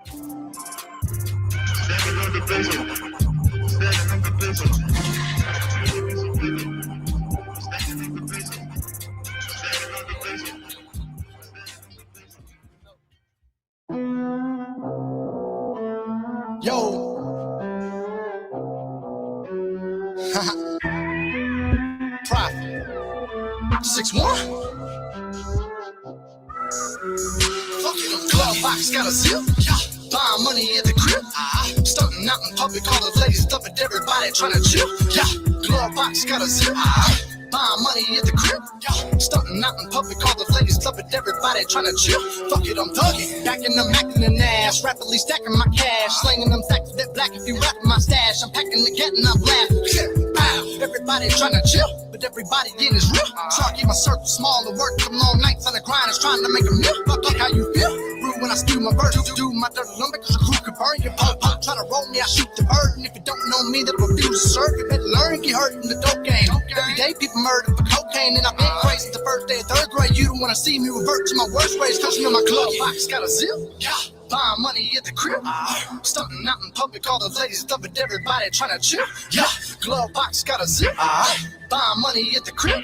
Yo. Profit. 6'1". Fucking glove box got a zip. Buying money at the crib. Stunting out in public, all the ladies loving everybody trying to chill. Glove box got a zip. Buying money at the crib. Stunting out in public, all the ladies loving everybody trying to chill. Fuck it, I'm thugging. Backing them, acting an ass. Rapidly stacking my cash. Slinging them stacks that black if you rapping my stash. I'm packing the cat and I'm laughing. Everybody trying to chill, but everybody in is real. So I keep my circle small and work them long nights on the grind. Is trying to make a meal. Fuck how you feel. Rude when I steal my bird. Do my dirty lumber cause the crew can burn you. Pop, try to roll me, I shoot the bird. And if you don't know me, that'll refuse to serve. You better learn, get hurt in the dope game. Every day people murder for cocaine. And I've been crazy the first day of third grade. You don't wanna see me revert to my worst ways. Cause you know my glove box got a zip. Buying money at the crib. Stunting out in public, all the ladies loving everybody trying to chill. Glove box got a zip. Buying money at the crib.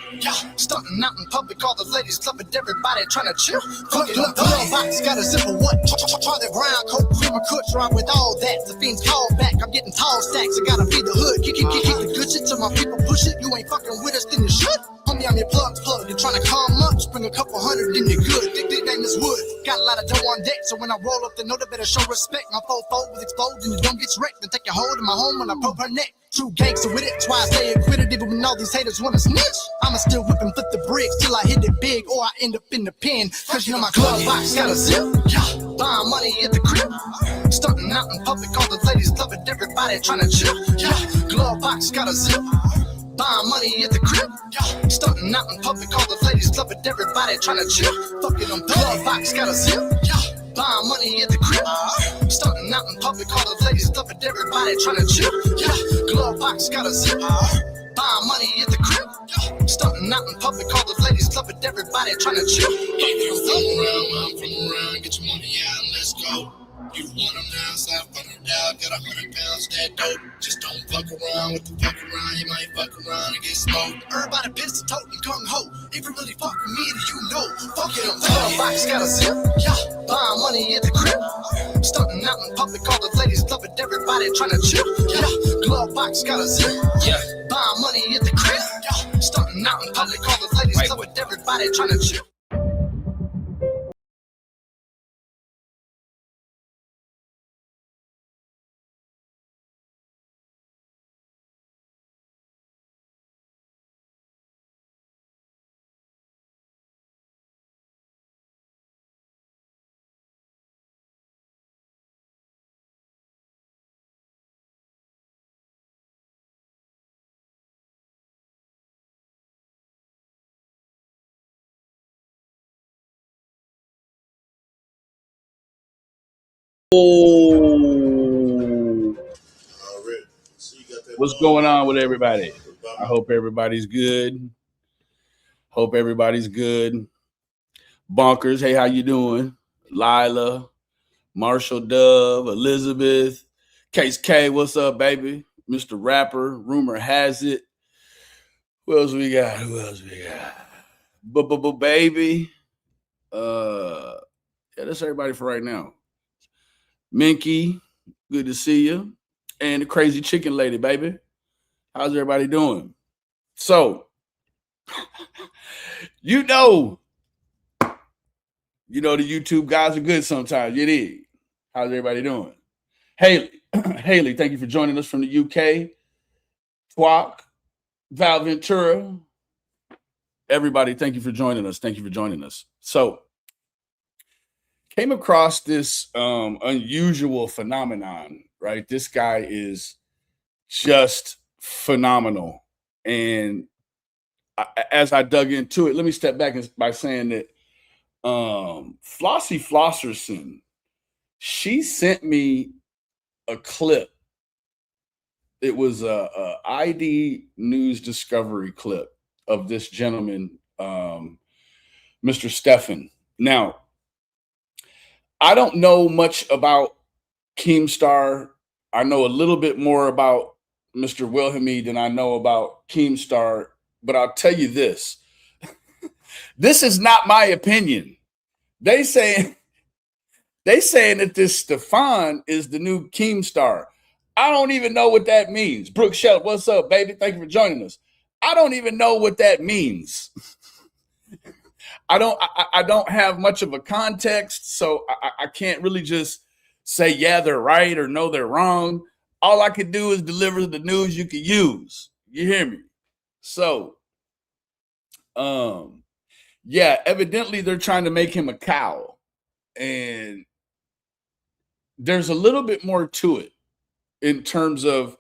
Stunting out in public, all the ladies loving everybody trying to chill. Fuck it up, glove box got a zip for what? Charlie Brown, Coke, cream, or Kush, ride with all that. The fiends call back, I'm getting tall stacks. I gotta feed the hood. Keep the good shit till my people push it. You ain't fucking with us, then you should. Homie, I'm your plug. You're trying to come up, bring a couple hundred, then you're good. Thick name is wood. Got a lot of dough on deck, so when I roll up, they know they better show respect. My fofo was exploding, you don't get wrecked. Then take a hold of my home when I probe her neck. True gangster with it, that's why I stay acquitted. Even when all these haters wanna snitch, I'ma still whip and flip the bricks till I hit it big or I end up in the pen. Cause you know my glove box got a zip. Buying money at the crib. Stunting out in public, all the ladies loving everybody trying to chill. Glove box got a zip. Buying money at the crib. Stunting out in public, all the ladies loving everybody trying to chill. Fuck it, I'm glove box got a zip. Buying money at the crib. Stunting out in public, all the ladies loving everybody trying to chill. Glove box got a zip. Buying money at the crib. Stunting out in public, all the ladies loving everybody trying to chill. If you're from around, I'm from around. Get your money out and let's go. You want them now, stop running down. Got 100 pounds, that dope. Just don't fuck around with the fuck around. You might fuck around and get smoked. Everybody pistol toting, come ho. If you really fuck with me, then you know. Fuck it, I'm glove box got a zip. Buying money at the crib. Stunting out in public, all the ladies loving everybody trying to chill. Glove box got a zip. Buying money at the crib. Stunting out in public, all the ladies loving everybody trying to chill. What's going on with everybody? I hope everybody's good. Hope everybody's good. Bonkers, hey, how you doing? Lila, Marshall Dove, Elizabeth, Case K, what's up, baby? Mr. Rapper, rumor has it. Who else we got? Baby. Yeah, that's everybody for right now. Minky, good to see you. And the crazy chicken lady, baby. How's everybody doing? So, you know the YouTube guys are good sometimes. You dig? How's everybody doing? Haley, thank you for joining us from the UK. Twak, Val Ventura. Everybody, thank you for joining us. So, came across this unusual phenomenon, right? This guy is just phenomenal. And as I dug into it, let me step back by saying that Flossie Flosserson, she sent me a clip. It was a ID News Discovery clip of this gentleman, Mr. Stephan. Now, I don't know much about Keemstar. I know a little bit more about Mr. Wilhelmy than I know about Keemstar, but I'll tell you this. This is not my opinion. They saying that this Stefan is the new Keemstar. I don't even know what that means. Brooke Shell, what's up, baby? Thank you for joining us. I don't even know what that means. I don't have much of a context, so I can't really just say, yeah, they're right or no, they're wrong. All I can do is deliver the news you can use. You hear me? So, yeah, evidently they're trying to make him a cow. And there's a little bit more to it in terms of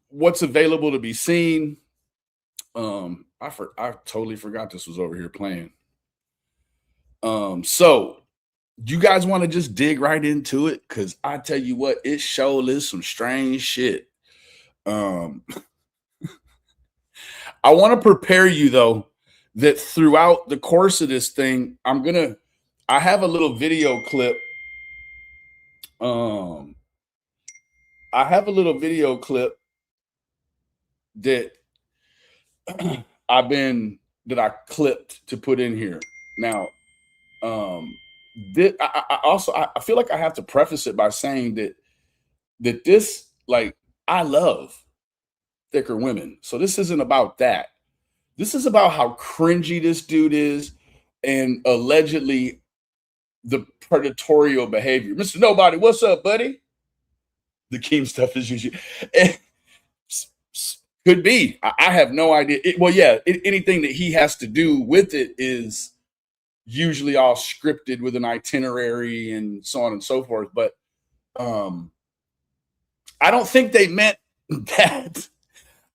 what's available to be seen. I totally forgot this was over here playing. So you guys want to just dig right into it? Because I tell you what, it sure is some strange shit. I want to prepare you though that throughout the course of this thing, I have a little video clip. I have a little video clip that I clipped to put in here. Now, I feel like I have to preface it by saying that this, like, I love thicker women. So this isn't about that. This is about how cringy this dude is and allegedly the predatorial behavior. Mr. Nobody, what's up, buddy? The Keem stuff is usually could be. I have no idea. Anything that he has to do with it is usually all scripted with an itinerary and so on and so forth. But I don't think they meant that.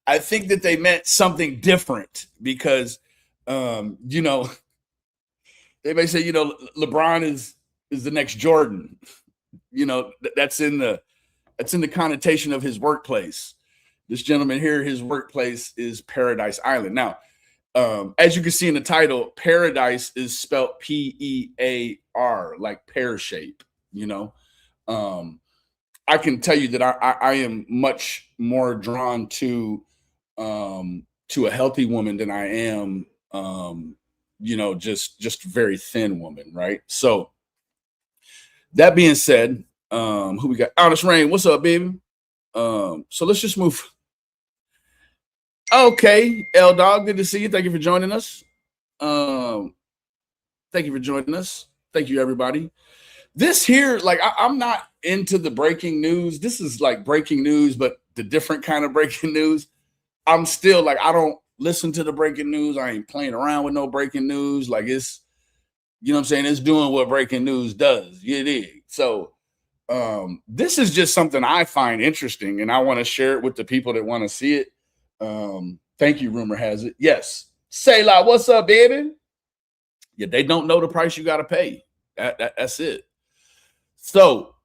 I think that they meant something different because, they may say, LeBron is the next Jordan. That's in the connotation of his workplace. This gentleman here, his workplace is Paradise Island. Now, as you can see in the title, Paradise is spelled P-E-A-R, like pear shape. I can tell you that I am much more drawn to a healthy woman than I am, just very thin woman, right? So that being said, who we got? Honest Rain, what's up, baby? So let's just move. Okay, L Dog, good to see you. Thank you for joining us. Thank you for joining us. Thank you, everybody. This here, like, I'm not into the breaking news. This is like breaking news, but the different kind of breaking news. I'm still like, I don't listen to the breaking news. I ain't playing around with no breaking news. Like, it's, you know what I'm saying? It's doing what breaking news does. You dig? So this is just something I find interesting, and I want to share it with the people that want to see it. Thank you, rumor has it. Yes. Say la, what's up, baby? Yeah, they don't know the price you got to pay. That's it. So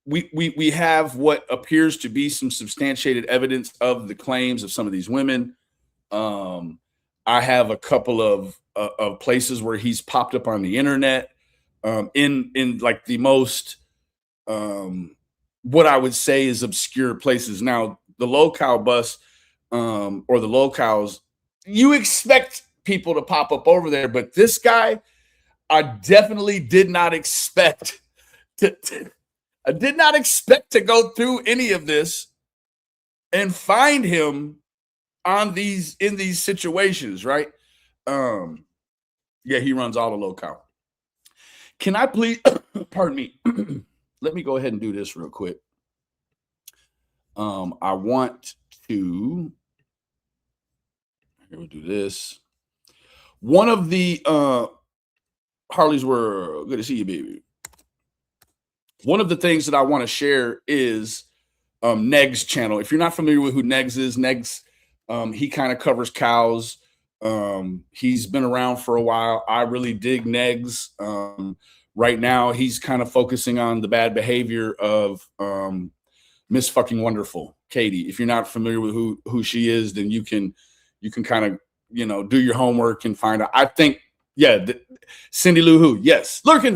we have what appears to be some substantiated evidence of the claims of some of these women. I have a couple of places where he's popped up on the internet, in like the most what I would say is obscure places. Now, the locale bus or the locales, you expect people to pop up over there, but this guy, I definitely did not expect I did not expect to go through any of this and find him in these situations, right? Yeah, he runs all the locale. Can I please, pardon me, let me go ahead and do this real quick. I want to, here we'll do this. One of the, Harley's World, good to see you, baby. One of the things that I want to share is Neg's channel. If you're not familiar with who Negs is, Negs, he kind of covers cows. He's been around for a while. I really dig Negs. Right now, he's kind of focusing on the bad behavior of Miss Fucking Wonderful, Katie. If you're not familiar with who she is, then you can kind of, do your homework and find out. I think, Yeah, Cindy Lou Who. Yes. Lurkin,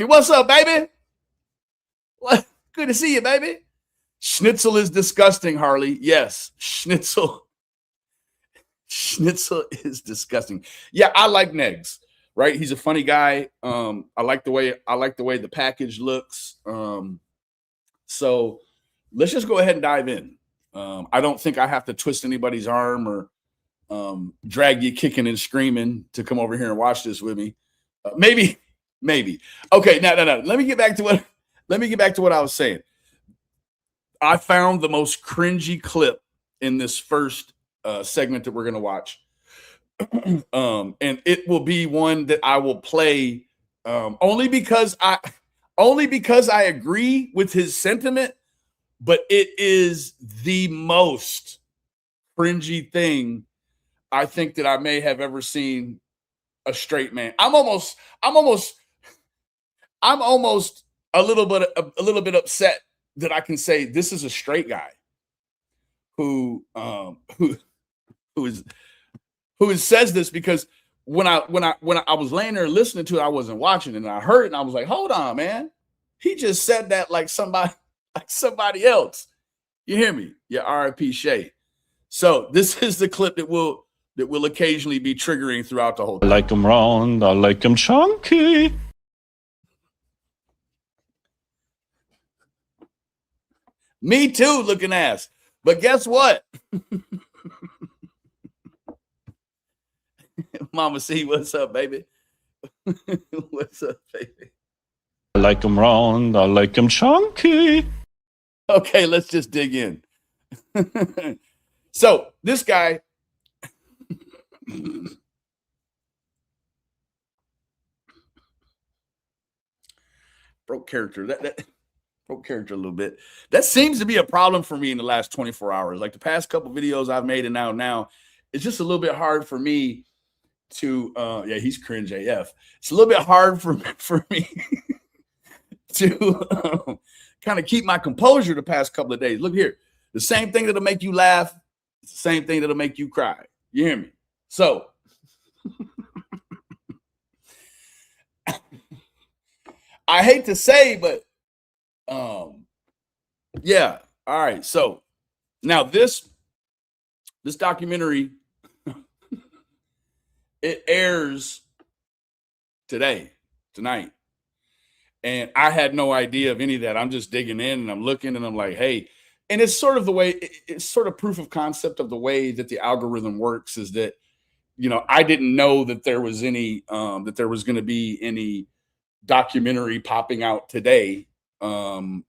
what's up, baby? What? Good to see you, baby. Schnitzel is disgusting, Harley. Yes, Schnitzel is disgusting. Yeah, I like Negs. Right, he's a funny guy. I like the way the package looks. So let's just go ahead and dive in. I don't think I have to twist anybody's arm or drag you kicking and screaming to come over here and watch this with me. Maybe. Okay, no. Let me get back to what I was saying. I found the most cringy clip in this first segment that we're going to watch. And it will be one that I will play only because I agree with his sentiment, but it is the most cringy thing I think that I may have ever seen a straight man. I'm almost a little bit upset that I can say this is a straight guy who says this, because when I was laying there listening to it, I wasn't watching it, and I heard it, and I was like, hold on, man. He just said that like somebody else. You hear me? Yeah, R.I.P. Shay. So this is the clip that will occasionally be triggering throughout the whole thing. I like them round, I like them chunky. Me too, looking ass. But guess what? Mama C, what's up, baby? What's up, baby? I like them round, I like them chunky. Okay, let's just dig in. So this guy, broke character. That broke character a little bit. That seems to be a problem for me in the last 24 hours. Like the past couple videos I've made, and now it's just a little bit hard for me to yeah, he's cringe AF. It's a little bit hard for me to kind of keep my composure the past couple of days. Look here, the same thing that'll make you laugh, it's the same thing that'll make you cry. You hear me? So I hate to say, but yeah. All right. So now this documentary, it airs tonight. And I had no idea of any of that. I'm just digging in and I'm looking and I'm like, hey, and it's sort of the way, it's sort of proof of concept of the way that the algorithm works, is that, you know, I didn't know that there was any, that there was going to be any documentary popping out today until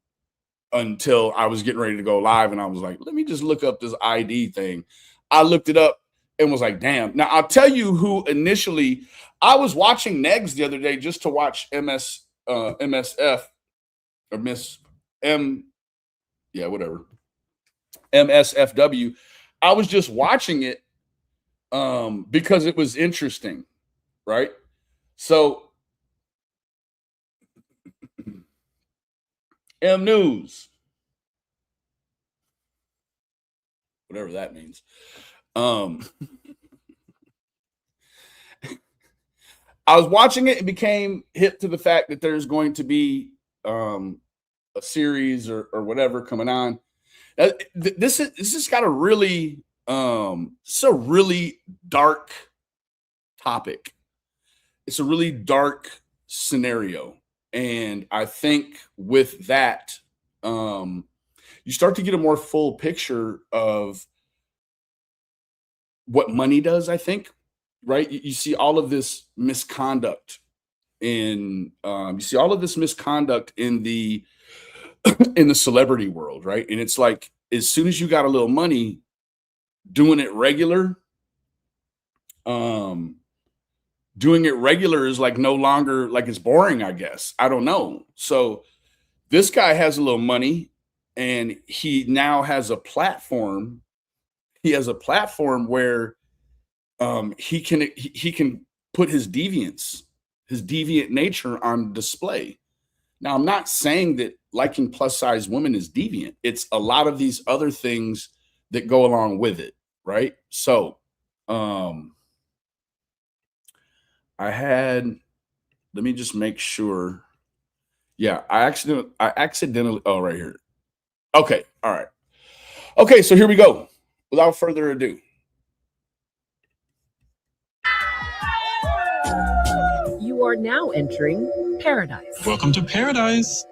I was getting ready to go live. And I was like, let me just look up this ID thing. I looked it up and was like, damn. Now, I'll tell you who initially, I was watching Negs the other day just to watch MSF or Miss M. Yeah, whatever. MSFW. I was just watching it because it was interesting, right? So M News, whatever that means. I was watching it and became hip to the fact that there's going to be a series or whatever coming on. This has got a really it's a really dark topic. It's a really dark scenario. And I think with that, you start to get a more full picture of what money does, I think, right? You see all of this misconduct in the in the celebrity world, right? And it's like, as soon as you got a little money, doing it regular is like no longer, like, it's boring, I guess. I don't know. So this guy has a little money and he now has a platform. He has a platform where he can put his deviant nature on display. Now, I'm not saying that liking plus size women is deviant. It's a lot of these other things that go along with it, right? So let me just make sure. Yeah, I accidentally, oh, right here. Okay, all right. Okay, so here we go. Without further ado. You are now entering Paradise. Welcome to Paradise.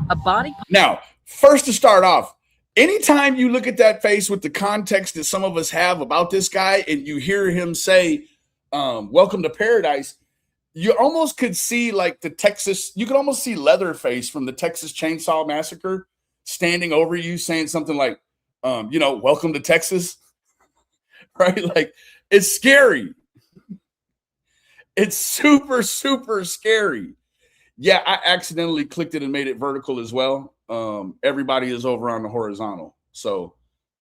A body. Now, first to start off, anytime you look at that face with the context that some of us have about this guy and you hear him say, welcome to Paradise, you almost could see like you could almost see Leatherface from the Texas Chainsaw Massacre standing over you saying something like, welcome to Texas, right? Like, it's scary. It's super, super scary. Yeah, I accidentally clicked it and made it vertical as well. Everybody is over on the horizontal. So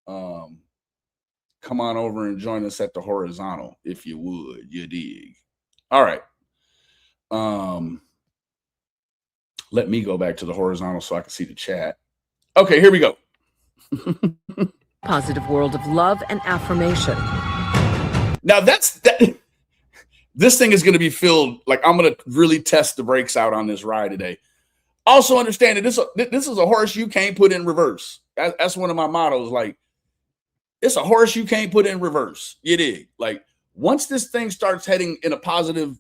come on over and join us at the horizontal if you would. You dig. All right. Let me go back to the horizontal so I can see the chat. Okay, here we go. Positive world of love and affirmation. Now this thing is going to be filled, like I'm going to really test the brakes out on this ride today. Also understand that this is a horse you can't put in reverse. That's one of my mottos. Like, it's a horse you can't put in reverse. You dig? Like, once this thing starts heading in a positive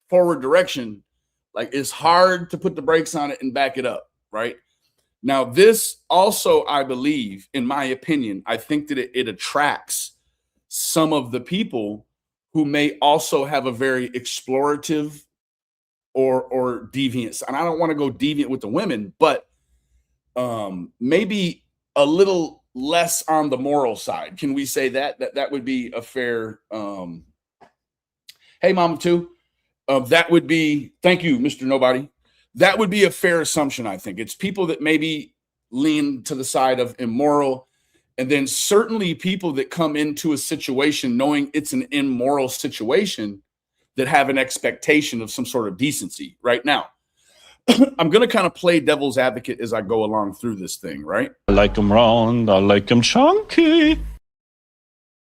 forward direction, like, it's hard to put the brakes on it and back it up, right? Now, this also, I believe, in my opinion, I think that it attracts some of the people who may also have a very explorative or deviant. And I don't want to go deviant with the women, but maybe a little less on the moral side. Can we say that? That would be a fair hey, Mama too. That would be, thank you, Mr. Nobody. That would be a fair assumption, I think. It's people that maybe lean to the side of immoral, and then certainly people that come into a situation knowing it's an immoral situation that have an expectation of some sort of decency. Right now, I'm going to kind of play devil's advocate as I go along through this thing, right? I like them round, I like them chunky.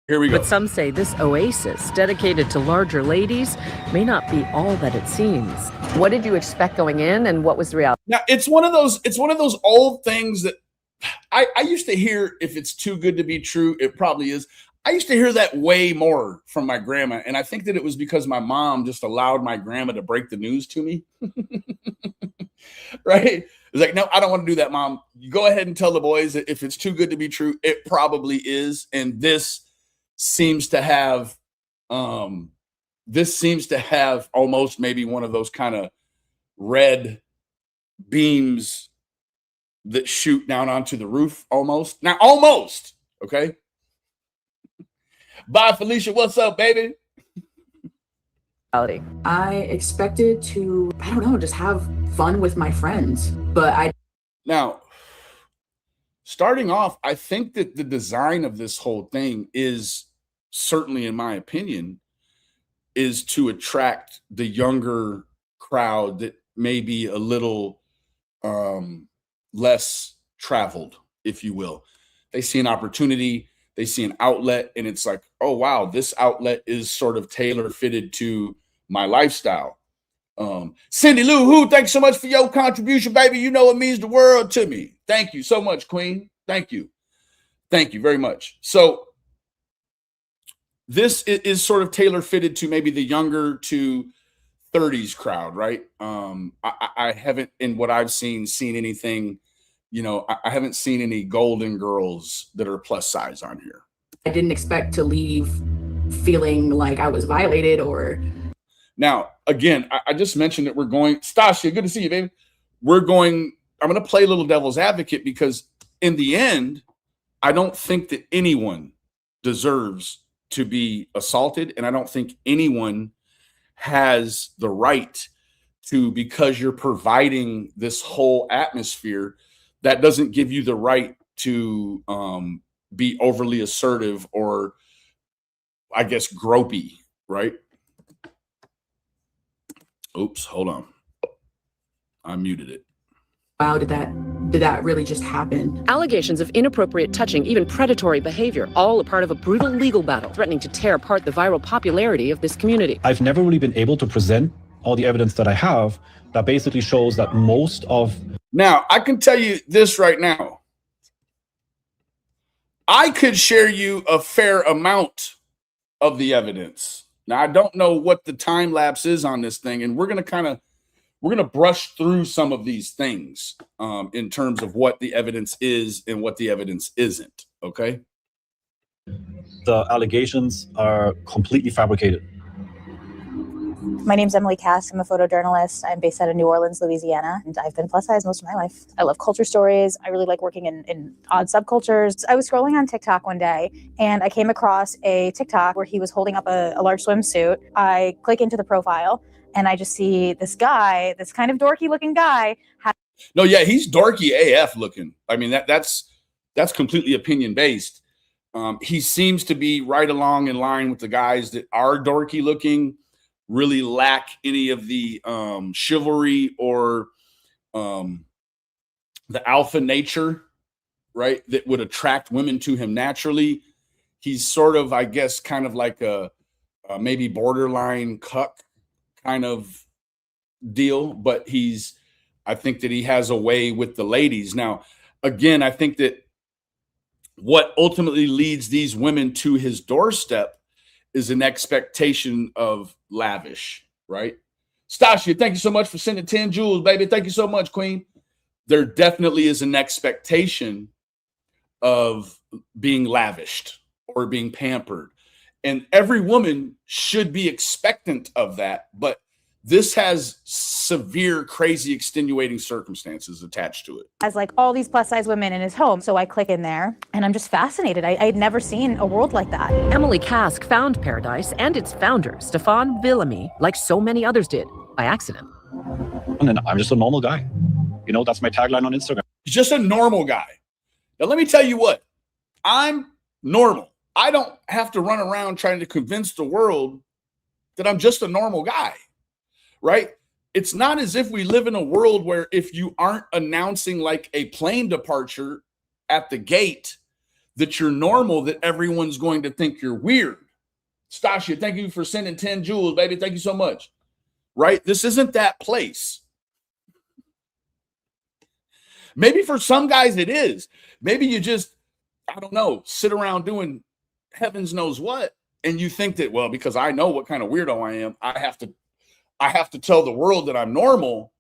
Here we go. But some say this oasis, dedicated to larger ladies, may not be all that it seems. What did you expect going in, and what was the reality? Now, it's one of those old things that I used to hear. If it's too good to be true, it probably is. I used to hear that way more from my grandma, and I think that it was because my mom just allowed my grandma to break the news to me. Right? It's like, no, I don't want to do that, Mom. You go ahead and tell the boys that if it's too good to be true, it probably is. And this seems to have almost maybe one of those kind of red beams that shoot down onto the roof almost. Now, almost, okay? Bye, Felicia. What's up, baby? I expected to, I don't know, just have fun with my friends, but Now, starting off, I think that the design of this whole thing is, certainly in my opinion, is to attract the younger crowd that may be a little less traveled, if you will. They see an opportunity, they see an outlet, and it's like, oh, wow, this outlet is sort of tailor fitted to my lifestyle. Cindy Lou Who, thanks so much for your contribution, baby. You know it means the world to me. Thank you so much, Queen. Thank you. Thank you very much. So this is sort of tailor fitted to maybe the younger to 30s crowd, right? I haven't, in what I've seen anything, I haven't seen any golden girls that are plus size on here. I didn't expect to leave feeling like I was violated or. Now, again, I just mentioned that we're going, Stasia, good to see you, baby. I'm going to play a little devil's advocate because in the end, I don't think that anyone deserves to be assaulted. And I don't think anyone has the right to, because you're providing this whole atmosphere, that doesn't give you the right to be overly assertive or, I guess, gropey, right? Oops, hold on. I muted it. wow, did that really just happen? Allegations of inappropriate touching, even predatory behavior, all a part of a brutal legal battle threatening to tear apart the viral popularity of this community. I've never really been able to present all the evidence that I have that basically shows that most of... Now, I can tell you this right now. I could share you a fair amount of the evidence. Now, I don't know what the time lapse is on this thing, and we're going to brush through some of these things in terms of what the evidence is and what the evidence isn't, okay? The allegations are completely fabricated. My name's Emily Cass. I'm a photojournalist. I'm based out of New Orleans, Louisiana, and I've been plus size most of my life. I love culture stories. I really like working in odd subcultures. I was scrolling on TikTok one day, and I came across a TikTok where he was holding up a large swimsuit. I click into the profile, and I just see this guy, this kind of dorky looking guy. No, yeah, he's dorky AF looking. I mean, that's completely opinion based. He seems to be right along in line with the guys that are dorky looking, really lack any of the chivalry or the alpha nature, right, that would attract women to him naturally. He's sort of, I guess, kind of like a maybe borderline cuck kind of deal, but I think that he has a way with the ladies. Now, again, I think that what ultimately leads these women to his doorstep is an expectation of lavish, right? Stasia, thank you so much for sending 10 jewels, baby. Thank you so much, Queen. There definitely is an expectation of being lavished or being pampered. And every woman should be expectant of that, but this has severe, crazy, extenuating circumstances attached to it. As like all these plus size women in his home. So I click in there and I'm just fascinated. I had never seen a world like that. Emily Kask found Paradise and its founder, Stefan Villamy, like so many others did, by accident. And then I'm just a normal guy. You know, that's my tagline on Instagram. He's just a normal guy. Now, let me tell you what, I'm normal. I don't have to run around trying to convince the world that I'm just a normal guy. Right? It's not as if we live in a world where if you aren't announcing like a plane departure at the gate that you're normal, that everyone's going to think you're weird. Stasia, thank you for sending 10 jewels, baby. Thank you so much. Right? This isn't that place. Maybe for some guys it is. Maybe you just, I don't know, sit around doing heavens knows what. And you think that, well, because I know what kind of weirdo I am, I have to tell the world that I'm normal.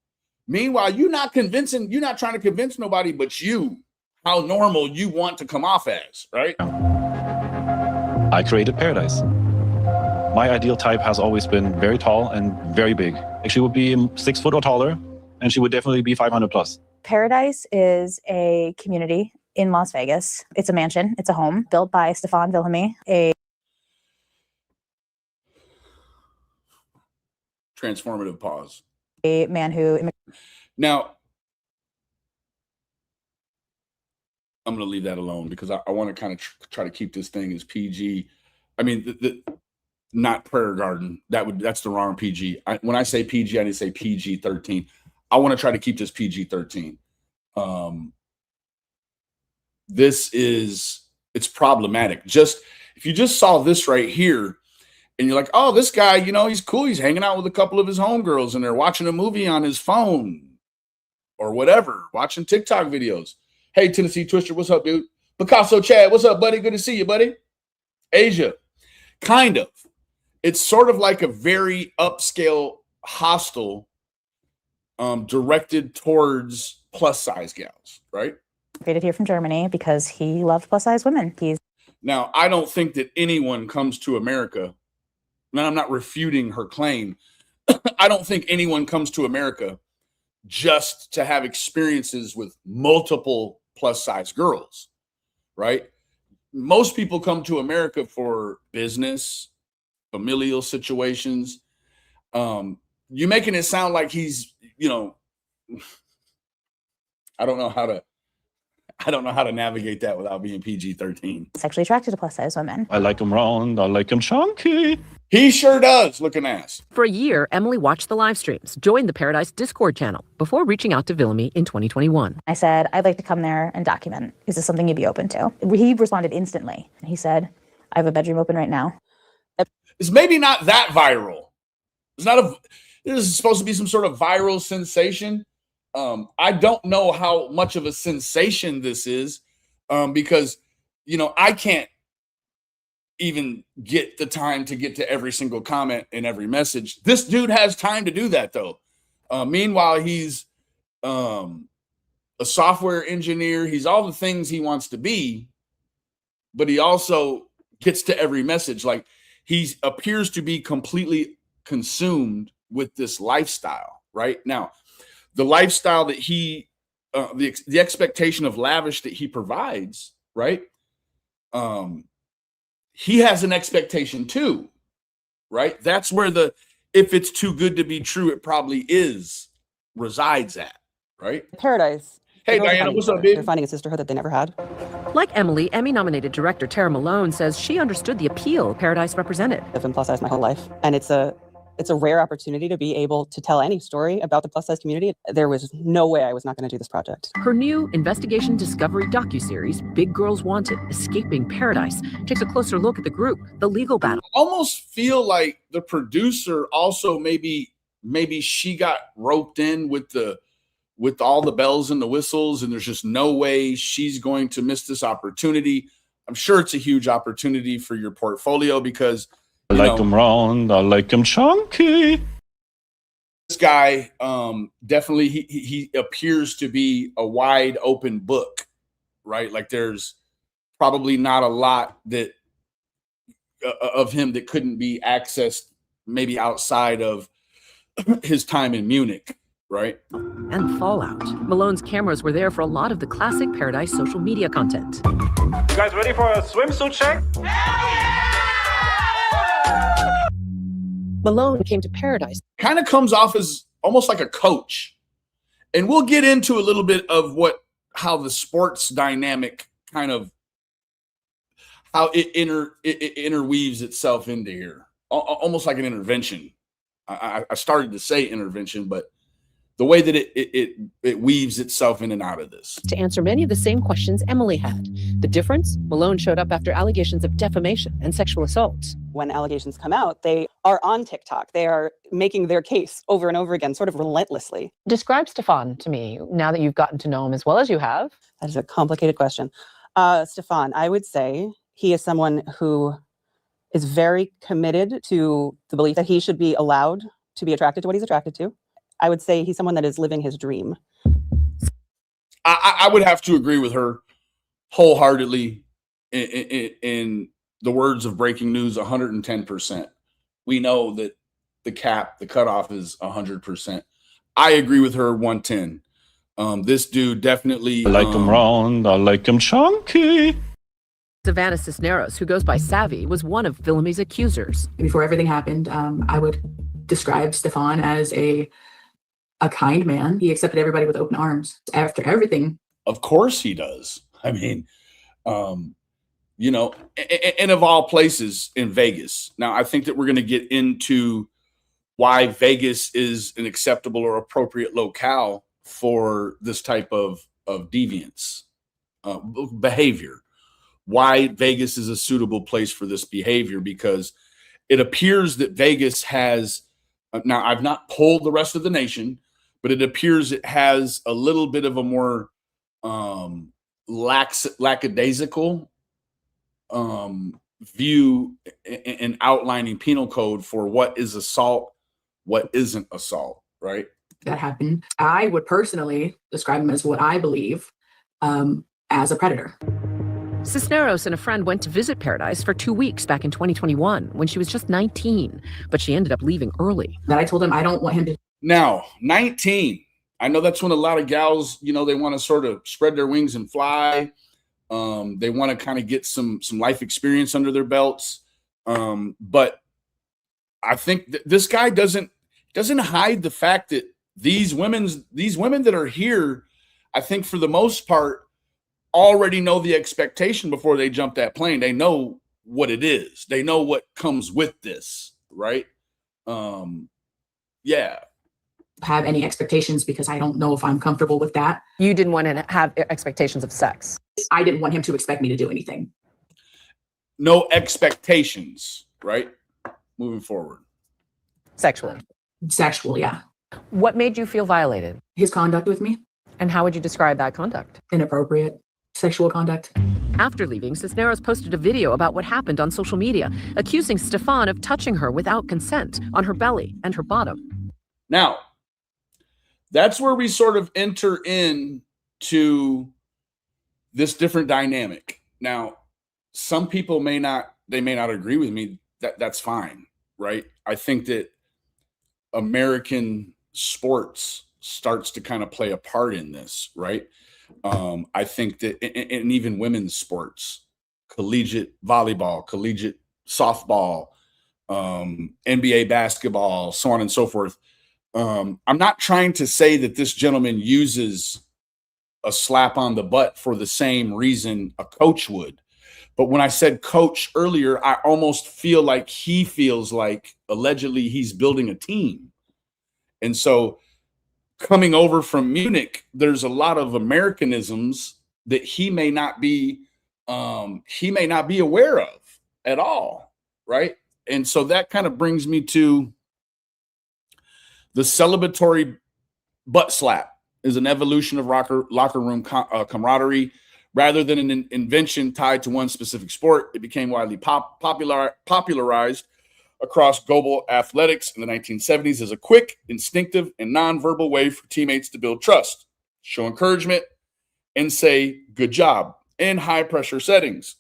Meanwhile, you're not trying to convince nobody but you how normal you want to come off as, right? I created Paradise. My ideal type has always been very tall and very big. She would be 6 foot or taller, and she would definitely be 500 plus. Paradise is a community in Las Vegas. It's a mansion. It's a home built by Stefan Villamy, a Transformative pause. A man who... Now, I'm going to leave that alone because I want to kind of try to keep this thing as PG. I mean, not Prayer Garden. That's the wrong PG. When I say PG, I need to say PG-13. I want to try to keep this PG-13. It's problematic. If you just saw this right here, and you're like, oh, this guy, he's cool. He's hanging out with a couple of his homegirls and they're watching a movie on his phone or whatever, watching TikTok videos. Hey, Tennessee Twister, what's up, dude? Picasso Chad, what's up, buddy? Good to see you, buddy. Asia, kind of. It's sort of like a very upscale hostel directed towards plus size gals, right? Created here from Germany because he loved plus size women. Now, I don't think that anyone comes to America. Now, I'm not refuting her claim. I don't think anyone comes to America just to have experiences with multiple plus size girls, right? Most people come to America for business, familial situations. You're making it sound like he's, I don't know how I don't know how to navigate that without being PG-13. Sexually attracted to plus size women. I like them round, I like them chunky. He sure does, looking ass. For a year, Emily watched the live streams, joined the Paradise Discord channel before reaching out to Villamy in 2021. I said, I'd like to come there and document. Is this something you'd be open to? He responded instantly. He said, I have a bedroom open right now. It's maybe not that viral. This is supposed to be some sort of viral sensation. I don't know how much of a sensation this is because, I can't even get the time to get to every single comment and every message. This dude has time to do that, though. Meanwhile, he's a software engineer. He's all the things he wants to be, but he also gets to every message. Like, he appears to be completely consumed with this lifestyle right now. The lifestyle that the expectation of lavish that he provides, right? He has an expectation too, right? That's where if it's too good to be true, it probably resides at, right? Paradise. Hey, Diana, what's up, baby? They're finding a sisterhood that they never had. Like Emily, Emmy-nominated director Tara Malone says she understood the appeal Paradise represented. I've been plus size my whole life, and it's a rare opportunity to be able to tell any story about the plus size community. There was no way I was not going to do this project. Her new investigation discovery docuseries, Big Girls Wanted: Escaping Paradise, takes a closer look at the group, the legal battle. I almost feel like the producer also maybe she got roped in with all the bells and the whistles, and there's just no way she's going to miss this opportunity. I'm sure it's a huge opportunity for your portfolio because I like them round, I like them chunky. This guy definitely he appears to be a wide open book, right? Like there's probably not a lot that of him that couldn't be accessed maybe outside of his time in Munich, right? And fallout. Malone's cameras were there for a lot of the classic Paradise social media content. You guys ready for a swimsuit check? Malone came to Paradise. Kind of comes off as almost like a coach. And we'll get into a little bit of how the sports dynamic kind of, how it interweaves itself into here. Almost like an intervention. I started to say intervention, but the way that it weaves itself in and out of this. To answer many of the same questions Emily had. The difference? Malone showed up after allegations of defamation and sexual assault. When allegations come out, they are on TikTok. They are making their case over and over again, sort of relentlessly. Describe Stefan to me, now that you've gotten to know him as well as you have. That is a complicated question. Stefan, I would say he is someone who is very committed to the belief that he should be allowed to be attracted to what he's attracted to. I would say he's someone that is living his dream. I would have to agree with her wholeheartedly. In the words of breaking news, 110%. We know that the cutoff is 100%. I agree with her 110. This dude definitely. I like them round, I like them chunky. Savannah Cisneros, who goes by Savvy, was one of Villamy's accusers. Before everything happened, I would describe Stefan as a kind man. He accepted everybody with open arms. After everything, of course he does. I mean, and of all places, in Vegas. Now, I think that we're going to get into why Vegas is an acceptable or appropriate locale for this type of deviance behavior. Why Vegas is a suitable place for this behavior, because it appears that Vegas has, now I've not polled the rest of the nation, but it appears it has a little bit of a more lackadaisical view in outlining penal code for what is assault, what isn't assault, right? that happened. I would personally describe him as what I believe as a predator. Cisneros and a friend went to visit Paradise for 2 weeks back in 2021 when she was just 19, but she ended up leaving early. That I told him I don't want him to. Now, 19. I know that's when a lot of gals, you know, they want to sort of spread their wings and fly. They want to kind of get some life experience under their belts. But I think this guy doesn't hide the fact that these women that are here, I think for the most part, already know the expectation before they jump that plane. They know what it is. They know what comes with this, right? Yeah. Have any expectations because I don't know if I'm comfortable with that. You didn't want to have expectations of sex. I didn't want him to expect me to do anything. No expectations, right? Moving forward. Sexually. Sexual, yeah. What made you feel violated? His conduct with me, And how would you describe that conduct? inappropriate sexual conduct. After leaving, Cisneros posted a video about what happened on social media, accusing Stefan of touching her without consent on her belly and her bottom. Now, that's where we sort of enter into this different dynamic. Now, some people may not agree with me. That's fine, right? I think that American sports starts to kind of play a part in this, right? I think that, and even women's sports, collegiate volleyball, collegiate softball, NBA basketball, so on and so forth. I'm not trying to say that this gentleman uses a slap on the butt for the same reason a coach would. But when I said coach earlier, I almost feel like he feels like allegedly he's building a team. And so coming over from Munich, there's a lot of Americanisms that he may not be aware of at all, right? And so that kind of brings me to the celebratory butt slap is an evolution of locker room camaraderie. Rather than an invention tied to one specific sport, it became widely popularized across global athletics in the 1970s as a quick, instinctive, and nonverbal way for teammates to build trust, show encouragement, and say good job in high-pressure settings.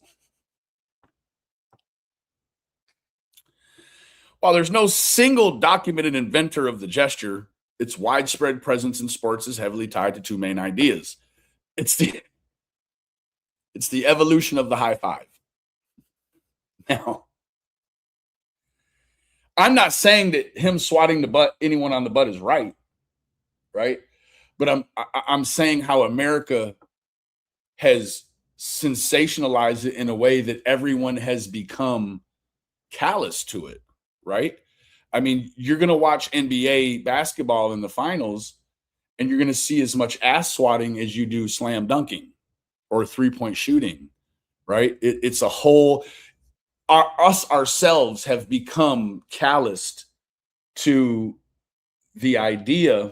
While there's no single documented inventor of the gesture, its widespread presence in sports is heavily tied to two main ideas. It's the evolution of the high five. Now, I'm not saying that him swatting anyone on the butt is right? But I'm saying how America has sensationalized it in a way that everyone has become callous to it, right? I mean, you're going to watch NBA basketball in the finals, and you're going to see as much ass swatting as you do slam dunking or three-point shooting, right? It's a whole us ourselves have become calloused to the idea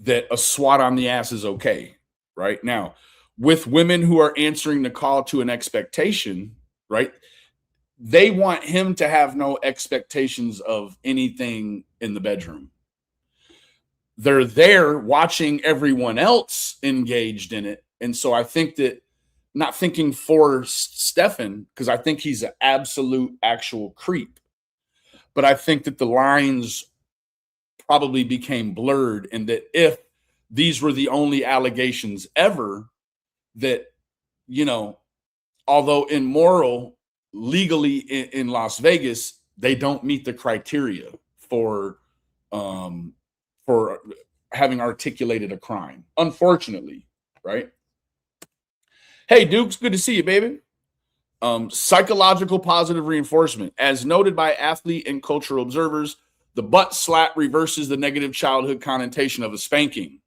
that a swat on the ass is okay, right? Now, with women who are answering the call to an expectation, right? They want him to have no expectations of anything in the bedroom. They're there watching everyone else engaged in it. And so I think that, not thinking for Stefan, because I think he's an absolute actual creep, but I think that the lines probably became blurred, and that if these were the only allegations ever, that, you know, although immoral legally in Las Vegas, they don't meet the criteria for having articulated a crime, unfortunately, right? Hey, Dukes, good to see you, baby. Psychological positive reinforcement. As noted by athlete and cultural observers, the butt slap reverses the negative childhood connotation of a spanking.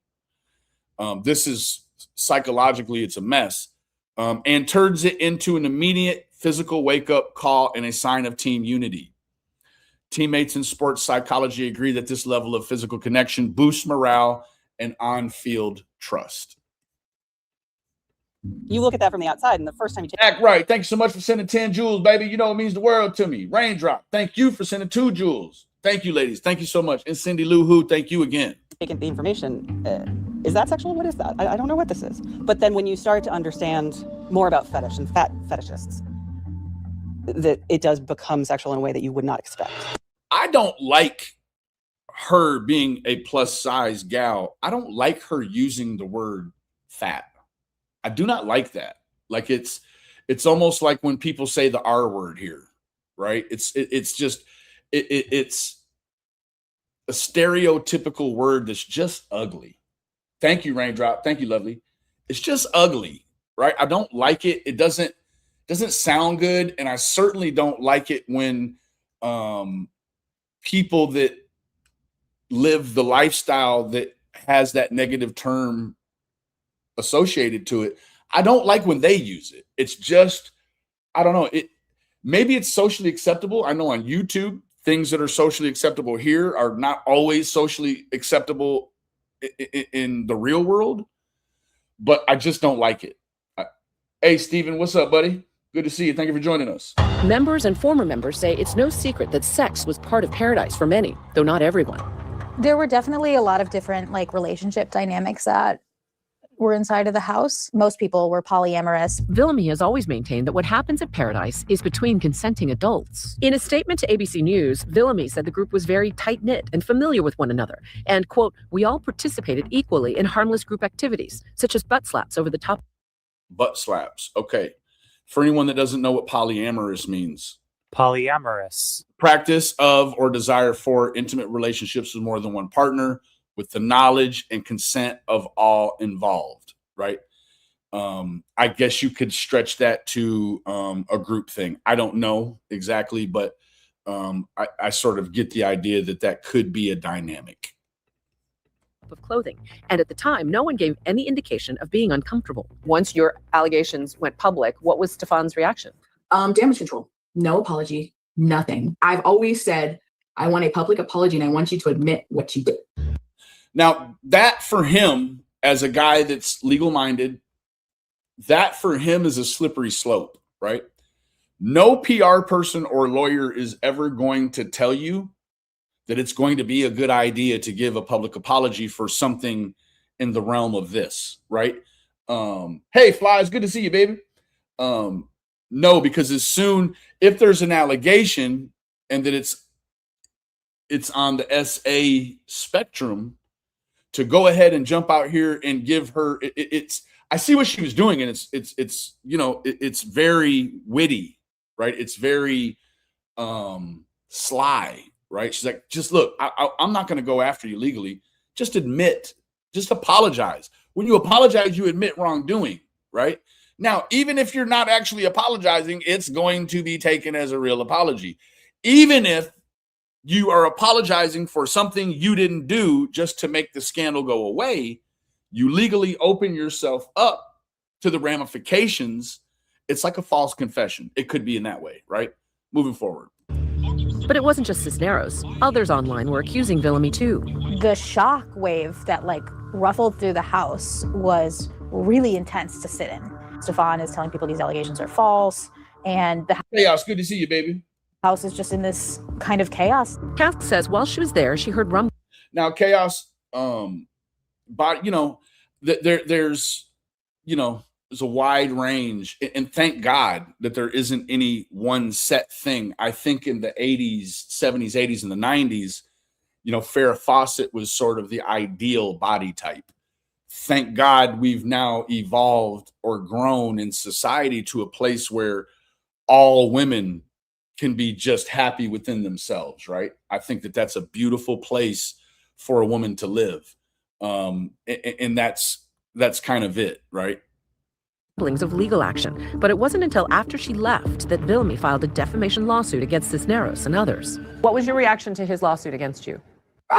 This is psychologically, it's a mess, and turns it into an immediate physical wake-up call and a sign of team unity. Teammates in sports psychology agree that this level of physical connection boosts morale and on-field trust. You look at that from the outside, and the first time you Act right. Thank you so much for sending 10 jewels, baby. You know it means the world to me. Raindrop, thank you for sending 2 jewels. Thank you, ladies. Thank you so much. And Cindy Lou Who, thank you again. taking the information, is that sexual? What is that? I don't know what this is. But then when you start to understand more about fetish and fat fetishists, that it does become sexual in a way that you would not expect. I don't like her being a plus size gal. I don't like her using the word fat. I do not like that. Like it's almost like when people say the R word here, right? It's a stereotypical word that's just ugly. Thank you, Raindrop. Thank you, lovely. It's just ugly, right? I don't like it. It doesn't sound good, and I certainly don't like it when people that live the lifestyle that has that negative term associated to it. I don't like when they use it. It's just, I don't know. Maybe it's socially acceptable. I know on YouTube, things that are socially acceptable here are not always socially acceptable in the real world, but I just don't like it. Hey, Steven, what's up, buddy? Good to see you. Thank you for joining us. Members and former members say it's no secret that sex was part of Paradise for many, though not everyone. There were definitely a lot of different like relationship dynamics that were inside of the house. Most people were polyamorous. Villamy has always maintained that what happens at Paradise is between consenting adults. In a statement to ABC News, Villamy said the group was very tight-knit and familiar with one another, and, quote, we all participated equally in harmless group activities, such as butt slaps over the top. Butt slaps. Okay. For anyone that doesn't know what polyamorous means. Polyamorous. Practice of or desire for intimate relationships with more than one partner with the knowledge and consent of all involved, right? I guess you could stretch that to a group thing. I don't know exactly, but I sort of get the idea that could be a dynamic. Of clothing. And at the time, no one gave any indication of being uncomfortable. Once your allegations went public, what was Stefan's reaction? Damage control. No apology. Nothing. I've always said, I want a public apology and I want you to admit what you did. Now, that for him, as a guy that's legal-minded, that for him is a slippery slope, right? No PR person or lawyer is ever going to tell you that it's going to be a good idea to give a public apology for something in the realm of this, right? Hey, Fly, it's good to see you, baby. No, because as soon, if there's an allegation and that it's on the SA spectrum, to go ahead and jump out here and give her it's I see what she was doing, and it's you know, it's very witty, right? It's very sly, right? She's like, just look, I'm not going to go after you legally. Just admit, just apologize. When you apologize, you admit wrongdoing, right? Now, even if you're not actually apologizing, it's going to be taken as a real apology. Even if you are apologizing for something you didn't do just to make the scandal go away, you legally open yourself up to the ramifications. It's like a false confession. It could be in that way, right? Moving forward. But it wasn't just Cisneros. Others online were accusing Villamy too. The shock wave that like ruffled through the house was really intense to sit in. Stefan is telling people these allegations are false, and the Chaos, good to see you, baby. house is just in this kind of chaos. Kath says while she was there, she heard rumblings. Now, Chaos, but you know, there's a wide range, and thank God that there isn't any one set thing. I think in the 80s, 70s, 80s, and the 90s, Farrah Fawcett was sort of the ideal body type. Thank God we've now evolved or grown in society to a place where all women can be just happy within themselves, right? I think that that's a beautiful place for a woman to live. And that's kind of it, right? Of legal action, but it wasn't until after she left that Villamy filed a defamation lawsuit against Cisneros and others. What was your reaction to his lawsuit against you?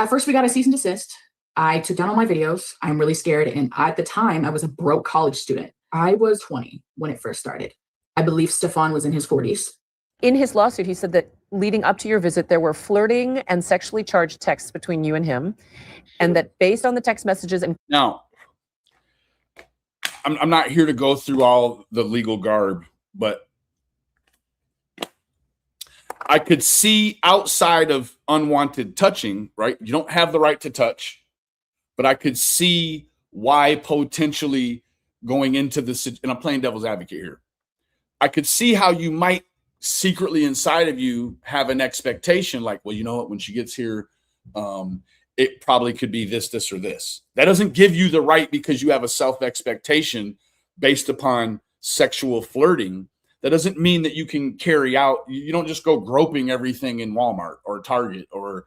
First, we got a cease and desist. I took down all my videos. I'm really scared. And at the time, I was a broke college student. I was 20 when it first started. I believe Stefan was in his 40s. In his lawsuit, he said that leading up to your visit, there were flirting and sexually charged texts between you and him, and that based on the text messages and... Now, I'm not here to go through all the legal garb, but I could see outside of unwanted touching, right? You don't have the right to touch, but I could see why potentially going into this, and I'm playing devil's advocate here. I could see how you might secretly inside of you have an expectation like, well, you know what, when she gets here, it probably could be this, this, or this. That doesn't give you the right because you have a self-expectation based upon sexual flirting. That doesn't mean that you can carry out, you don't just go groping everything in Walmart or Target or,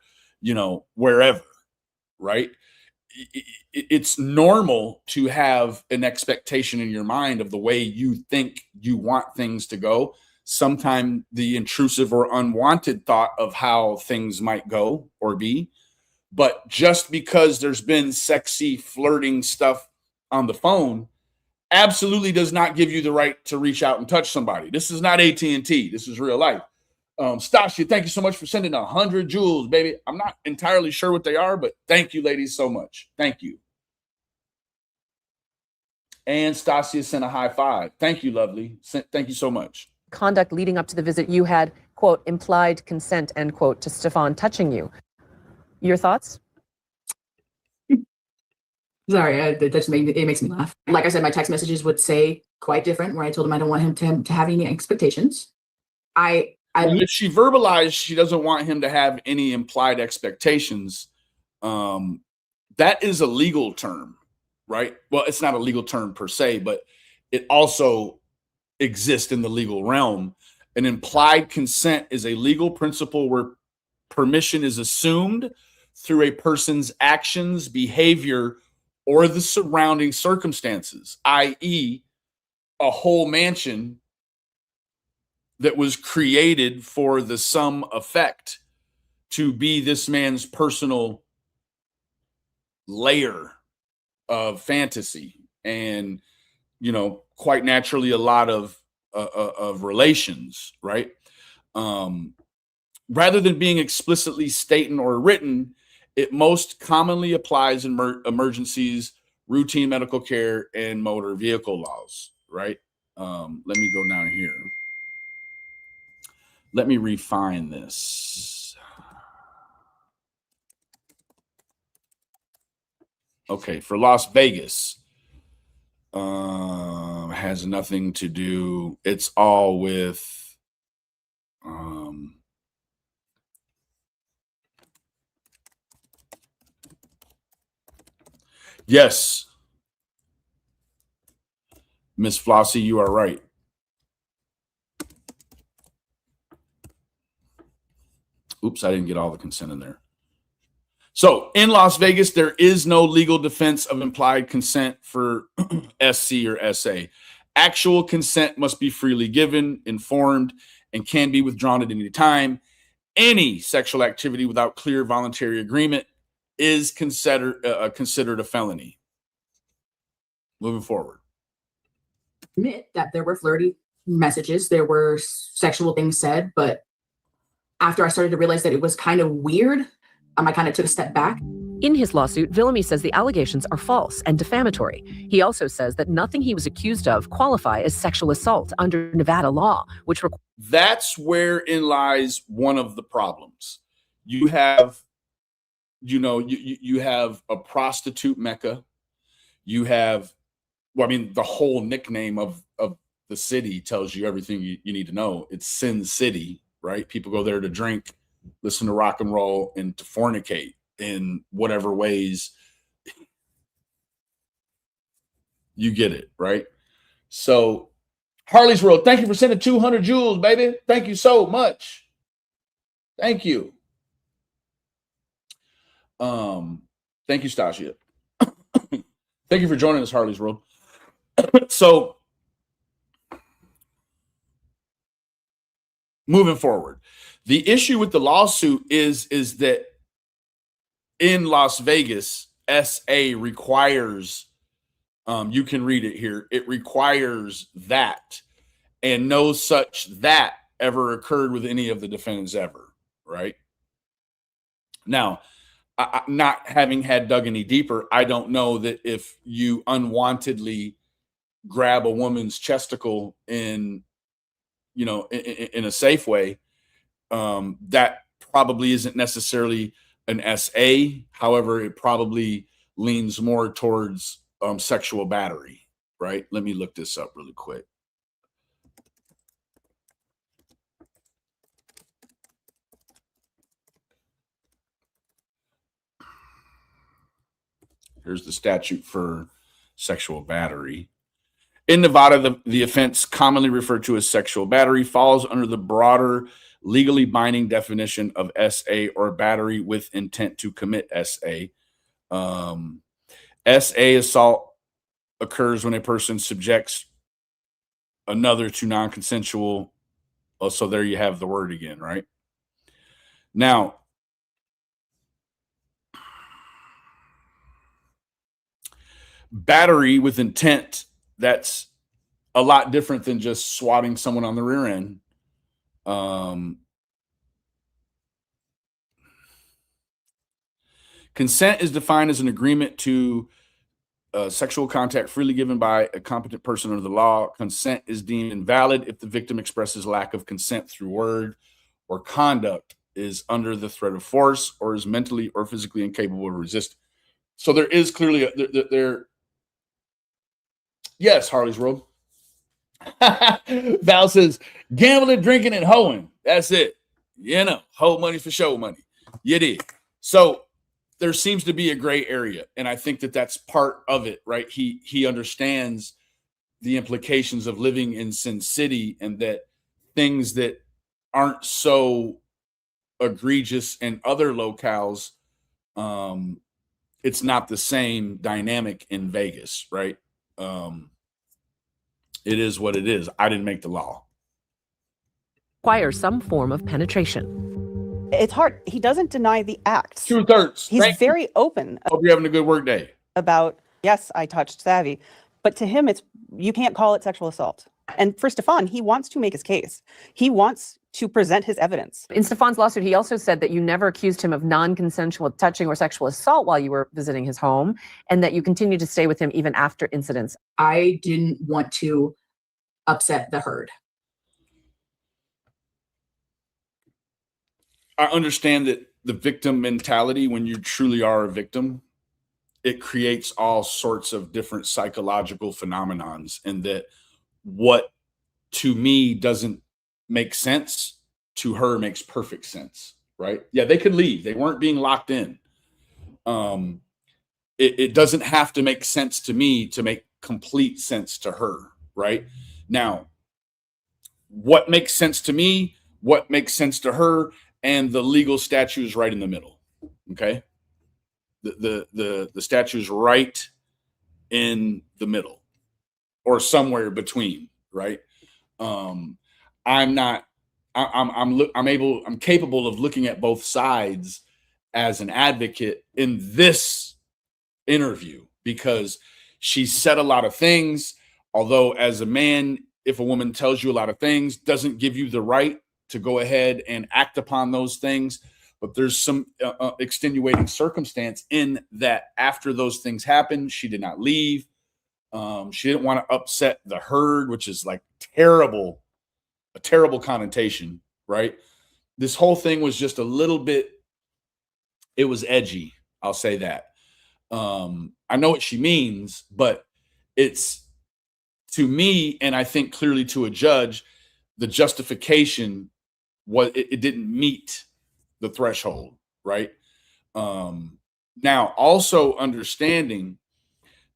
wherever, right? it's normal to have an expectation in your mind of the way you think you want things to go. Sometimes the intrusive or unwanted thought of how things might go or be. But just because there's been sexy flirting stuff on the phone absolutely does not give you the right to reach out and touch somebody. This is not AT&T. This is real life. Stasia, thank you so much for sending 100 jewels, baby. I'm not entirely sure what they are, but thank you, ladies, so much. Thank you. And Stasia sent a high five. Thank you, lovely. Thank you so much. Conduct leading up to the visit, you had, quote, implied consent, end quote, to Stefan touching you. Your thoughts? Sorry, it makes me laugh. Like I said, my text messages would say quite different, where I told him I don't want him to have any expectations. If she verbalized she doesn't want him to have any implied expectations, that is a legal term, right? Well, it's not a legal term per se, but it also exists in the legal realm. An implied consent is a legal principle where permission is assumed through a person's actions, behavior, or the surrounding circumstances, i.e., a whole mansion that was created for the sum effect to be this man's personal layer of fantasy, and quite naturally a lot of relations, right? Rather than being explicitly stated or written, it most commonly applies in emergencies, routine medical care, and motor vehicle laws, right? Let me go down here. Let me refine this. Okay, for Las Vegas, has nothing to do. It's all with yes, Miss Flossie, you are right. Oops, I didn't get all the consent in there. So in Las Vegas, there is no legal defense of implied consent for SC or SA. Actual consent must be freely given, informed, and can be withdrawn at any time. Any sexual activity without clear voluntary agreement is considered a felony. Moving forward. Admit that there were flirty messages, there were sexual things said, but after I started to realize that it was kind of weird, I kind of took a step back. In his lawsuit, Villamy says the allegations are false and defamatory. He also says that nothing he was accused of qualify as sexual assault under Nevada law, which that's wherein lies one of the problems. You have, you have a prostitute mecca. You have, the whole nickname of the city tells you everything you need to know. It's Sin City, right? People go there to drink, listen to rock and roll, and to fornicate in whatever ways you get it, right? So Harley's World, thank you for sending 200 jewels, baby. Thank you so much. Thank you. Thank you, Stasia. Thank you for joining us, Harley's World. So moving forward, the issue with the lawsuit is that in Las Vegas, SA requires, you can read it here, it requires that, and no such that ever occurred with any of the defendants ever, right? Now, not having had dug any deeper, I don't know that if you unwantedly grab a woman's chesticle in a safe way, that probably isn't necessarily an SA. However, it probably leans more towards sexual battery, right? Let me look this up really quick. Here's the statute for sexual battery. In Nevada, the offense commonly referred to as sexual battery falls under the broader legally binding definition of SA, or battery with intent to commit SA. SA assault occurs when a person subjects another to non-consensual. Oh, so there you have the word again, right? Now, battery with intent, that's a lot different than just swatting someone on the rear end. Consent is defined as an agreement to sexual contact freely given by a competent person under the law. Consent is deemed invalid if the victim expresses lack of consent through word or conduct, is under the threat of force, or is mentally or physically incapable of resisting. So there is clearly there. Yes, Harley's World. Val says gambling, drinking, and hoeing. That's it. You know, hoe money for show money. You did. So there seems to be a gray area, and I think that that's part of it, right? He understands the implications of living in Sin City, and that things that aren't so egregious in other locales, it's not the same dynamic in Vegas, right? It is what it is. I didn't make the law. Requires some form of penetration. It's hard. He doesn't deny the acts. 2/3. He's very open Hope you're having a good work day. about, yes, I touched Savvy, but to him, you can't call it sexual assault. And for Stefan, he wants to make his case. He wants to present his evidence. In Stefan's lawsuit, he also said that you never accused him of non-consensual touching or sexual assault while you were visiting his home, and that you continued to stay with him even after incidents. I didn't want to upset the herd. I understand that the victim mentality, when you truly are a victim, it creates all sorts of different psychological phenomenons, and that what to me doesn't make sense to her makes perfect sense, right? Yeah, they could leave. They weren't being locked in. It doesn't have to make sense to me to make complete sense to her, right? Now, what makes sense to me, what makes sense to her, and the legal statute is right in the middle. Okay. The statute is right in the middle, or somewhere between, right? I'm capable of looking at both sides as an advocate in this interview, because she said a lot of things, although as a man, if a woman tells you a lot of things, doesn't give you the right to go ahead and act upon those things. But there's some extenuating circumstance in that after those things happened, she did not leave. She didn't want to upset the herd, which is like a terrible connotation, right? This whole thing was just a little bit, it was edgy. I'll say that. I know what she means, but it's, to me, and I think clearly to a judge, the justification was it didn't meet the threshold, right? Now, also understanding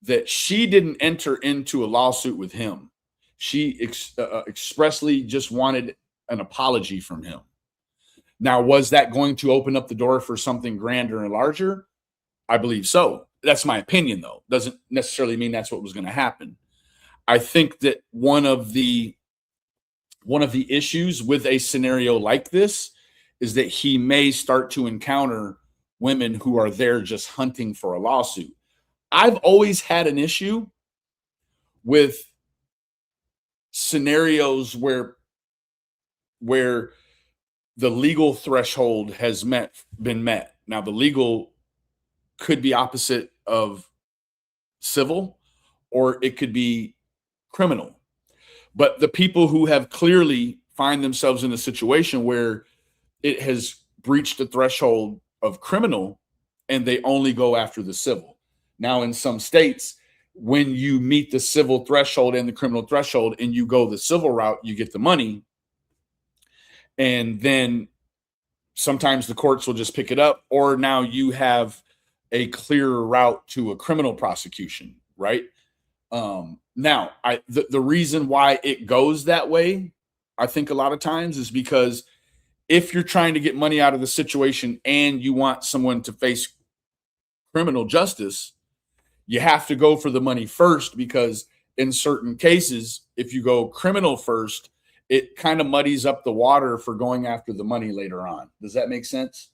that she didn't enter into a lawsuit with him. She expressly just wanted an apology from him. Now, was that going to open up the door for something grander and larger? I believe so. That's my opinion, though. Doesn't necessarily mean that's what was going to happen. I think that one of the issues with a scenario like this is that he may start to encounter women who are there just hunting for a lawsuit. I've always had an issue with scenarios where the legal threshold has been met. Now, the legal could be opposite of civil, or it could be criminal. But the people who have clearly find themselves in a situation where it has breached the threshold of criminal, and they only go after the civil. Now, in some states, when you meet the civil threshold and the criminal threshold and you go the civil route, you get the money. And then sometimes the courts will just pick it up, or now you have a clearer route to a criminal prosecution, right? Now, the reason why it goes that way, I think a lot of times, is because if you're trying to get money out of the situation and you want someone to face criminal justice, you have to go for the money first, because in certain cases, if you go criminal first, it kind of muddies up the water for going after the money later on. Does that make sense?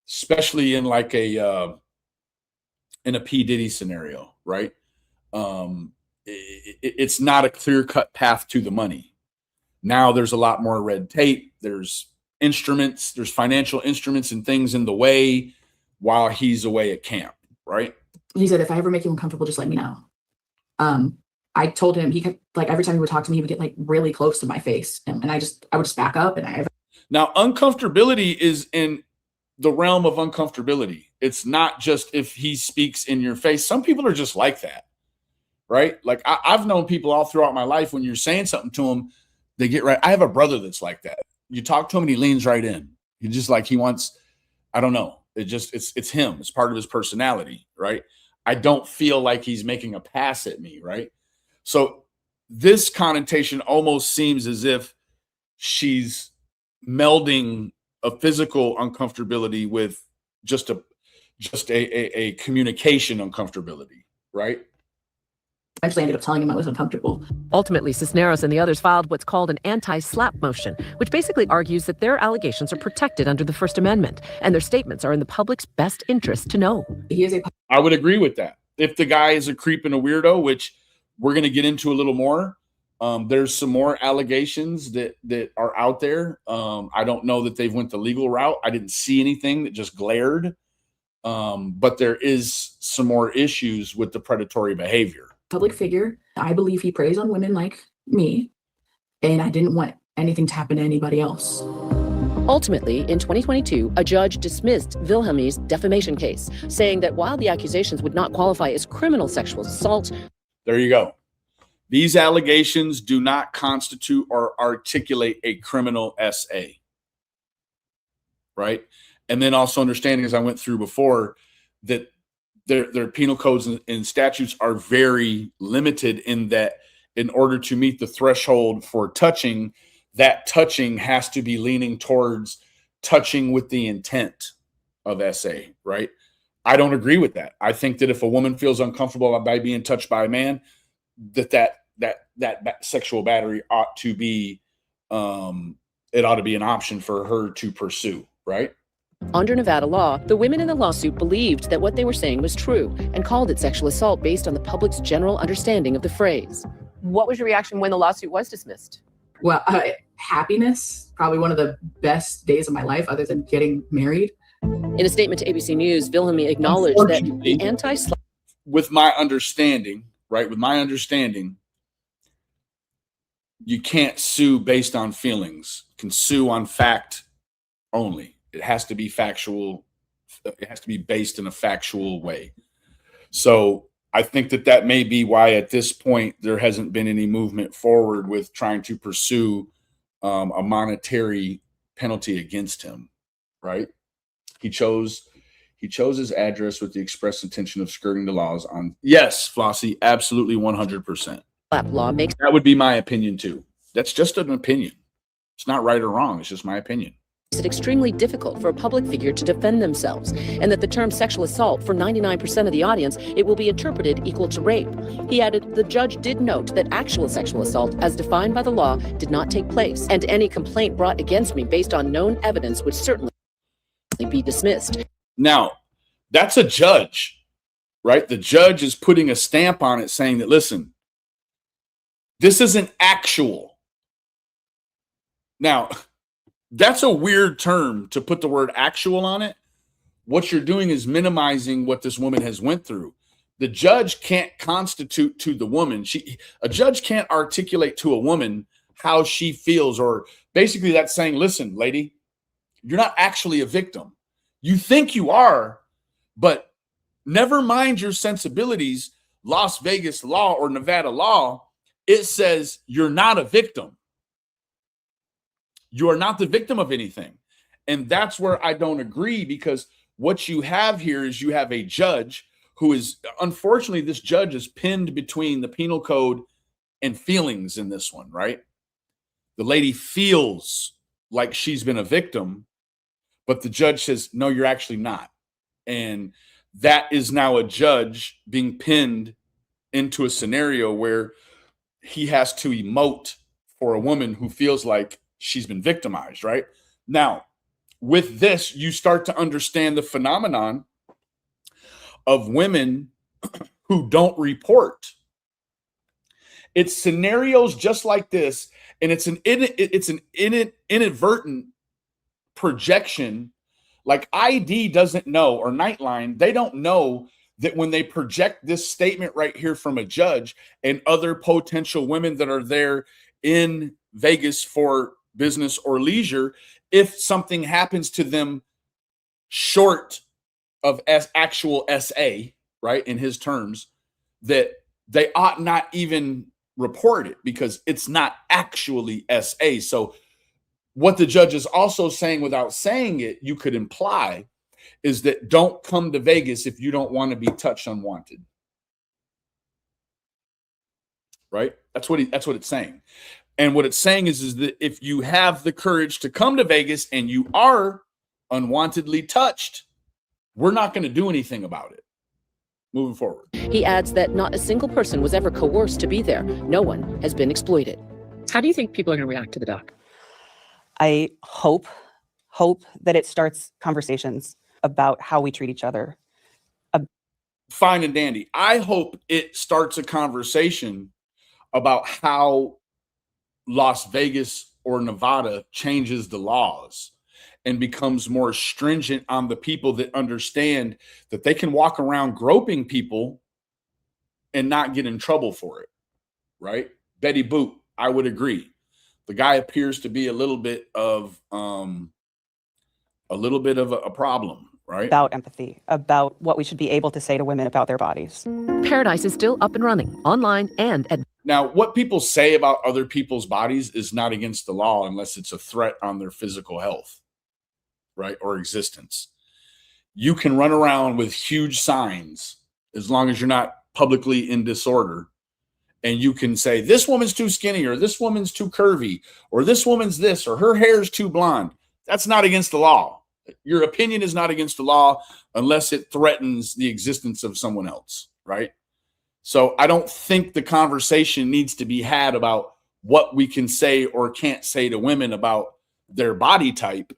Especially in like a P. Diddy scenario, right? It's not a clear-cut path to the money. Now there's a lot more red tape. There's instruments, there's financial instruments and things in the way while he's away at camp, right? He said, if I ever make you uncomfortable, just let me know. I told him, he kept, like, every time he would talk to me, he would get like really close to my face. And I would just back up. And now uncomfortability is in the realm of uncomfortability. It's not just if he speaks in your face. Some people are just like that, right? Like I've known people all throughout my life, when you're saying something to them, they get right. I have a brother that's like that. You talk to him and he leans right in. He just like, he wants, I don't know. It's him. It's part of his personality, right? I don't feel like he's making a pass at me, right? So this connotation almost seems as if she's melding a physical uncomfortability with just a communication uncomfortability, right? I actually ended up telling him I was uncomfortable. Ultimately, Cisneros and the others filed what's called an anti-slap motion, which basically argues that their allegations are protected under the First Amendment, and their statements are in the public's best interest to know. I would agree with that. If the guy is a creep and a weirdo, which we're going to get into a little more, there's some more allegations that are out there. I don't know that they've went the legal route. I didn't see anything that just glared. But there is some more issues with the predatory behavior. Public figure. I believe he preys on women like me, and I didn't want anything to happen to anybody else. Ultimately, in 2022, a judge dismissed Wilhelmie's defamation case, saying that while the accusations would not qualify as criminal sexual assault. There you go. These allegations do not constitute or articulate a criminal SA. Right? And then also understanding, as I went through before, that their penal codes and statutes are very limited in that in order to meet the threshold for touching, that touching has to be leaning towards touching with the intent of SA, right? I don't agree with that. I think that if a woman feels uncomfortable by being touched by a man, that sexual battery ought to be, it ought to be an option for her to pursue, right? Under Nevada law, the women in the lawsuit believed that what they were saying was true and called it sexual assault based on the public's general understanding of the phrase. What was your reaction when the lawsuit was dismissed? Well, happiness, probably one of the best days of my life other than getting married. In a statement to ABC News, Wilhelmie acknowledged that the anti-slap... With my understanding, right, you can't sue based on feelings. You can sue on fact only. It has to be factual. It has to be based in a factual way. So I think that may be why at this point there hasn't been any movement forward with trying to pursue a monetary penalty against him, right? He chose his address with the express intention of skirting the laws on. Yes, Flossie, absolutely 100%. Law makes that would be my opinion too. That's just an opinion. It's not right or wrong. It's just my opinion. It extremely difficult for a public figure to defend themselves, and that the term sexual assault, for 99% of the audience, it will be interpreted equal to rape. He added, the judge did note that actual sexual assault, as defined by the law, did not take place, and any complaint brought against me based on known evidence would certainly be dismissed. Now, that's a judge, right? The judge is putting a stamp on it saying that, listen, this isn't actual. Now, that's a weird term to put the word actual on it. What you're doing is minimizing what this woman has went through. The judge can't constitute to the woman. A judge can't articulate to a woman how she feels, or basically that's saying, listen, lady, you're not actually a victim. You think you are, but never mind your sensibilities. Las Vegas law or Nevada law, it says you're not a victim. You are not the victim of anything. And that's where I don't agree, because what you have here is you have a judge who is, unfortunately, this judge is pinned between the penal code and feelings in this one, right? The lady feels like she's been a victim, but the judge says, no, you're actually not. And that is now a judge being pinned into a scenario where he has to emote for a woman who feels like she's been victimized, right? Now, with this, you start to understand the phenomenon of women who don't report. It's scenarios just like this, and it's an inadvertent projection. Like ID doesn't know, or Nightline, they don't know that when they project this statement right here from a judge and other potential women that are there in Vegas for business or leisure, if something happens to them short of actual SA, right, in his terms, that they ought not even report it because it's not actually SA. So what the judge is also saying, without saying it, you could imply, is that don't come to Vegas if you don't want to be touched unwanted. Right? That's what it's saying. And what it's saying is that if you have the courage to come to Vegas and you are unwantedly touched, we're not going to do anything about it. Moving forward. He adds that not a single person was ever coerced to be there. No one has been exploited. How do you think people are going to react to the doc? I hope that it starts conversations about how we treat each other. Fine and dandy. I hope it starts a conversation about how Las Vegas or Nevada changes the laws and becomes more stringent on the people that understand that they can walk around groping people and not get in trouble for it, right? Betty Boop, I would agree. The guy appears to be a little bit of a problem, right? About empathy, about what we should be able to say to women about their bodies. Paradise is still up and running, online and at. Now, what people say about other people's bodies is not against the law unless it's a threat on their physical health, right, or existence. You can run around with huge signs as long as you're not publicly in disorder, and you can say, this woman's too skinny, or this woman's too curvy, or this woman's this, or her hair's too blonde. That's not against the law. Your opinion is not against the law unless it threatens the existence of someone else, right? So I don't think the conversation needs to be had about what we can say or can't say to women about their body type.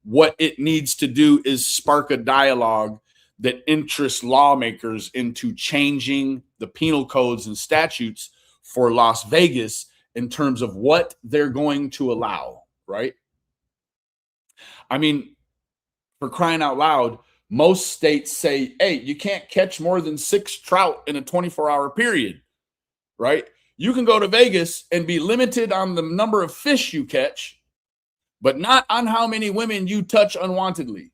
What it needs to do is spark a dialogue that interests lawmakers into changing the penal codes and statutes for Las Vegas in terms of what they're going to allow, right? I mean, for crying out loud, most states say, hey, you can't catch more than 6 trout in a 24-hour period, right? You can go to Vegas and be limited on the number of fish you catch, but not on how many women you touch unwantedly.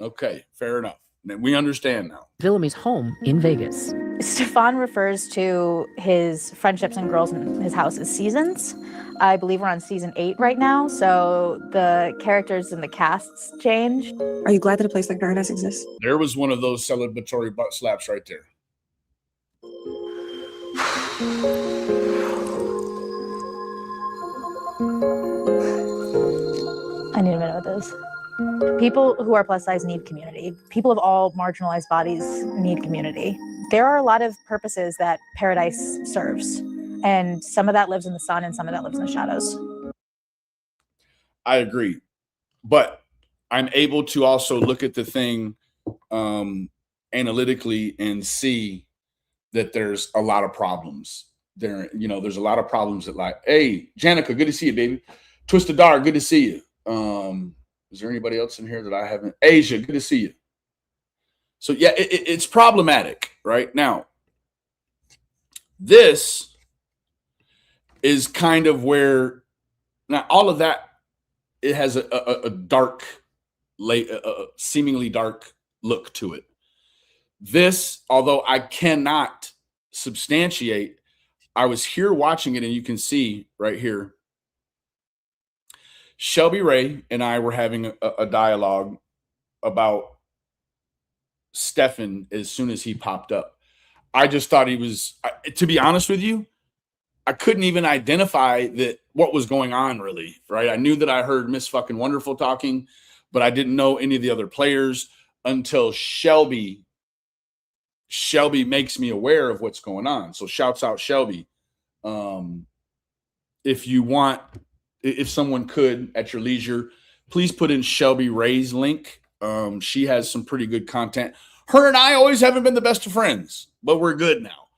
Okay, fair enough. We understand now. Villamy's home in Vegas. Stefan refers to his friendships and girls in his house as seasons. I believe we're on season 8 right now, so the characters and the casts change. Are you glad that a place like Paradise exists? There was one of those celebratory butt slaps right there. I need a minute with this. People who are plus size need community. People of all marginalized bodies need community. There are a lot of purposes that Paradise serves, and some of that lives in the sun and some of that lives in the shadows. I agree, but I'm able to also look at the thing analytically and see that there's a lot of problems there. You know, there's a lot of problems that, like, hey, Janica, good to see you, baby. Twisted Dar, good to see you. Is there anybody else in here that I haven't? Asia, good to see you. So yeah, it's problematic right now. This is kind of where now all of that, it has a dark, seemingly dark look to it. This, although I cannot substantiate, I was here watching it, and you can see right here, Shelby Ray and I were having a dialogue about Stefan as soon as he popped up. I just thought he was, to be honest with you, I couldn't even identify that what was going on really, right? I knew that I heard Miss Fucking Wonderful talking, but I didn't know any of the other players. until Shelby makes me aware of what's going on. So shouts out Shelby. If someone could at your leisure, please put in Shelby Ray's link. She has some pretty good content. Her and I always haven't been the best of friends, but we're good now.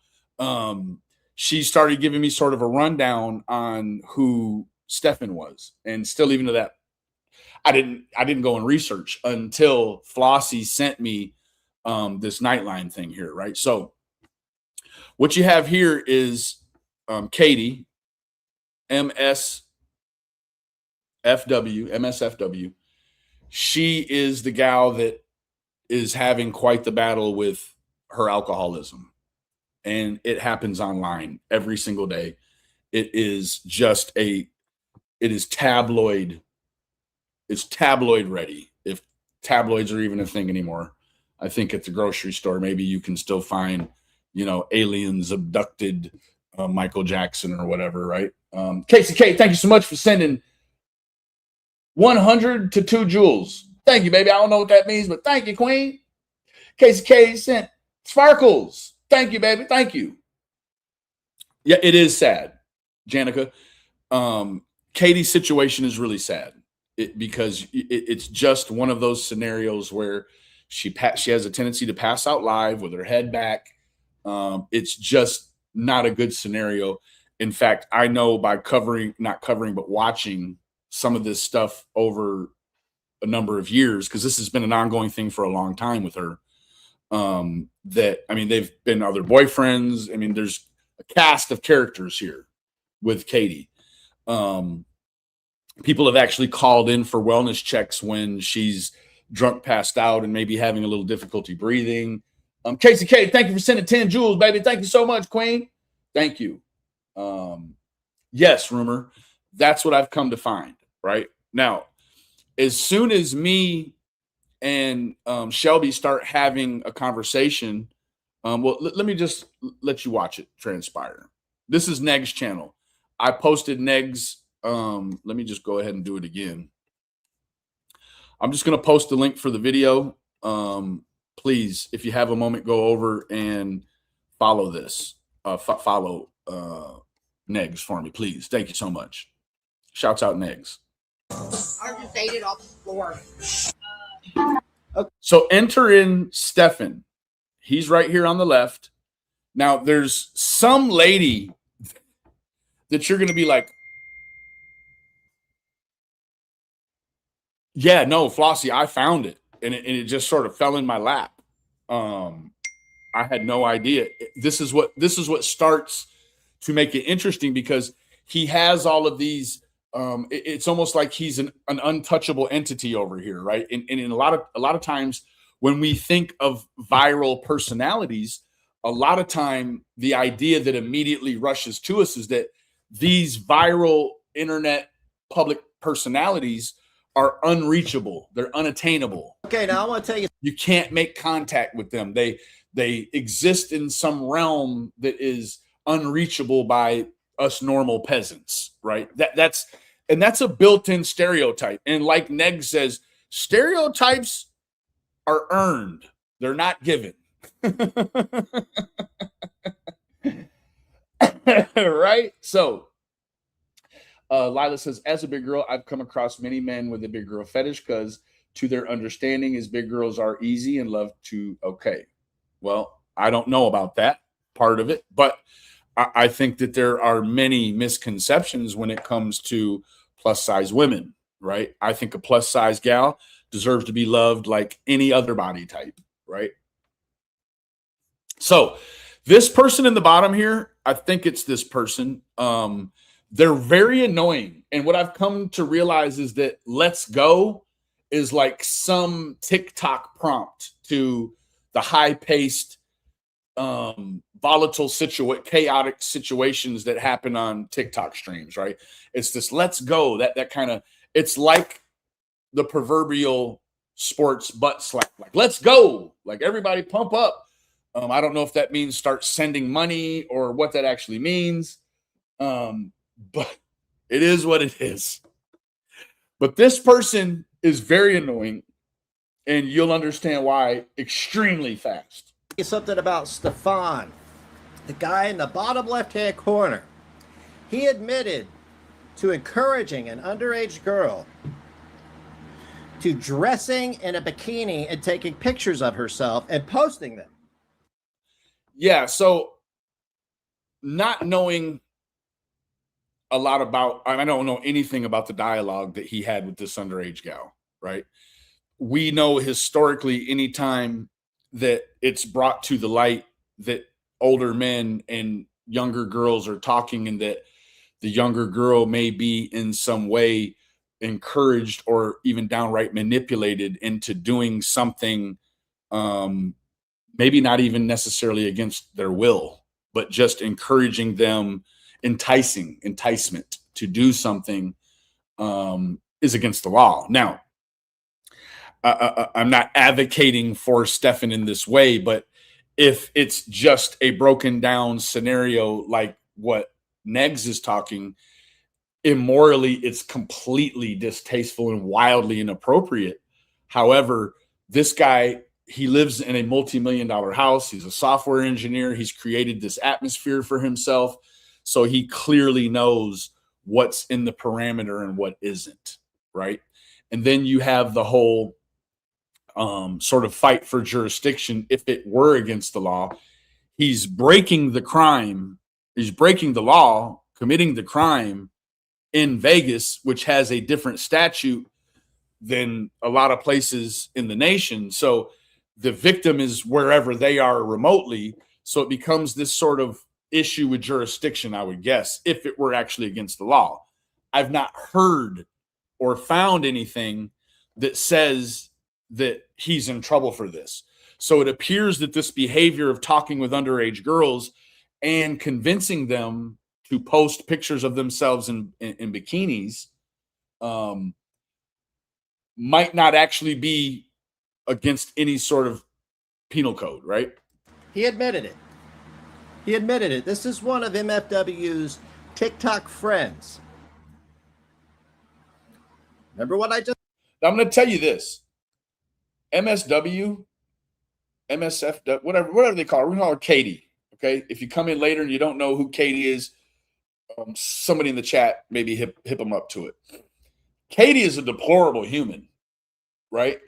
She started giving me sort of a rundown on who Stefan was, and still even to that, I didn't go and research until Flossie sent me this Nightline thing here, right? So what you have here is Katie, MSFW. She is the gal that is having quite the battle with her alcoholism. And it happens online every single day. It is tabloid. It's tabloid ready. If tabloids are even a thing anymore, I think at the grocery store, maybe you can still find, aliens abducted Michael Jackson or whatever, right? Casey K, thank you so much for sending 100 to 2 jewels. Thank you, baby. I don't know what that means, but thank you, Queen. Casey K sent sparkles. Thank you, baby. Thank you. Yeah, it is sad, Janica. Katie's situation is really sad because it's just one of those scenarios where she has a tendency to pass out live with her head back. It's just not a good scenario. In fact, I know by watching some of this stuff over a number of years, because this has been an ongoing thing for a long time with her, they've been other boyfriends. I mean, there's a cast of characters here with Katie. People have actually called in for wellness checks when she's drunk, passed out, and maybe having a little difficulty breathing. Casey K, thank you for sending 10 jewels, baby. Thank you so much, Queen. Thank you. Yes, Rumor. That's what I've come to find, right? Now, as soon as me and Shelby start having a conversation, let me just let you watch it transpire. This is Neg's channel. I posted Neg's. Let me just go ahead and do it again. I'm just going to post the link for the video. Please, if you have a moment, go over and follow this. Follow Negs for me, please. Thank you so much. Shouts out Negs. I just ate it off the floor. So enter in Stefan. He's right here on the left. Now, there's some lady that you're going to be like, yeah, no, Flossie, I found it. And it just sort of fell in my lap. I had no idea. This is what starts to make it interesting, because he has all of these. It's almost like he's an untouchable entity over here, right? And in a lot of times when we think of viral personalities, a lot of time the idea that immediately rushes to us is that these viral internet public personalities are unreachable. They're unattainable. Okay, now I want to tell you. You can't make contact with them. They exist in some realm that is unreachable by us normal peasants, right? That's a built-in stereotype. And like Neg says, stereotypes are earned. They're not given. Right? So Lila says, as a big girl, I've come across many men with a big girl fetish because to their understanding is big girls are easy and love to, okay. Well, I don't know about that part of it, but I think that there are many misconceptions when it comes to plus size women, right? I think a plus size gal deserves to be loved like any other body type, right? So this person in the bottom here, I think it's this person. They're very annoying. And what I've come to realize is that let's go is like some TikTok prompt to the high-paced, volatile, chaotic situations that happen on TikTok streams, right? It's this let's go, that kind of, it's like the proverbial sports butt slap, like let's go, like everybody pump up. I don't know if that means start sending money or what that actually means. But it is what it is. But this person is very annoying. and you'll understand why extremely fast. Something about Stefan, the guy in the bottom left-hand corner. He admitted to encouraging an underage girl to dressing in a bikini and taking pictures of herself and posting them. Yeah, so not knowing a lot about, I don't know anything about the dialogue that he had with this underage gal, right? We know historically, anytime that it's brought to the light that older men and younger girls are talking, and that the younger girl may be in some way encouraged or even downright manipulated into doing something, maybe not even necessarily against their will, but just encouraging them, enticement to do something, is against the law. Now, I'm not advocating for Stefan in this way, but if it's just a broken down scenario like what Negs is talking, immorally, it's completely distasteful and wildly inappropriate. However, this guy, he lives in a multi-million-dollar house. He's a software engineer. He's created this atmosphere for himself. So he clearly knows what's in the parameter and what isn't, right? And then you have the whole sort of fight for jurisdiction. If it were against the law, he's breaking the crime. He's breaking the law, committing the crime in Vegas, which has a different statute than a lot of places in the nation. So the victim is wherever they are remotely. So it becomes this sort of issue with jurisdiction, I would guess, if it were actually against the law. I've not heard or found anything that says that he's in trouble for this. So it appears that this behavior of talking with underage girls and convincing them to post pictures of themselves in bikinis might not actually be against any sort of penal code, right? He admitted it. He admitted it. This is one of MFW's TikTok friends. Remember what I just... I'm going to tell you this. MSW, MSF, whatever they call her, we're going to call her Katie, okay? If you come in later and you don't know who Katie is, somebody in the chat maybe hip them up to it. Katie is a deplorable human, right?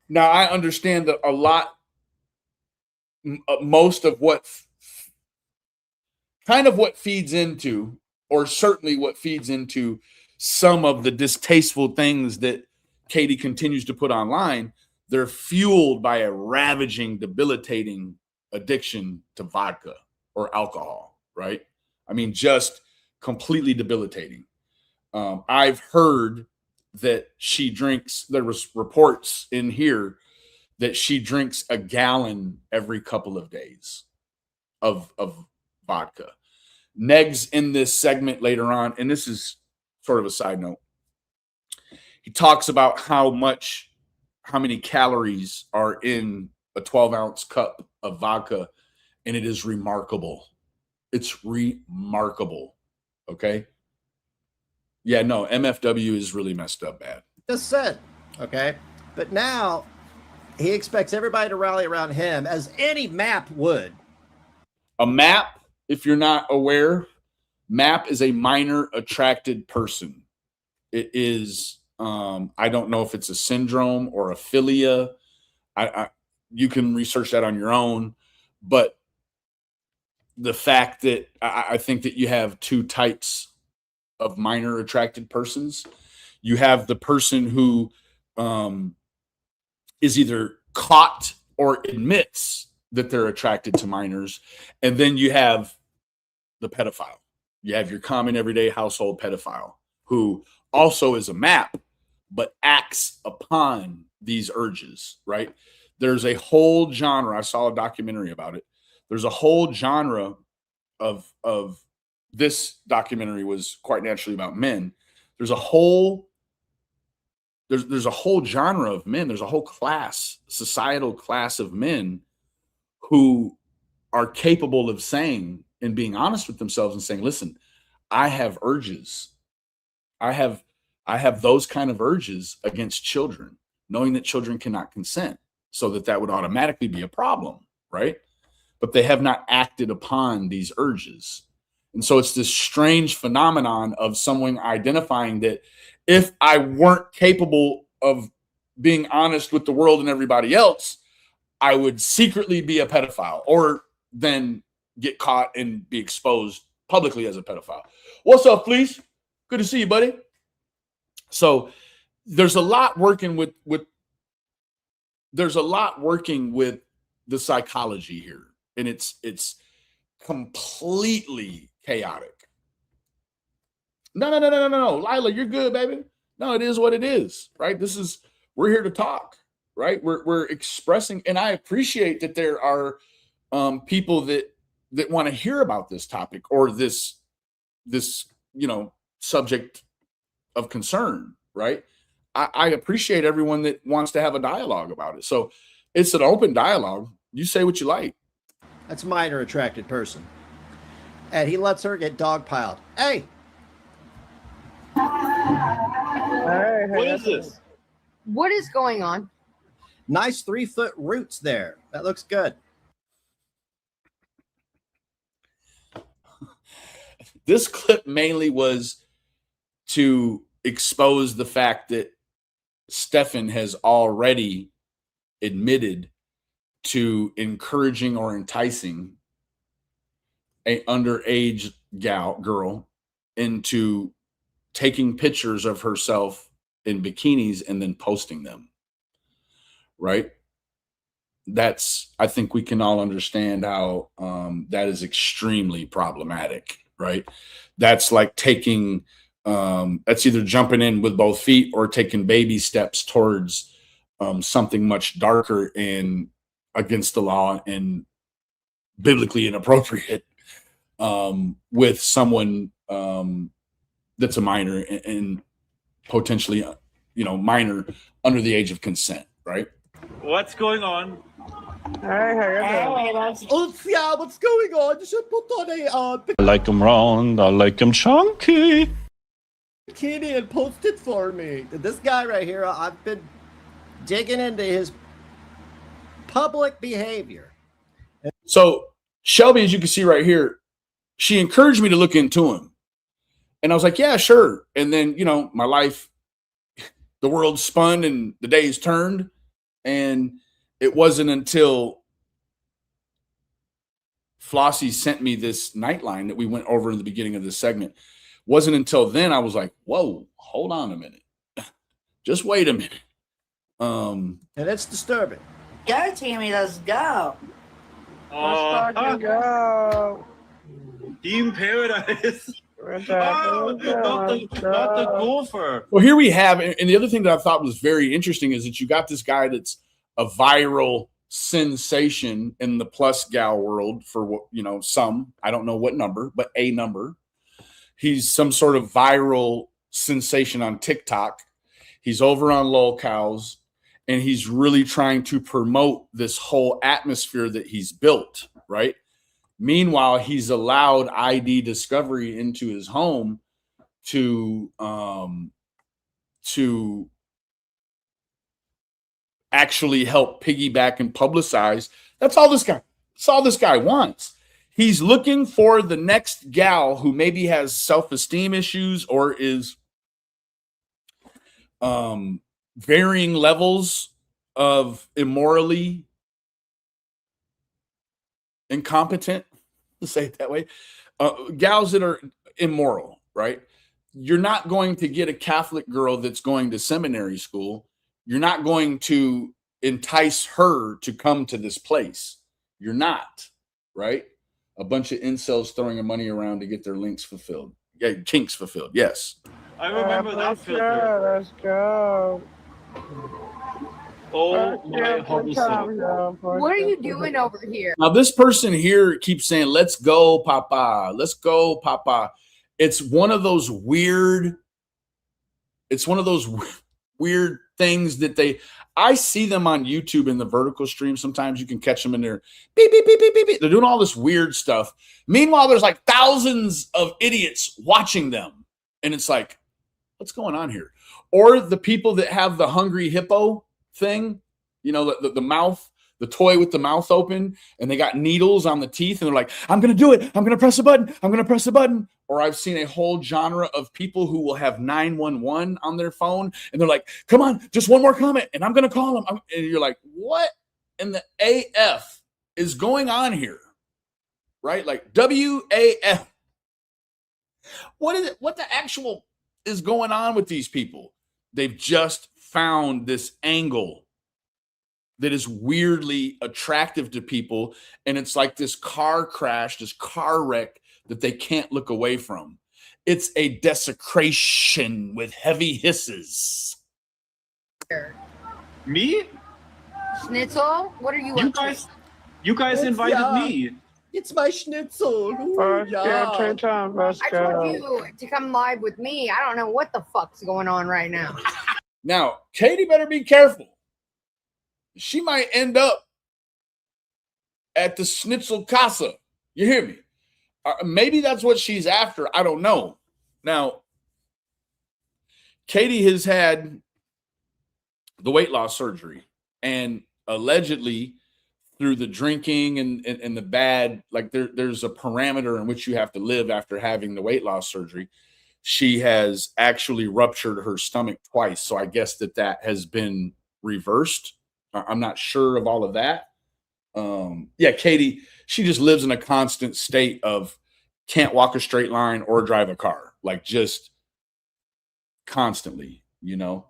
Now, I understand that a lot, most of what kind of what feeds into, or certainly what feeds into some of the distasteful things that Katie continues to put online, they're fueled by a ravaging, debilitating addiction to vodka or alcohol, right? I mean, just completely debilitating. I've heard that she drinks, there was reports in here that she drinks a gallon every couple of days of vodka. Negs in this segment later on, and this is sort of a side note, he talks about how many calories are in a 12-ounce cup of vodka, and it is remarkable. It's remarkable. Okay? Yeah, no, MFW is really messed up bad. Just said, okay? But now he expects everybody to rally around him, as any MAP would. A MAP, if you're not aware, MAP is a minor attracted person. It is, I don't know if it's a syndrome or a philia. You can research that on your own. But the fact that I think that you have two types of minor attracted persons. You have the person who is either caught or admits that they're attracted to minors. And then you have the pedophile. You have your common everyday household pedophile who also is a MAP, but acts upon these urges, right? There's a whole genre. I saw a documentary about it. There's a whole genre of this documentary was quite naturally about men. There's a whole genre of men. There's a whole societal class of men who are capable of saying and being honest with themselves and saying, listen, I have urges. I have those kind of urges against children. knowing that children cannot consent, so that would automatically be a problem, right? But they have not acted upon these urges. And so it's this strange phenomenon of someone identifying that if I weren't capable of being honest with the world and everybody else, I would secretly be a pedophile, or then get caught and be exposed publicly as a pedophile. What's up, Fleece? Good to see you, buddy. So there's a lot working with the psychology here, and it's completely chaotic. No, Lila, you're good, baby. No, it is what it is, right? We're here to talk, right? We're expressing, and I appreciate that there are people that want to hear about this topic or this subject of concern, right? I appreciate everyone that wants to have a dialogue about it. So it's an open dialogue. You say what you like. That's a minor attracted person. And he lets her get dogpiled. Hey! What is this? What is going on? Nice 3-foot roots there. That looks good. This clip mainly was to expose the fact that Stefan has already admitted to encouraging or enticing a underage girl into taking pictures of herself in bikinis and then posting them, right? I think we can all understand how that is extremely problematic, right? That's like taking, that's either jumping in with both feet or taking baby steps towards something much darker and against the law and biblically inappropriate with someone that's a minor and potentially, minor under the age of consent, right? What's going on? What's going on? You should put on I like them round, I like them chunky. bikini and post it for me. This guy right here, I've been digging into his public behavior. So Shelby, as you can see right here, she encouraged me to look into him. And I was like, yeah, sure. And then, my life, the world spun and the days turned. And it wasn't until Flossie sent me this nightline that we went over in the beginning of this segment. Wasn't until then I was like, whoa, hold on a minute. Just wait a minute. And it's disturbing. Go, Tammy, let's go. Let's fucking go. In Peradise. Not the golfer. Well, here we have, and the other thing that I thought was very interesting is that you got this guy that's a viral sensation in the plus gal world for some, I don't know what number, but a number. He's some sort of viral sensation on TikTok. He's over on lolcows, and he's really trying to promote this whole atmosphere that he's built, right? Meanwhile, he's allowed ID Discovery into his home to actually help piggyback and publicize. That's all this guy wants. He's looking for the next gal who maybe has self-esteem issues or is varying levels of immorally incompetent, to say it that way, gals that are immoral, right? You're not going to get a Catholic girl that's going to seminary school. You're not going to entice her to come to this place. You're not, right? A bunch of incels throwing their money around to get their kinks fulfilled. Yes. I remember that filter. Let's go. Oh my holy What are you doing over here? Now, this person here keeps saying, let's go, Papa. Let's go, Papa. It's one of those weird things that I see them on YouTube in the vertical stream. Sometimes you can catch them in there. Beep, beep, beep, beep, beep, beep. They're doing all this weird stuff. Meanwhile, there's like thousands of idiots watching them. And it's like, what's going on here? Or the people that have the hungry hippo thing, you know, the mouth, the toy with the mouth open, and they got needles on the teeth, and they're like, I'm going to do it. I'm going to press a button. I'm going to press a button. Or I've seen a whole genre of people who will have 911 on their phone, and they're like, come on, just one more comment, and I'm going to call them. And you're like, what in the AF is going on here? Right? Like WAF. What is it? What the actual is going on with these people? They've just found this angle that is weirdly attractive to people. And it's like this car crash, this car wreck that they can't look away from. It's a desecration with heavy hisses. Me? Schnitzel, what are you up to? You guys invited me. It's my schnitzel. Ooh, Let's yeah. go, Tom. Let's I told go. you to come live with me. I don't know what the fuck's going on right now. Now, Katie better be careful. She might end up at the Schnitzel Casa. You hear me? Maybe that's what she's after. I don't know. Now, Katie has had the weight loss surgery, and allegedly through the drinking and the bad, like there's a parameter in which you have to live after having the weight loss surgery. She has actually ruptured her stomach twice. So I guess that has been reversed. I'm not sure of all of that. Yeah, Katie, she just lives in a constant state of can't walk a straight line or drive a car, like just constantly, you know.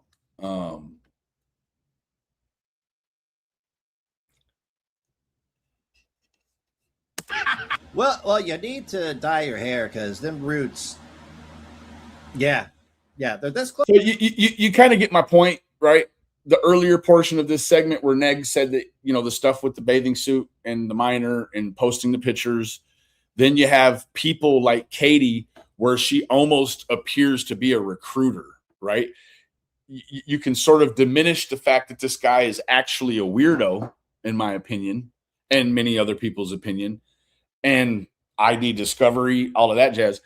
Well, you need to dye your hair because them roots. Yeah, they're this close. So you kind of get my point, right? The earlier portion of this segment where Neg said that, you know, the stuff with the bathing suit and the minor and posting the pictures. Then you have people like Katie where she almost appears to be a recruiter, right? You can sort of diminish the fact that this guy is actually a weirdo, in my opinion, and many other people's opinion, and ID discovery, all of that jazz.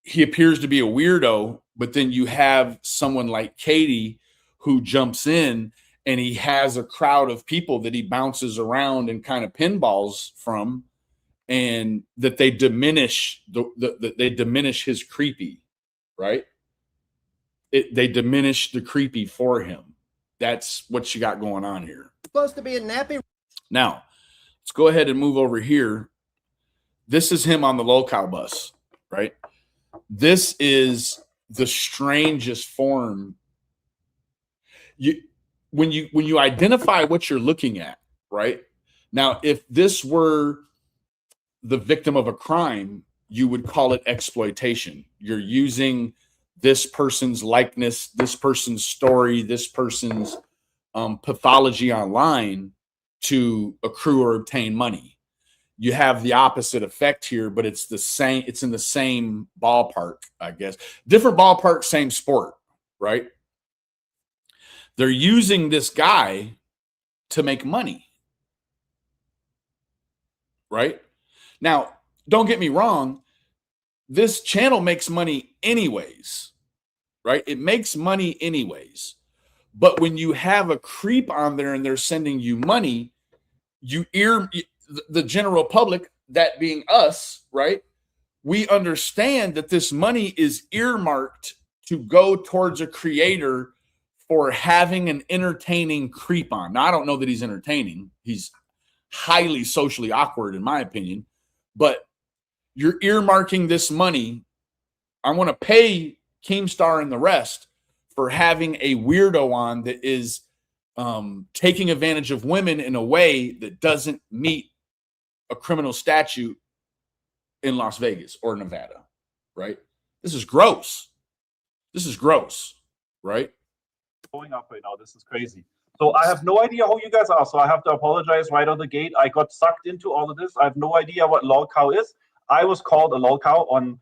He appears to be a weirdo, but then you have someone like Katie who jumps in and he has a crowd of people that he bounces around and kind of pinballs from, and that they diminish they diminish his creepy, right? They diminish the creepy for him. That's what you got going on here. Supposed to be a nappy. Now, let's go ahead and move over here. This is him on the local bus, right? This is the strangest form. When you identify what you're looking at, right? Now, if this were the victim of a crime, you would call it exploitation. You're using this person's likeness, this person's story, this person's pathology online to accrue or obtain money. You have the opposite effect here, but it's the same. It's in the same ballpark, I guess. Different ballpark, same sport, right? They're using this guy to make money, right? Now, don't get me wrong. This channel makes money anyways, right? It makes money anyways. But when you have a creep on there and they're sending you money, the general public, that being us, right? We understand that this money is earmarked to go towards a creator for having an entertaining creep on. Now, I don't know that he's entertaining. He's highly socially awkward, in my opinion. But you're earmarking this money. I want to pay Keemstar and the rest for having a weirdo on that is taking advantage of women in a way that doesn't meet a criminal statute in Las Vegas or Nevada, right? This is gross. This is gross, right? Going up right now. This is crazy. So I have no idea who you guys are. So I have to apologize right on the gate. I got sucked into all of this. I have no idea what lol cow is. I was called a lol cow on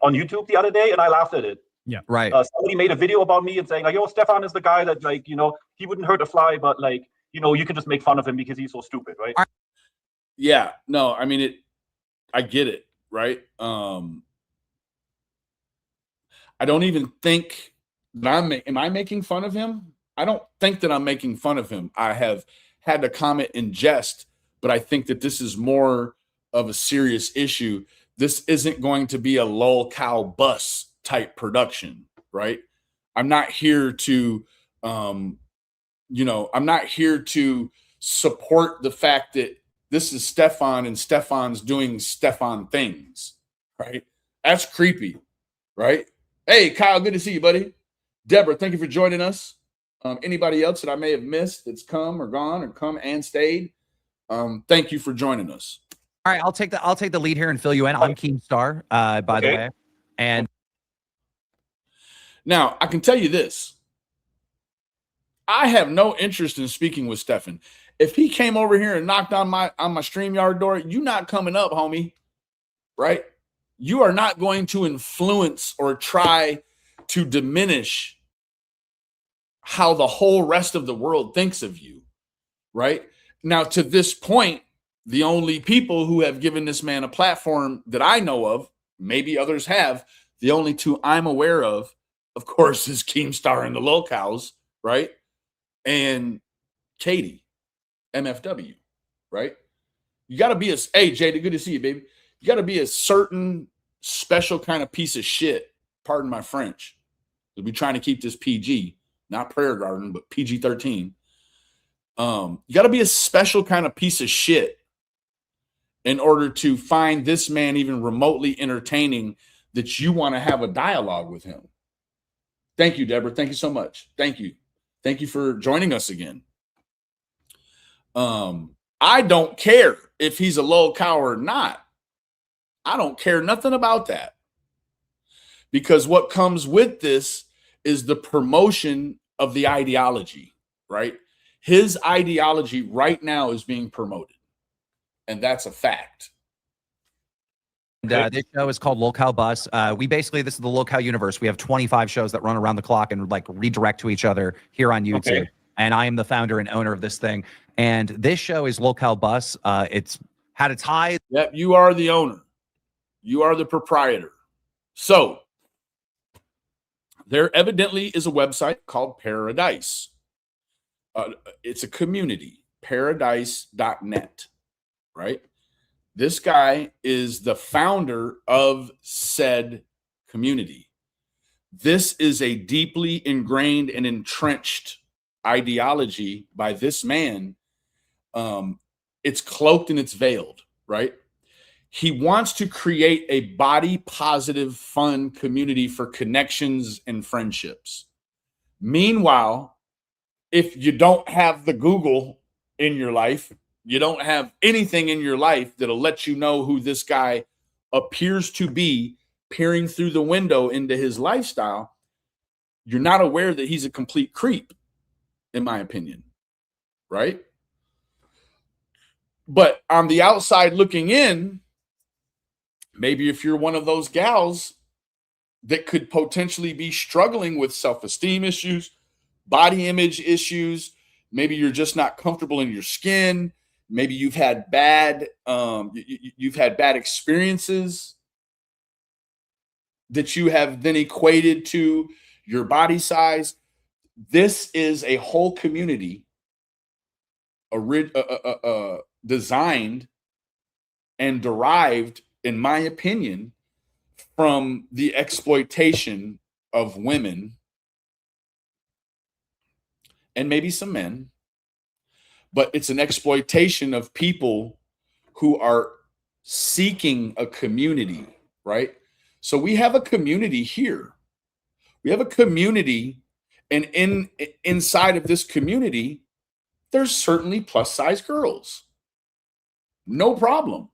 YouTube the other day, and I laughed at it. Yeah, right. Somebody made a video about me and saying like, "Yo, Stefan is the guy that, like, you know, he wouldn't hurt a fly, but like, you know, you can just make fun of him because he's so stupid, right?" Yeah, no, I mean I get it, right? I don't even think that am I making fun of him? I don't think that I'm making fun of him. I have had to comment in jest, but I think that this is more of a serious issue. This isn't going to be a lol cow bus type production, right? I'm not here to, I'm not here to support the fact that this is Stefan and Stefan's doing Stefan things, right? That's creepy, right? Hey, Kyle, good to see you, buddy. Deborah, thank you for joining us. Anybody else that I may have missed that's come or gone or come and stayed, thank you for joining us. All right, I'll take the lead here and fill you in. I'm Keemstar, by the way. And now I can tell you this. I have no interest in speaking with Stefan. If he came over here and knocked on my StreamYard door, you not coming up, homie. Right? You are not going to influence or try to diminish how the whole rest of the world thinks of you. Right? Now, to this point, the only people who have given this man a platform that I know of, maybe others have, the only two I'm aware of course, is Keemstar and the Lolcows, right? And Katie, MFW, right? You got to be hey, Jada, good to see you, baby. You got to be a certain special kind of piece of shit, pardon my French. We'll be trying to keep this PG, not Prayer Garden, but PG-13. You got to be a special kind of piece of shit in order to find this man even remotely entertaining that you want to have a dialogue with him. Thank you, Deborah. Thank you so much. Thank you. Thank you for joining us again. I don't care if he's a lol cow or not. I don't care nothing about that. Because what comes with this is the promotion of the ideology, right? His ideology right now is being promoted. And that's a fact. And this show is called Lolcow Bus. This is the Lolcow universe. We have 25 shows that run around the clock and like redirect to each other here on YouTube. Okay. And I am the founder and owner of this thing. And this show is Lolcow Bus. It's had its highs. Yep, you are the owner. You are the proprietor. So there evidently is a website called Pearadise. It's a community, pearadise.net, right? This guy is the founder of said community. This is a deeply ingrained and entrenched ideology by this man. It's cloaked and it's veiled, right? He wants to create a body positive, fun community for connections and friendships. Meanwhile, if you don't have the Google in your life, you don't have anything in your life that'll let you know who this guy appears to be peering through the window into his lifestyle, you're not aware that he's a complete creep, in my opinion, right? But on the outside looking in, maybe if you're one of those gals that could potentially be struggling with self-esteem issues, body image issues, maybe you're just not comfortable in your skin, maybe you've had bad experiences that you have then equated to your body size. This is a whole community designed and derived, in my opinion, from the exploitation of women and maybe some men. But it's an exploitation of people who are seeking a community, right? So we have a community here. We have a community, and inside of this community, there's certainly plus size girls. No problem.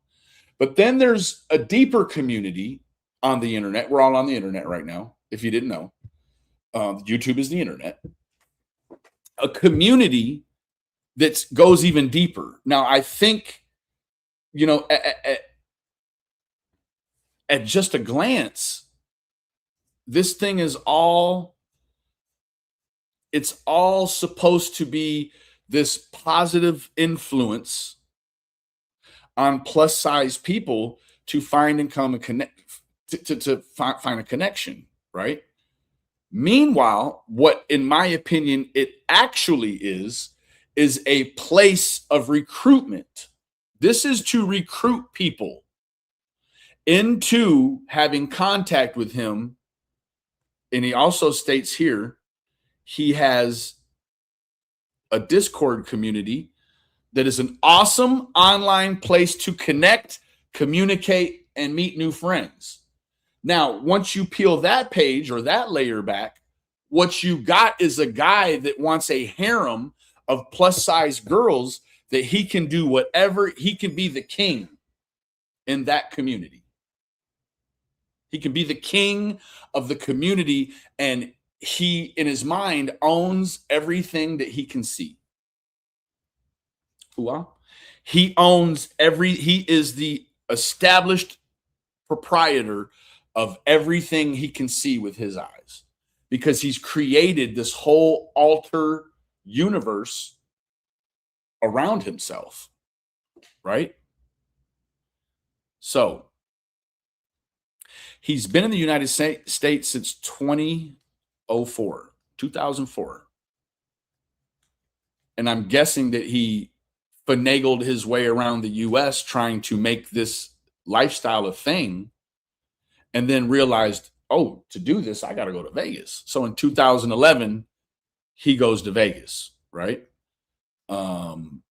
But then there's a deeper community on the internet. We're all on the internet right now, if you didn't know. YouTube is the internet. A community that goes even deeper. Now, I think, at just a glance, this thing is it's all supposed to be this positive influence on plus size people to find and come and connect, to find a connection, right? Meanwhile, what, in my opinion, it actually is a place of recruitment. This is to recruit people into having contact with him. And he also states here, he has a Discord community that is an awesome online place to connect, communicate, and meet new friends. Now, once you peel that page or that layer back, what you got is a guy that wants a harem of plus-size girls that he can do whatever. He can be the king in that community. He can be the king of the community, and he, in his mind, owns everything that he can see. He owns he is the established proprietor of everything he can see with his eyes, because he's created this whole alter universe around himself, right? So he's been in the United States since 2004. And I'm guessing that he finagled his way around the US trying to make this lifestyle a thing, and then realized, oh, to do this, I got to go to Vegas. So in 2011, he goes to Vegas, right?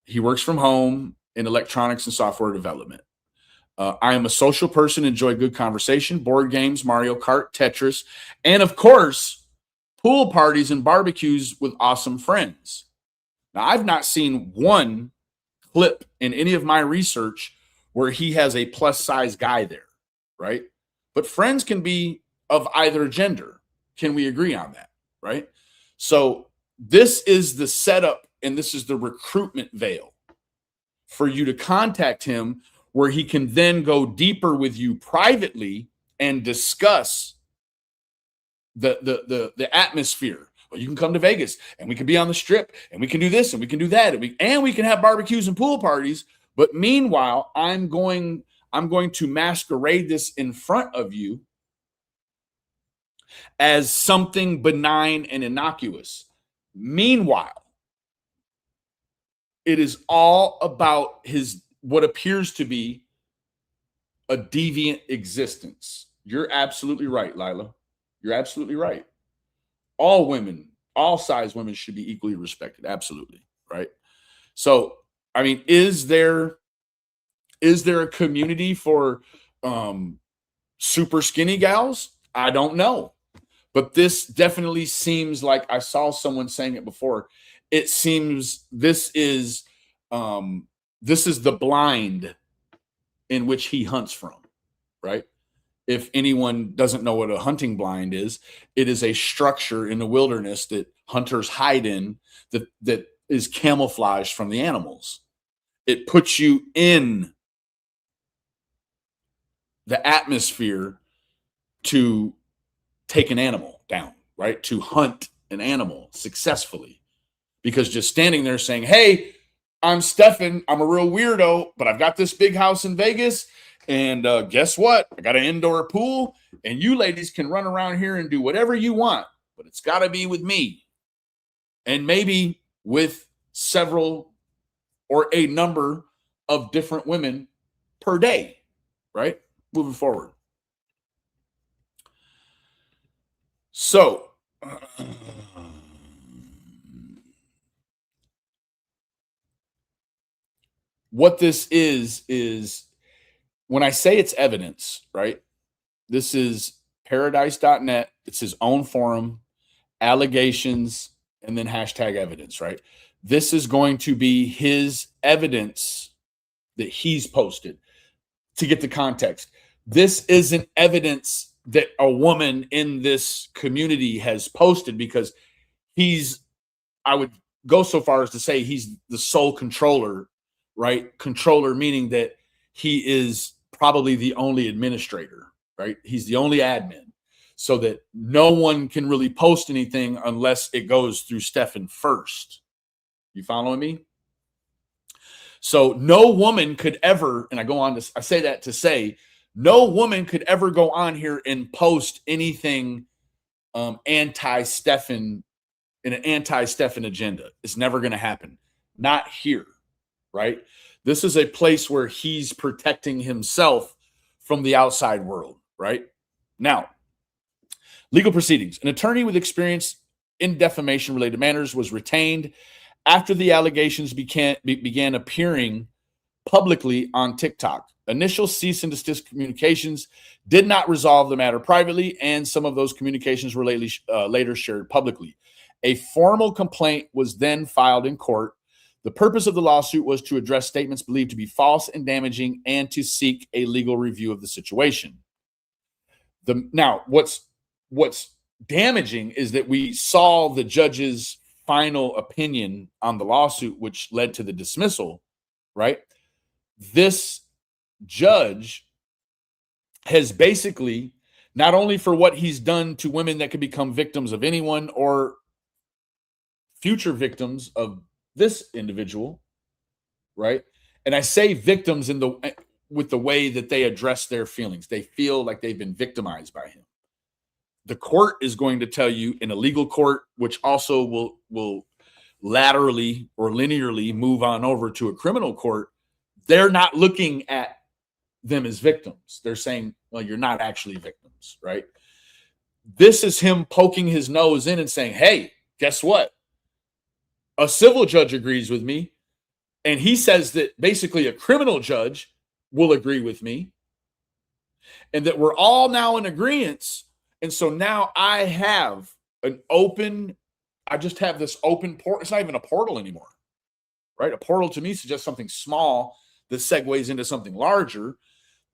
He works from home in electronics and software development. I am a social person, enjoy good conversation, board games, Mario Kart, Tetris, and of course, pool parties and barbecues with awesome friends. Now, I've not seen one clip in any of my research where he has a plus size guy there, right? But friends can be of either gender. Can we agree on that, right? So this is the setup, and this is the recruitment veil for you to contact him, where he can then go deeper with you privately and discuss the atmosphere. Well, you can come to Vegas, and we can be on the strip, and we can do this, and we can do that, and we can have barbecues and pool parties. But meanwhile, I'm going to masquerade this in front of you as something benign and innocuous. Meanwhile, it is all about what appears to be a deviant existence. You're absolutely right, Lila. You're absolutely right. All women, all size women should be equally respected. Absolutely. Right. So, I mean, is there a community for super skinny gals? I don't know. But this definitely seems like, I saw someone saying it before. It seems this is the blind in which he hunts from, right? If anyone doesn't know what a hunting blind is, it is a structure in the wilderness that hunters hide in that is camouflaged from the animals. It puts you in the atmosphere to take an animal down, right? To hunt an animal successfully. Because just standing there saying, hey, I'm Stefan, I'm a real weirdo, but I've got this big house in Vegas, and guess what? I got an indoor pool, and you ladies can run around here and do whatever you want, but it's got to be with me. And maybe with several or a number of different women per day, right? Moving forward. So, what this is when I say it's evidence, right? This is paradise.net. It's his own forum, allegations, and then hashtag evidence, right? This is going to be his evidence that he's posted. To get the context, this isn't evidence that a woman in this community has posted, because I would go so far as to say he's the sole controller, right? Controller meaning that he is probably the only administrator, right? He's the only admin, so that no one can really post anything unless it goes through Stefan first. You following me? So no woman could ever, and I say that to say, no woman could ever go on here and post anything anti-Stefan in an anti-Stefan agenda. It's never going to happen. Not here, right? This is a place where he's protecting himself from the outside world, right? Now, legal proceedings. An attorney with experience in defamation-related matters was retained after the allegations began appearing publicly on TikTok. Initial cease and desist communications did not resolve the matter privately, and some of those communications were later shared publicly. A formal complaint was then filed in court. The purpose of the lawsuit was to address statements believed to be false and damaging and to seek a legal review of the situation. Now, what's damaging is that we saw the judge's final opinion on the lawsuit, which led to the dismissal, right? This judge has basically, not only for what he's done to women that could become victims of anyone or future victims of this individual, right? And I say victims with the way that they address their feelings. They feel like they've been victimized by him. The court is going to tell you in a legal court, which also will laterally or linearly move on over to a criminal court, they're not looking at them as victims. They're saying, well, you're not actually victims, right? This is him poking his nose in and saying, hey, guess what? A civil judge agrees with me. And he says that basically a criminal judge will agree with me. And that we're all now in agreement. And so now I have I just have this open portal. It's not even a portal anymore, right? A portal to me suggests something small that segues into something larger.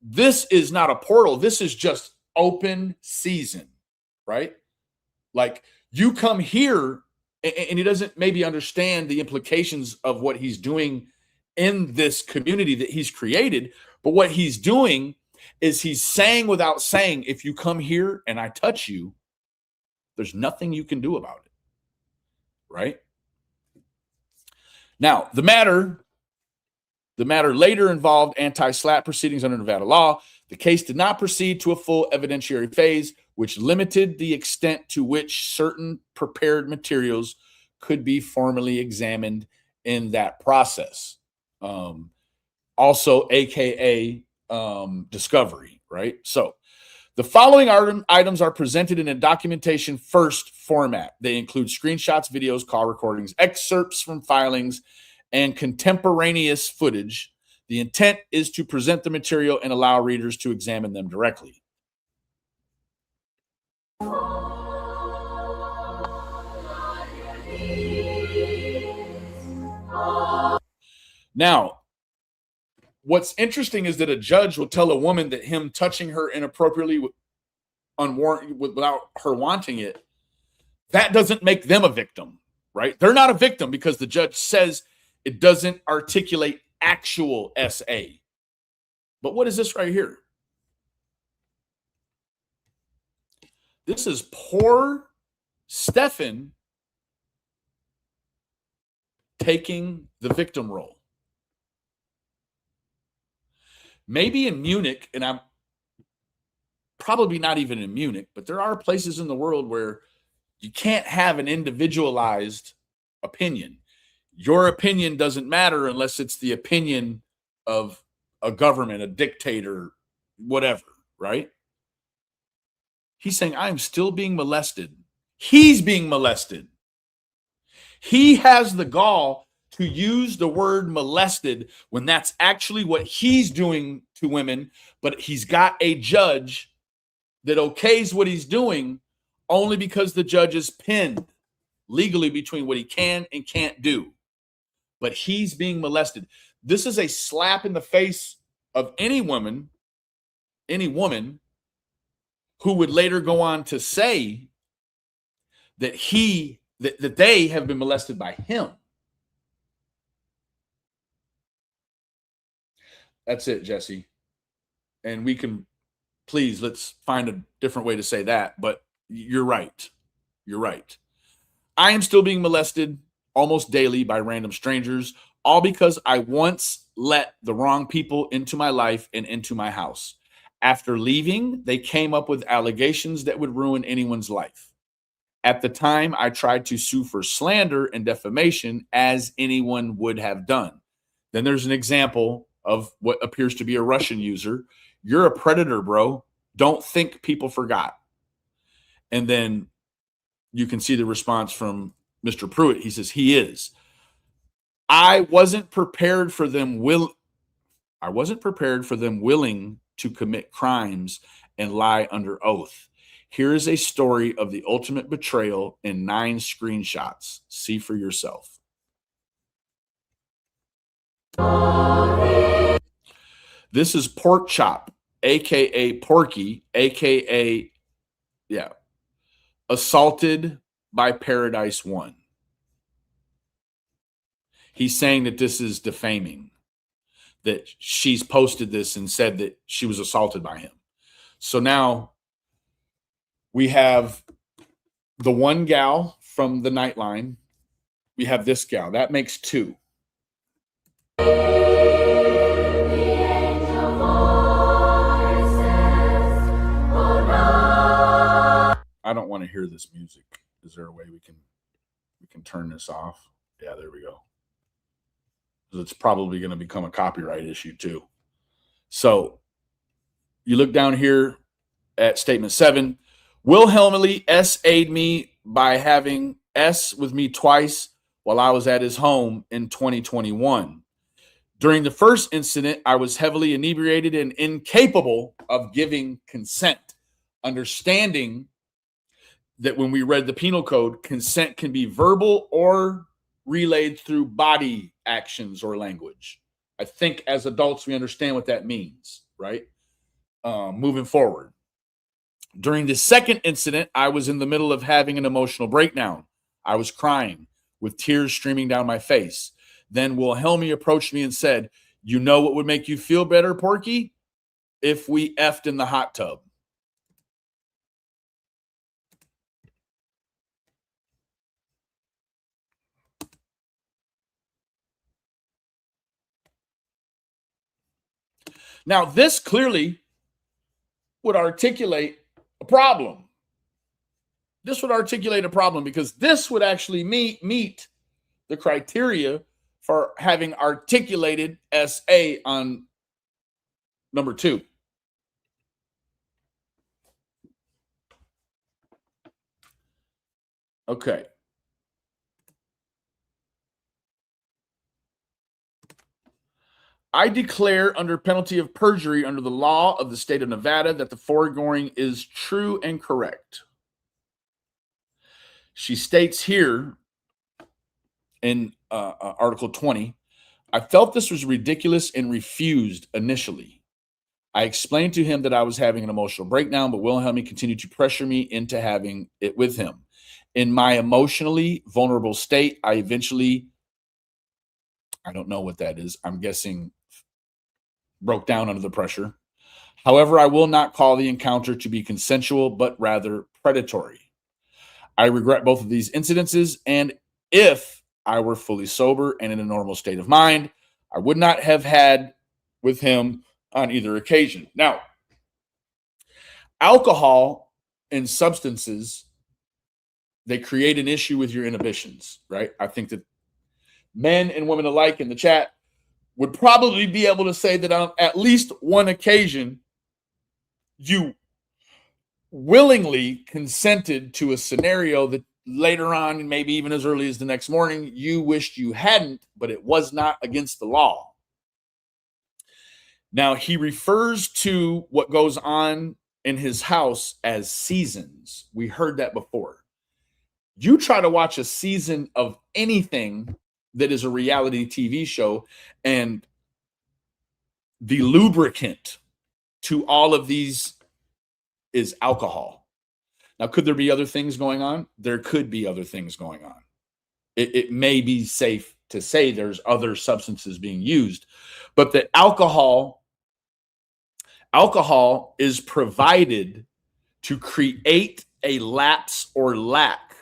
This is not a portal. This is just open season, right? Like you come here and he doesn't maybe understand the implications of what he's doing in this community that he's created. But what he's doing is he's saying without saying, if you come here and I touch you, there's nothing you can do about it, right? Now, the matter later involved anti-SLAPP proceedings under Nevada law. The case did not proceed to a full evidentiary phase, which limited the extent to which certain prepared materials could be formally examined in that process. Also, AKA discovery, right? So the following items are presented in a documentation first format. They include screenshots, videos, call recordings, excerpts from filings, and contemporaneous footage. The intent is to present the material and allow readers to examine them directly. Now, what's interesting is that a judge will tell a woman that him touching her inappropriately, without her wanting it, that doesn't make them a victim, right? They're not a victim because the judge says it doesn't articulate actual SA. But what is this right here? This is poor Stefan taking the victim role. Maybe in Munich, and I'm probably not even in Munich, but there are places in the world where you can't have an individualized opinion. Your opinion doesn't matter unless it's the opinion of a government, a dictator, whatever, right? He's saying, I'm still being molested. He's being molested. He has the gall to use the word molested when that's actually what he's doing to women, but he's got a judge that okays what he's doing only because the judge is pinned legally between what he can and can't do. But he's being molested. This is a slap in the face of any woman who would later go on to say that that they have been molested by him. That's it, Jesse. And we can, please, let's find a different way to say that. But you're right. You're right. I am still being molested almost daily by random strangers, all because I once let the wrong people into my life and into my house. After leaving, they came up with allegations that would ruin anyone's life. At the time, I tried to sue for slander and defamation as anyone would have done. Then there's an example of what appears to be a Russian user. You're a predator, bro. Don't think people forgot. And then you can see the response from Mr. Pruitt. He says, he is. I wasn't prepared for them willing to commit crimes and lie under oath. Here is a story of the ultimate betrayal in 9 screenshots. See for yourself. This is Pork Chop, aka Porky, aka assaulted by Paradise 1. He's saying that this is defaming, that she's posted this and said that she was assaulted by him. So now we have the one gal from the Nightline. We have this gal. That makes 2. I don't want to hear this music. Is there a way we can turn this off? Yeah, there we go. It's probably going to become a copyright issue too. So you look down here at statement 7. Wilhelmly S.A'd me by having S with me twice while I was at his home in 2021. During the first incident, I was heavily inebriated and incapable of giving consent. Understanding that when we read the penal code, consent can be verbal or relayed through body actions or language. I think as adults, we understand what that means, right? Moving forward. During the second incident, I was in the middle of having an emotional breakdown. I was crying with tears streaming down my face. Then Wilhelmie approached me and said, "You know what would make you feel better, Porky? If we effed in the hot tub." Now, this clearly would articulate a problem. This would articulate a problem because this would actually meet the criteria for having articulated SA on number 2. Okay. I declare under penalty of perjury under the law of the state of Nevada that the foregoing is true and correct. She states here in Article 20, I felt this was ridiculous and refused initially. I explained to him that I was having an emotional breakdown, but Wilhelmie continued to pressure me into having it with him. In my emotionally vulnerable state, I eventually, I don't know what that is. I'm guessing broke down under the pressure. However, I will not call the encounter to be consensual, but rather predatory. I regret both of these incidences, and if I were fully sober and in a normal state of mind, I would not have had with him on either occasion. Now, alcohol and substances, they create an issue with your inhibitions, right? I think that men and women alike in the chat would probably be able to say that on at least one occasion, you willingly consented to a scenario that later on, and maybe even as early as the next morning, you wished you hadn't, but it was not against the law. Now, he refers to what goes on in his house as seasons. We heard that before. You try to watch a season of anything that is a reality TV show, and the lubricant to all of these is alcohol. Now, could there be other things going on? There could be other things going on. It may be safe to say there's other substances being used, but the alcohol is provided to create a lapse or lack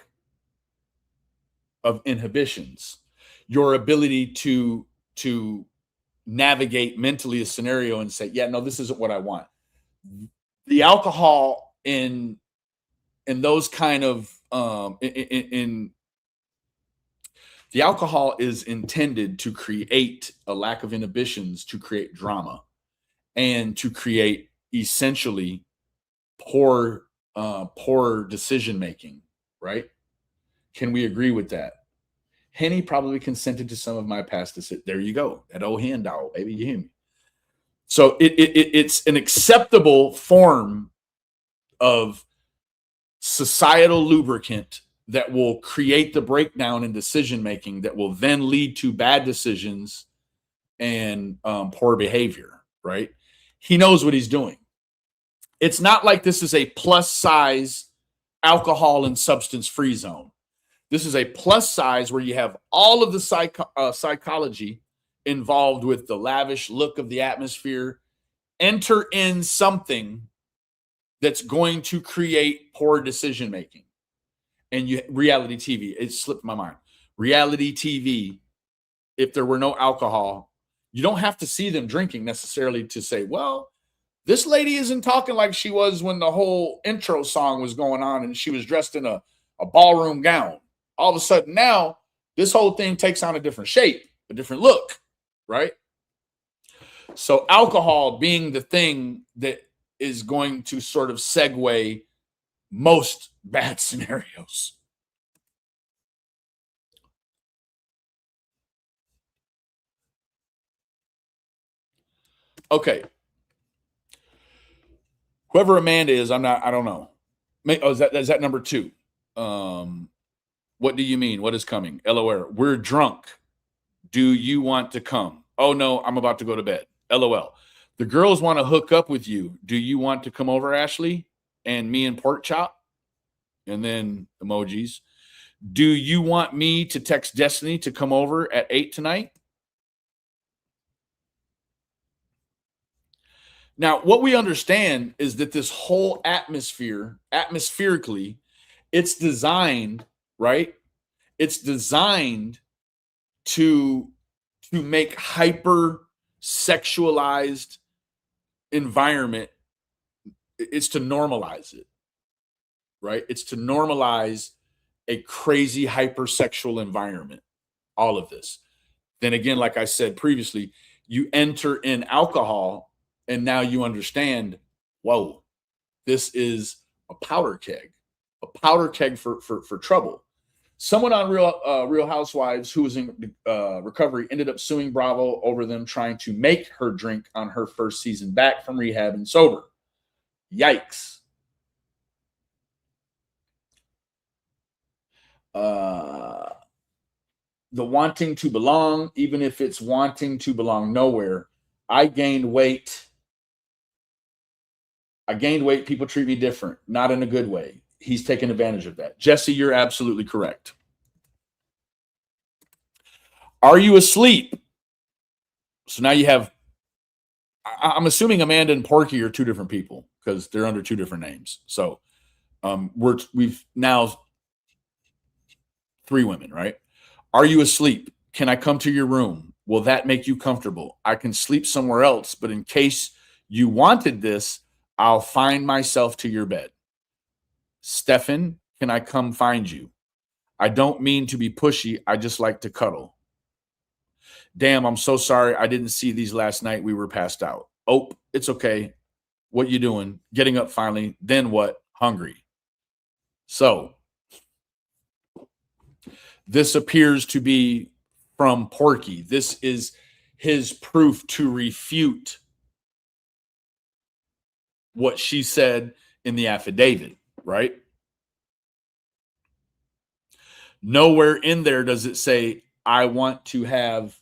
of inhibitions. Your ability to navigate mentally a scenario and say, yeah, no, this isn't what I want. The alcohol in those kind of in the alcohol is intended to create a lack of inhibitions, to create drama, and to create essentially poor decision making, right? Can we agree with that? Henny probably consented to some of my past decisions. There you go. That old hen dog, baby. You hear me? So it's an acceptable form of societal lubricant that will create the breakdown in decision making that will then lead to bad decisions and poor behavior, right? He knows what he's doing. It's not like this is a plus size alcohol and substance free zone. This is a plus size where you have all of the psychology involved with the lavish look of the atmosphere. Enter in something that's going to create poor decision making. And reality TV, it slipped my mind. Reality TV, if there were no alcohol, you don't have to see them drinking necessarily to say, well, this lady isn't talking like she was when the whole intro song was going on and she was dressed in a ballroom gown. All of a sudden now, this whole thing takes on a different shape, a different look, right? So alcohol being the thing that is going to sort of segue most bad scenarios. Okay. Whoever Amanda is, I don't know. Oh, is that number 2? What do you mean? What is coming? LOL. We're drunk. Do you want to come? Oh no, I'm about to go to bed. LOL. The girls want to hook up with you. Do you want to come over, Ashley? And me and Pork Chop? And then emojis. Do you want me to text Destiny to come over at 8 tonight? Now, what we understand is that this whole atmospherically, it's designed, right? It's designed to make hyper sexualized environment. It's to normalize it, right? It's to normalize a crazy hypersexual environment, all of this. Then again, like I said previously, you enter in alcohol and now you understand, whoa, this is a powder keg for trouble. Someone on Real Housewives who was in recovery ended up suing Bravo over them trying to make her drink on her first season back from rehab and sober. Yikes. The wanting to belong, even if it's wanting to belong nowhere. I gained weight. People treat me different, not in a good way. He's taking advantage of that. Jesse, you're absolutely correct. Are you asleep? So now you have, I'm assuming Amanda and Porky are 2 different people because they're under 2 different names. So we've now 3 women, right? Are you asleep? Can I come to your room? Will that make you comfortable? I can sleep somewhere else, but in case you wanted this, I'll find myself to your bed. Stefan, can I come find you? I don't mean to be pushy. I just like to cuddle. Damn, I'm so sorry. I didn't see these last night. We were passed out. Oh, it's okay. What you doing? Getting up finally. Then what? Hungry. So this appears to be from Porky. This is his proof to refute what she said in the affidavit, right? Nowhere in there does it say, I want to have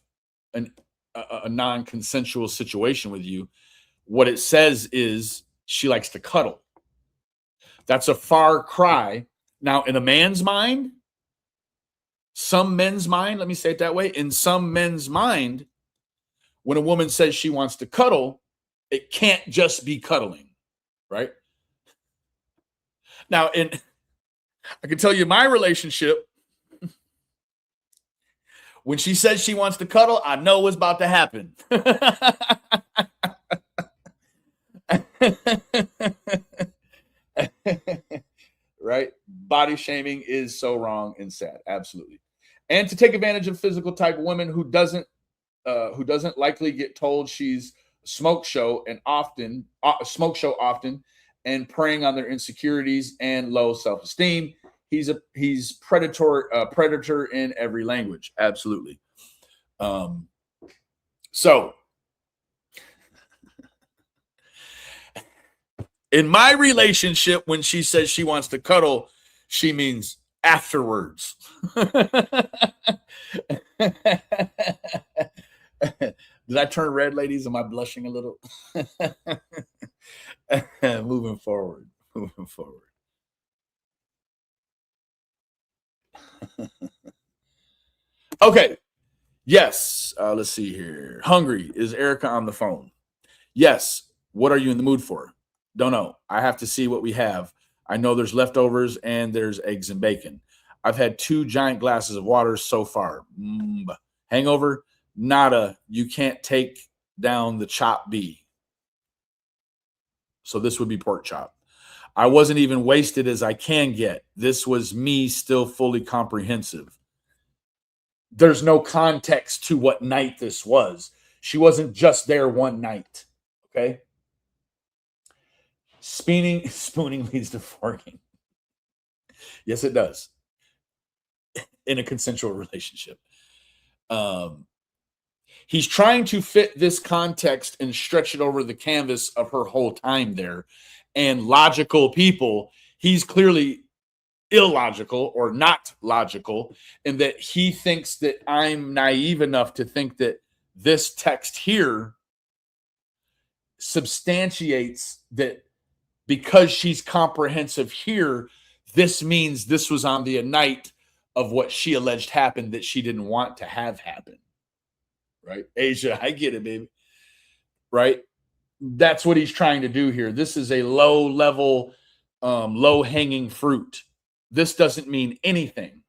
a non-consensual situation with you. What it says is she likes to cuddle. That's a far cry. Now, in a man's mind, some men's mind, let me say it that way, in some men's mind, when a woman says she wants to cuddle, it can't just be cuddling, right? Now, I can tell you my relationship, when she says she wants to cuddle, I know what's about to happen. Right? Body shaming is so wrong and sad. Absolutely. And to take advantage of physical type woman who doesn't likely get told she's smoke show often and preying on their insecurities and low self-esteem. He's predator in every language. Absolutely. So in my relationship, when she says she wants to cuddle, she means afterwards. Did I turn red, ladies? Am I blushing a little? Moving forward. Okay. Yes. Let's see here. Hungry. Is Erica on the phone? Yes. What are you in the mood for? Don't know. I have to see what we have. I know there's leftovers and there's eggs and bacon. I've had 2 giant glasses of water so far. Hangover? Nada. You can't take down the chop B. So this would be pork chop. I wasn't even wasted as I can get. This was me still fully comprehensive. There's no context to what night this was. She wasn't just there one night. Okay? Spooning leads to forking. Yes, it does. In a consensual relationship. He's trying to fit this context and stretch it over the canvas of her whole time there. And logical people, he's clearly illogical or not logical in that he thinks that I'm naive enough to think that this text here substantiates that because she's comprehensive here, this means this was on the night of what she alleged happened that she didn't want to have happen. Right? Asia, I get it, baby. Right? That's what he's trying to do here. This is a low level, low hanging fruit. This doesn't mean anything.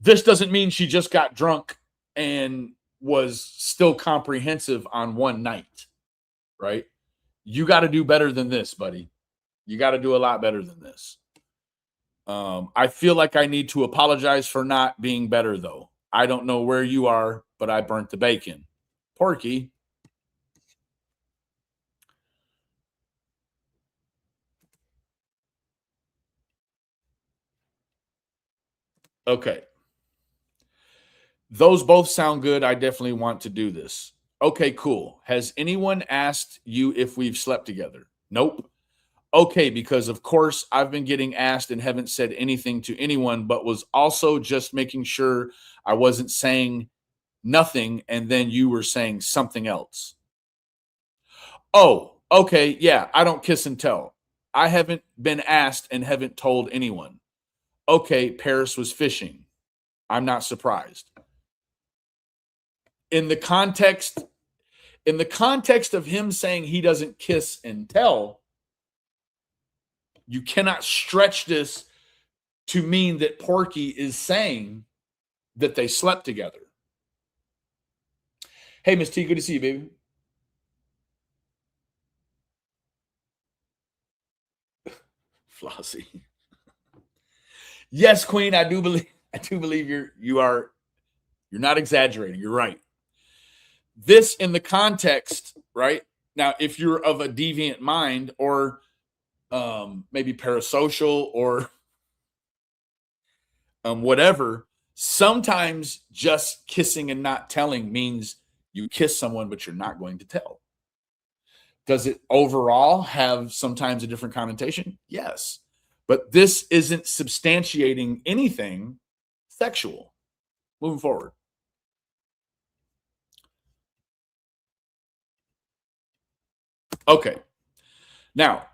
This doesn't mean she just got drunk and was still comprehensive on one night. Right? You got to do better than this, buddy. You got to do a lot better than this. I feel like I need to apologize for not being better, though. I don't know where you are, but I burnt the bacon. Porky. Okay. Those both sound good. I definitely want to do this. Okay, cool. Has anyone asked you if we've slept together? Nope. Okay, because of course I've been getting asked and haven't said anything to anyone, but was also just making sure I wasn't saying nothing and then you were saying something else. Oh, okay, yeah, I don't kiss and tell. I haven't been asked and haven't told anyone. Okay, Paris was fishing. I'm not surprised. In the context of him saying he doesn't kiss and tell, you cannot stretch this to mean that Porky is saying that they slept together. Hey, Miss T, good to see you, baby. Flossie. Yes, Queen, I do believe you're not exaggerating. You're right. This in the context, right? Now, if you're of a deviant mind or maybe parasocial or whatever, sometimes just kissing and not telling means you kiss someone, but you're not going to tell. Does it overall have sometimes a different connotation? Yes. But this isn't substantiating anything sexual. Moving forward. Okay. Now,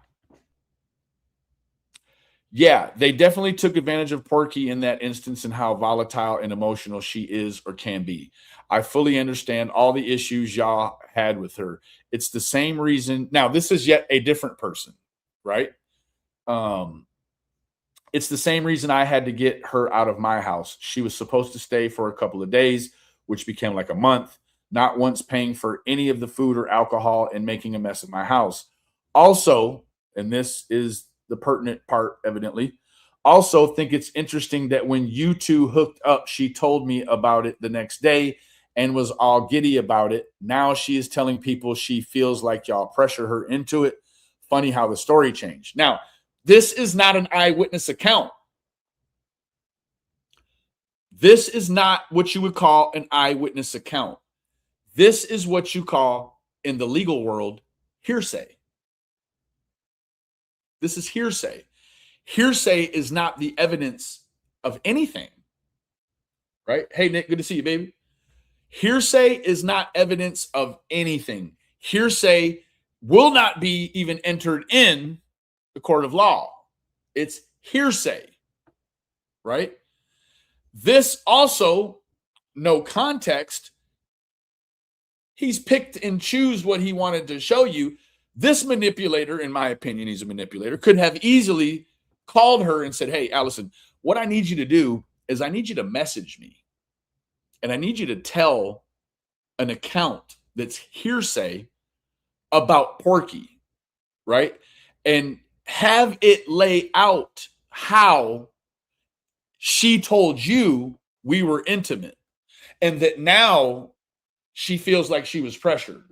yeah, they definitely took advantage of Porky in that instance and how volatile and emotional she is or can be. I fully understand all the issues y'all had with her. It's the same reason. Now, this is yet a different person, right? It's the same reason I had to get her out of my house. She was supposed to stay for a couple of days, which became like a month, not once paying for any of the food or alcohol and making a mess of my house. Also, and this is the pertinent part, evidently, Also think it's interesting that when you two hooked up, she told me about it the next day and was all giddy about it. Now she is telling people she feels like y'all pressure her into it. Funny how the story changed. Now, this is not an eyewitness account. This is not what you would call an eyewitness account. This is what you call, in the legal world, hearsay. This is hearsay. Hearsay is not the evidence of anything, right? Hey, Nick, good to see you, baby. Hearsay is not evidence of anything. Hearsay will not be even entered in the court of law. It's hearsay, right? This also, no context. He's picked and choose what he wanted to show you. This manipulator, in my opinion, he's a manipulator, could have easily called her and said, hey, Allison, what I need you to do is I need you to message me. And I need you to tell an account that's hearsay about Porky, right? And have it lay out how she told you we were intimate and that now she feels like she was pressured.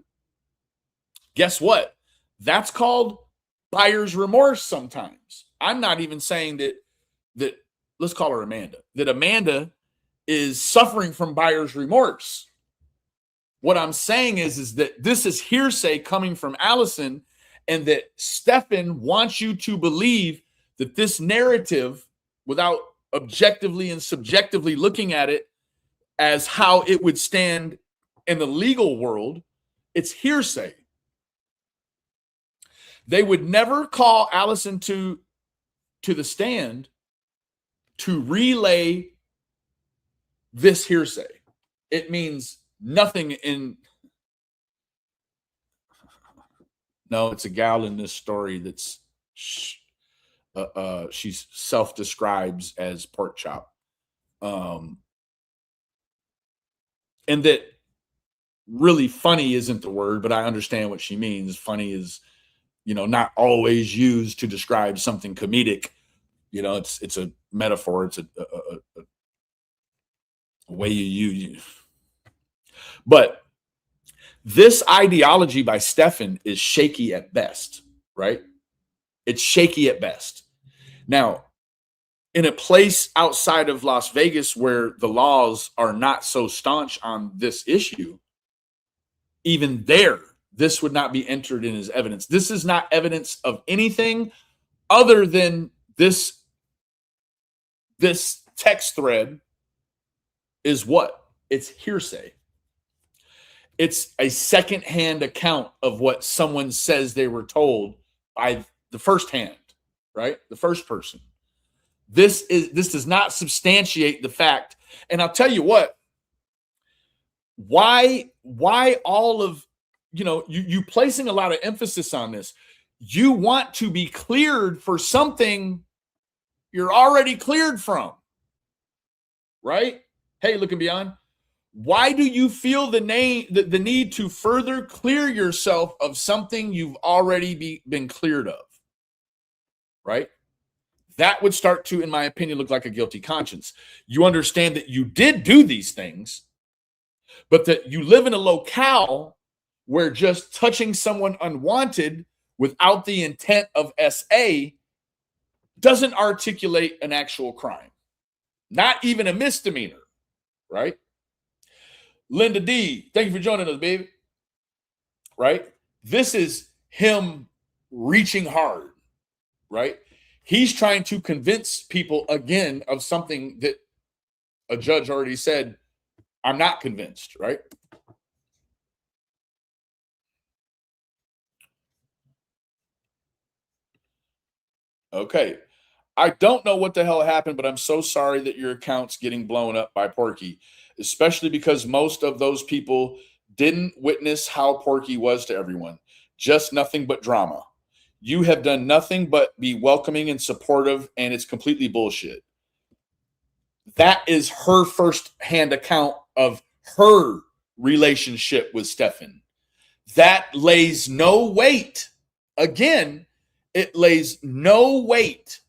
Guess what? That's called buyer's remorse sometimes. I'm not even saying that let's call her Amanda, that Amanda is suffering from buyer's remorse. What I'm saying is that this is hearsay coming from Allison, and that Stefan wants you to believe that this narrative, without objectively and subjectively looking at it as how it would stand in the legal world, it's hearsay. They would never call Allison to the stand to relay this hearsay. It means nothing in... No, it's a gal in this story that's she's self-describes as pork chop. And that really funny isn't the word, but I understand what she means. Funny is, not always used to describe something comedic. It's a metaphor. It's a way you use. But this ideology by Stefan is shaky at best, right? It's shaky at best. Now, in a place outside of Las Vegas where the laws are not so staunch on this issue, even there, this would not be entered in as evidence. This is not evidence of anything other than this text thread is what? It's hearsay. It's a secondhand account of what someone says they were told by the first hand, right? The first person. This does not substantiate the fact. And I'll tell you what, why all of, you placing a lot of emphasis on this. You want to be cleared for something you're already cleared from, right? Hey, Looking Beyond. Why do you feel the need to further clear yourself of something you've already been cleared of, right? That would start to, in my opinion, look like a guilty conscience. You understand that you did do these things, but that you live in a locale where just touching someone unwanted without the intent of SA doesn't articulate an actual crime, not even a misdemeanor, right? Linda D, thank you for joining us, baby. Right? This is him reaching hard, right? He's trying to convince people again of something that a judge already said, I'm not convinced, right? Okay. I don't know what the hell happened, but I'm so sorry that your account's getting blown up by Porky, especially because most of those people didn't witness how Porky was to everyone. Just nothing but drama. You have done nothing but be welcoming and supportive, and it's completely bullshit. That is her first-hand account of her relationship with Stefan. That lays no weight. Again, it lays no weight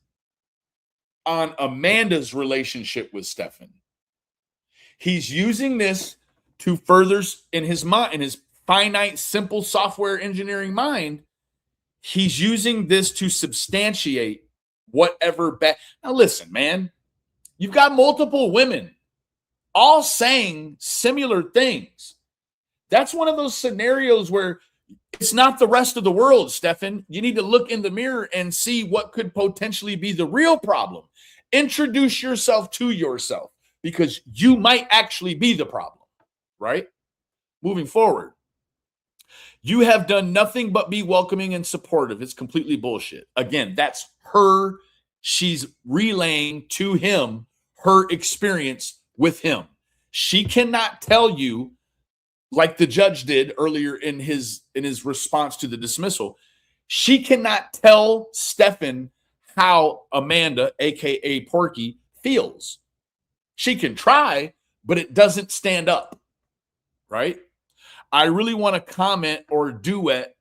on Amanda's relationship with Stefan. He's using this to further in his mind, in his finite, simple software engineering mind. He's using this to substantiate whatever bad. Now, listen, man, you've got multiple women all saying similar things. That's one of those scenarios where it's not the rest of the world, Stefan. You need to look in the mirror and see what could potentially be the real problem. Introduce yourself to yourself, because you might actually be the problem, right? Moving forward, you have done nothing but be welcoming and supportive. It's completely bullshit. Again, that's her. She's relaying to him her experience with him. She cannot tell you, like the judge did earlier in his response to the dismissal, she cannot tell Stefan how Amanda, aka Porky, feels. She can try, but it doesn't stand up, right? I really want to comment or duet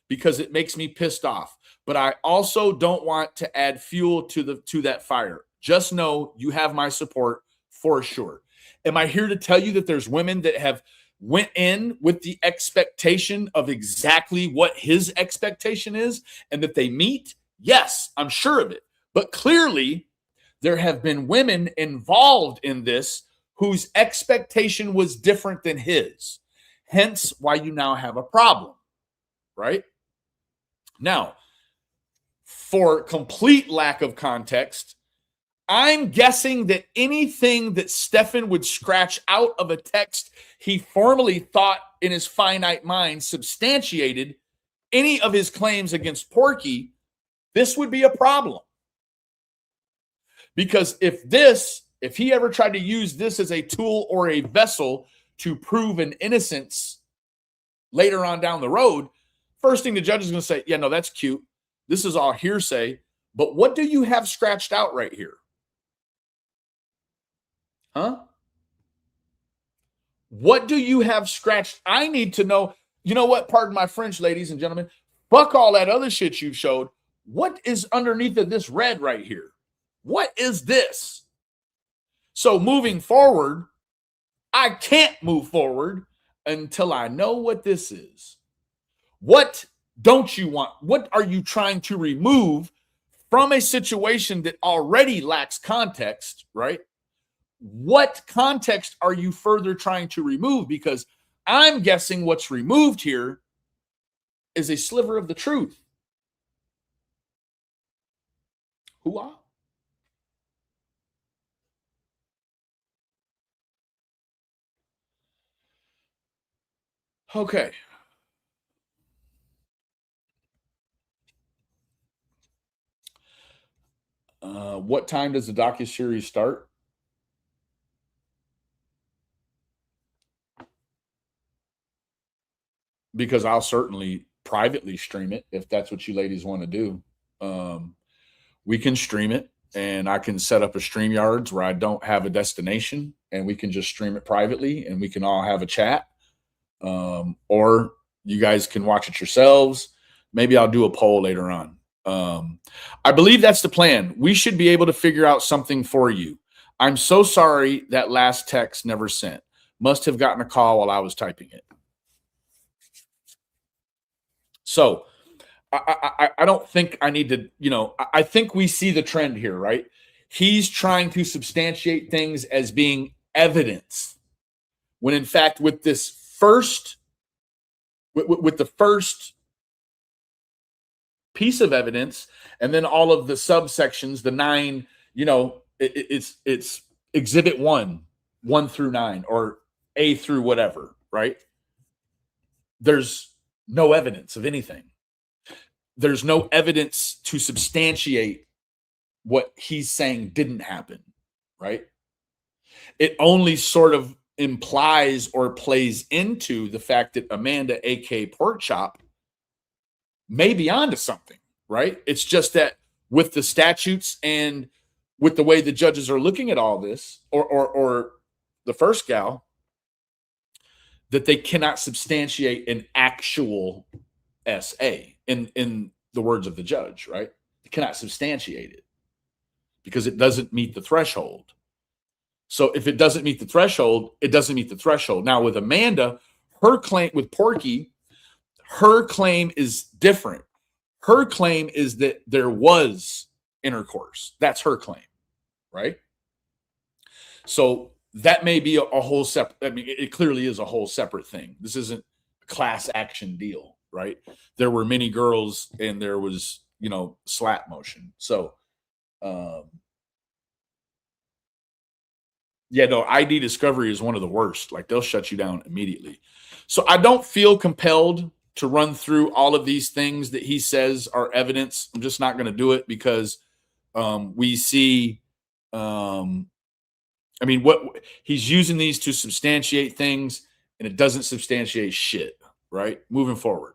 because it makes me pissed off, but I also don't want to add fuel to that fire. Just know you have my support for sure. Am I here to tell you that there's women that have went in with the expectation of exactly what his expectation is and that they meet? Yes, I'm sure of it. But clearly, there have been women involved in this whose expectation was different than his. Hence why you now have a problem, right? Now, for complete lack of context, I'm guessing that anything that Stefan would scratch out of a text he formerly thought in his finite mind substantiated any of his claims against Porky, this would be a problem. Because if he ever tried to use this as a tool or a vessel to prove an innocence later on down the road, first thing the judge is going to say, yeah, no, that's cute. This is all hearsay. But what do you have scratched out right here? Huh? What do you have scratched? I need to know. You know what? Pardon my French, ladies and gentlemen. Fuck all that other shit you showed. What is underneath of this red right here? What is this? So moving forward, I can't move forward until I know what this is. What don't you want? What are you trying to remove from a situation that already lacks context, right? What context are you further trying to remove? Because I'm guessing what's removed here is a sliver of the truth. Hoo-ah. Okay. What time does the docuseries start? Because I'll certainly privately stream it if that's what you ladies want to do. We can stream it, and I can set up a StreamYards where I don't have a destination, and we can just stream it privately, and we can all have a chat. Or you guys can watch it yourselves. Maybe I'll do a poll later on. I believe that's the plan. We should be able to figure out something for you. I'm so sorry that last text never sent. Must have gotten a call while I was typing it. So I don't think I need to, I think we see the trend here, right? He's trying to substantiate things as being evidence, when in fact with this first, with the first piece of evidence, and then all of the subsections, the 9, it's exhibit 1 through 9, or A through whatever, right? There's no evidence of anything. There's no evidence to substantiate what he's saying didn't happen, right? It only sort of implies or plays into the fact that Amanda, aka Porkchop, may be onto something, right? It's just that with the statutes and with the way the judges are looking at all this, or the first gal, that they cannot substantiate an actual SA in the words of the judge, right? They cannot substantiate it. because it doesn't meet the threshold. So if it doesn't meet the threshold, it doesn't meet the threshold. Now with Amanda, her claim with Porky, her claim is different. Her claim is that there was intercourse. That's her claim, right? So that may be a whole separate, I mean, it clearly is a whole separate thing. This isn't a class action deal, right? There were many girls and there was, slap motion. So, yeah, no, ID discovery is one of the worst. Like they'll shut you down immediately. So I don't feel compelled to run through all of these things that he says are evidence. I'm just not going to do it because we see, what he's using these to substantiate things and it doesn't substantiate shit, right? Moving forward.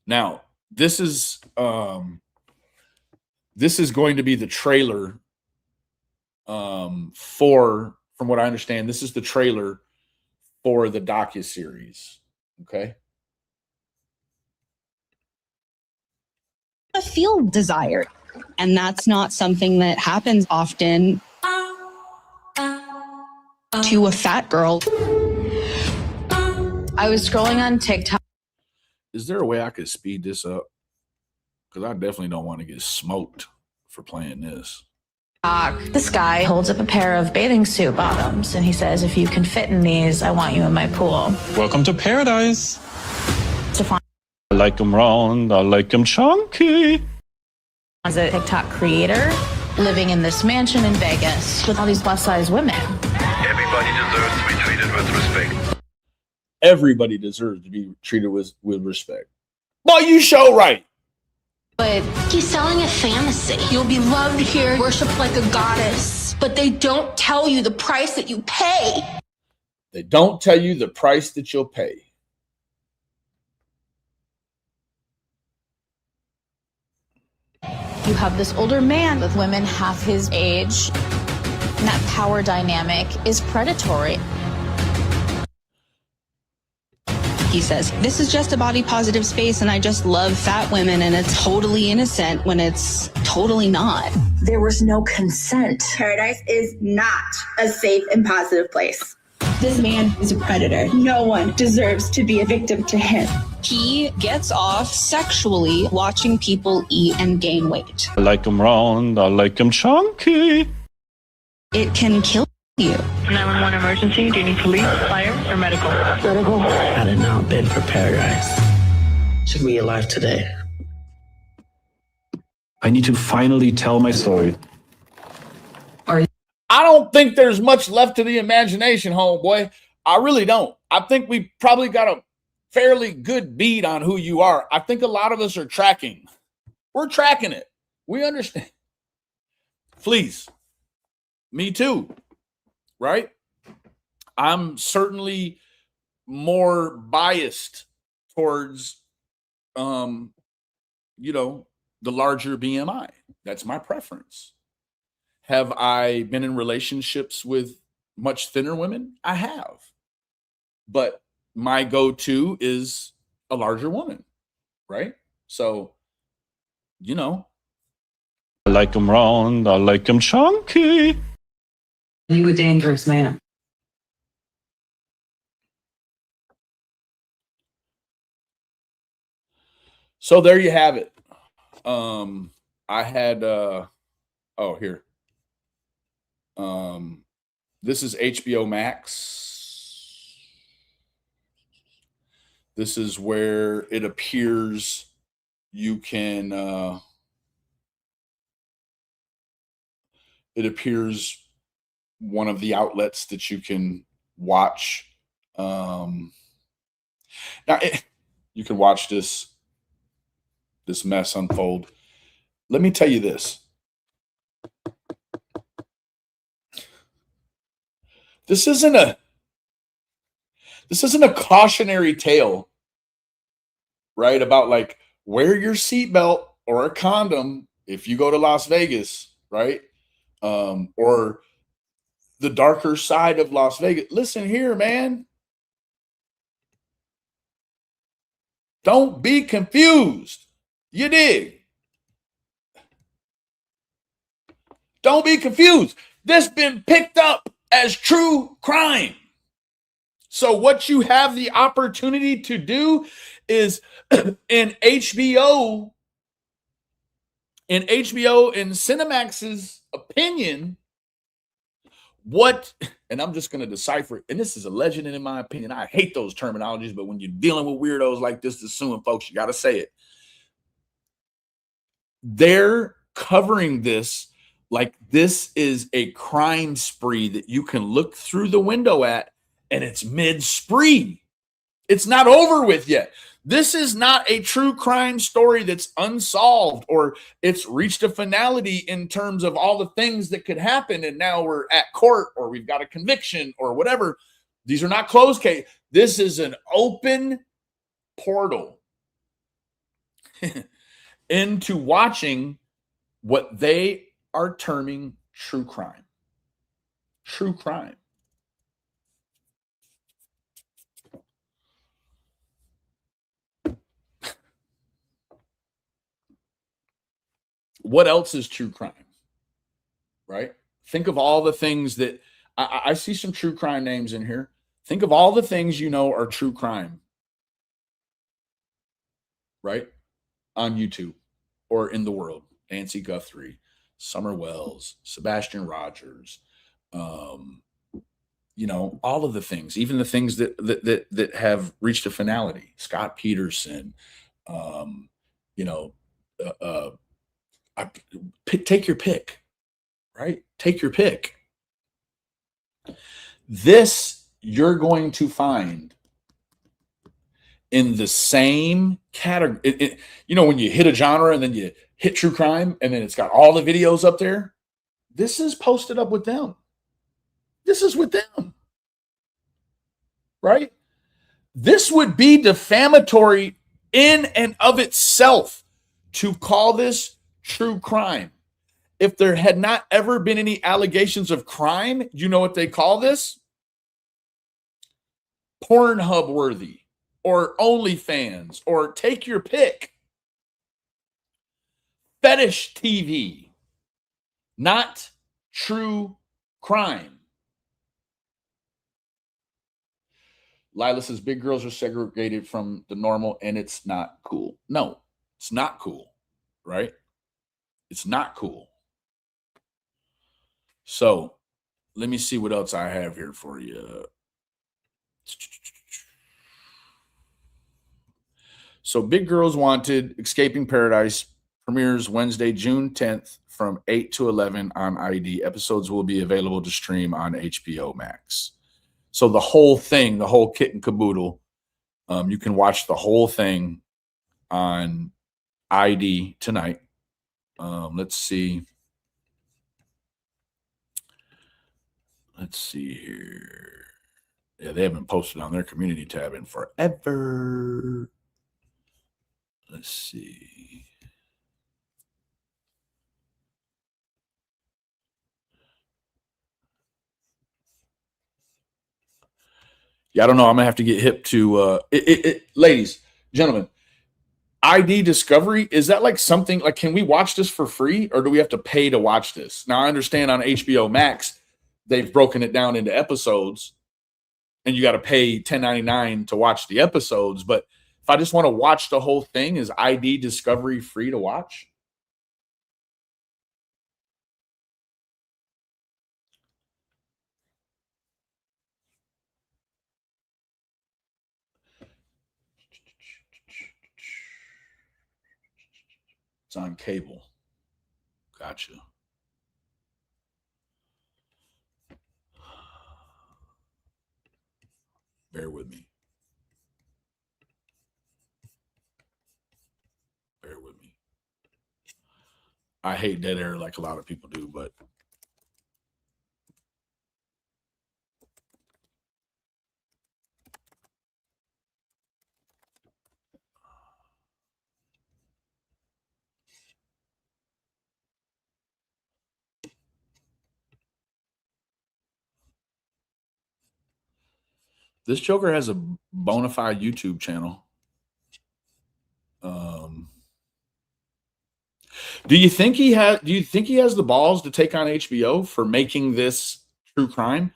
Now, this is going to be the trailer from what I understand, this is the trailer for the docuseries. Okay. I feel desired, and that's not something that happens often to a fat girl. I was scrolling on TikTok. Is there a way I could speed this up? Because I definitely don't want to get smoked for playing this. This guy holds up a pair of bathing suit bottoms and he says, if you can fit in these, I want you in my pool. Welcome to paradise. Stefan I like them round. I like them chunky. is a TikTok creator living in this mansion in Vegas with all these plus size women. Everybody deserves to be treated with respect. Everybody deserves to be treated with respect. Well, you show right. But he's selling a fantasy. You'll be loved here, worshipped like a goddess. But they don't tell you the price that you pay. They don't tell you the price that you'll pay. You have this older man with women half his age, and that power dynamic is predatory. He says, this is just a body positive space and I just love fat women, and it's totally innocent when it's totally not. There was no consent. Paradise is not a safe and positive place. This man is a predator. No one deserves to be a victim to him. He gets off sexually watching people eat and gain weight. I like them round. I like them chunky. It can kill you. 911 emergency. Do you need police, fire, or medical? Medical. Had it not been for paradise, should be alive today. I need to finally tell my story. I don't think there's much left to the imagination, homeboy. I really don't. I think we probably got a fairly good beat on who you are. I think a lot of us are tracking. We're tracking it. We understand. Please. Me too. Right? I'm certainly more biased towards, the larger BMI. That's my preference. Have I been in relationships with much thinner women? I have. But my go-to is a larger woman, right? So, I like them round. I like them chunky. You a dangerous man. So there you have it. I had, here. This is HBO Max. This is where it appears you can, it appears one of the outlets that you can watch. Now you can watch this mess unfold. Let me tell you this. This isn't a cautionary tale, right? About like wear your seatbelt or a condom if you go to Las Vegas, right? Or the darker side of Las Vegas. Listen here, man. Don't be confused. You dig? Don't be confused. This been picked up as true crime. So what you have the opportunity to do is in HBO and Cinemax's opinion, what, and I'm just going to decipher it, and this is a legend in my opinion. I hate those terminologies, but when you're dealing with weirdos like this, assuming folks, you got to say it. They're covering this like this is a crime spree that you can look through the window at, and it's mid-spree. It's not over with yet. This is not a true crime story that's unsolved or it's reached a finality in terms of all the things that could happen. And now we're at court or we've got a conviction or whatever. These are not closed case. This is an open portal into watching what they are terming true crime. True crime. What else is true crime? Right? Think of all the things that I see some true crime names in here. Think of all the things you know are true crime, right? On YouTube or in the world. Nancy Guthrie, Summer Wells, Sebastian Rogers, you know, all of the things, even the things that have reached a finality. Scott Peterson, you know, take your pick, right? Take your pick. This you're going to find in the same category. You know, when you hit a genre and then you hit true crime and then it's got all the videos up there, this is posted up with them. This is with them, right? This would be defamatory in and of itself to call this true crime. If there had not ever been any allegations of crime, you know what they call this? Pornhub worthy or OnlyFans or take your pick. Fetish TV, not true crime. Lila says big girls are segregated from the normal and it's not cool. No, it's not cool, right? It's not cool. So let me see what else I have here for you. So Big Girls Wanted, Escaping Paradise premieres Wednesday, June 10th from 8 to 11 on ID. Episodes will be available to stream on HBO Max. So the whole thing, the whole kit and caboodle, you can watch the whole thing on ID tonight. Let's see. Let's see here. Yeah, they haven't posted on their community tab in forever. Let's see. Yeah, I don't know. I'm gonna have to get hip to ladies, gentlemen. ID Discovery, is that like something like, can we watch this for free or do we have to pay to watch this? Now I understand on HBO Max they've broken it down into episodes and you got to pay $10.99 to watch the episodes, but if I just want to watch the whole thing, is ID Discovery free to watch? It's on cable. Gotcha. Bear with me. Bear with me. I hate dead air like a lot of people do, but this Joker has a bona fide YouTube channel. Do you think he has the balls to take on HBO for making this true crime?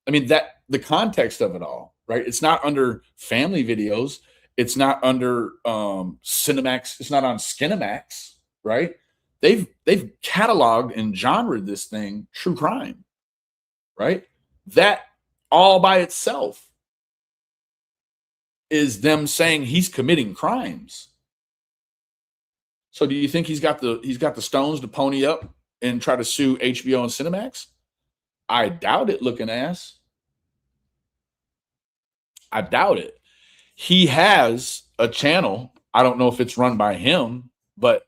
I mean, that the context of it all, right? It's not under family videos. It's not under Cinemax. It's not on Skinemax, right? They've cataloged and genred this thing true crime, right? That all by itself is them saying he's committing crimes. So do you think he's got the stones to pony up and try to sue HBO and Cinemax? I doubt it, looking ass. I doubt it. He has a channel. I don't know if it's run by him, but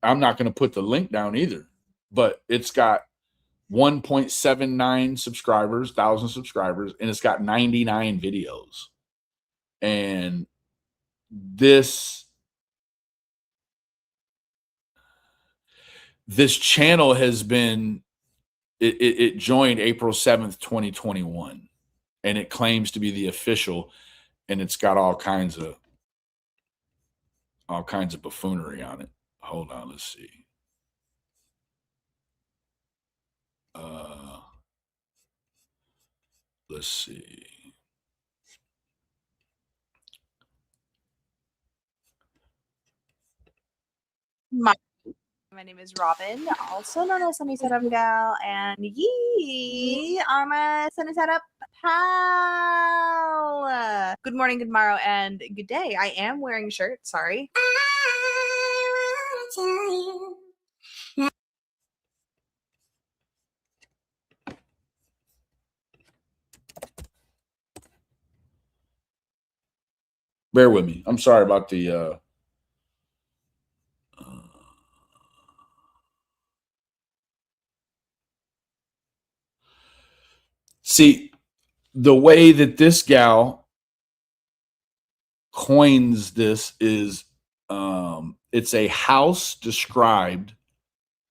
I'm not going to put the link down either. But it's got 1.79 thousand subscribers, and it's got 99 videos. And this channel has been it joined April 7th, 2021, and it claims to be the official, and it's got all kinds of buffoonery on it. Hold on, let's see. Let's see. My name is Robin, also known as Sunny Setup Gal, and ye are my Sunny Setup pal. Good morning, good morrow, and good day. I am wearing a shirt, sorry. Bear with me. I'm sorry about the see, the way that this gal coins this is it's a house described.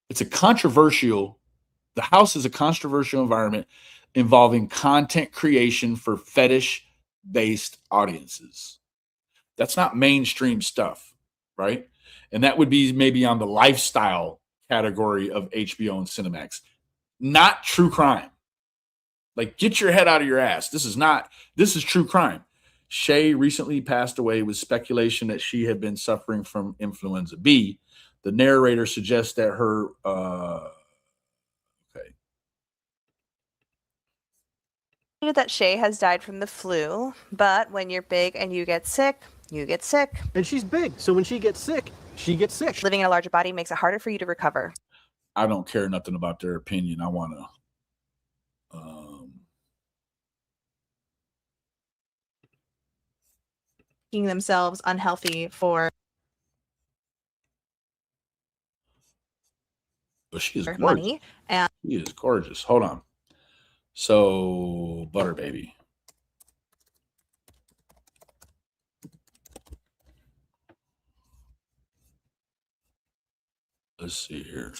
It's a controversial. The house is a controversial environment involving content creation for fetish-based audiences. That's not mainstream stuff, right? And that would be maybe on the lifestyle category of HBO and Cinemax. Not true crime. Like, get your head out of your ass. This is true crime. Shay recently passed away with speculation that she had been suffering from influenza B. The narrator suggests that her That Shay has died from the flu, but when you're big and you get sick, you get sick. And she's big, so when she gets sick, she gets sick. Living in a larger body makes it harder for you to recover. I don't care nothing about their opinion. I want to making themselves unhealthy for she is gorgeous. money. And She is gorgeous. Hold on. So, Butter Baby. Let's see here.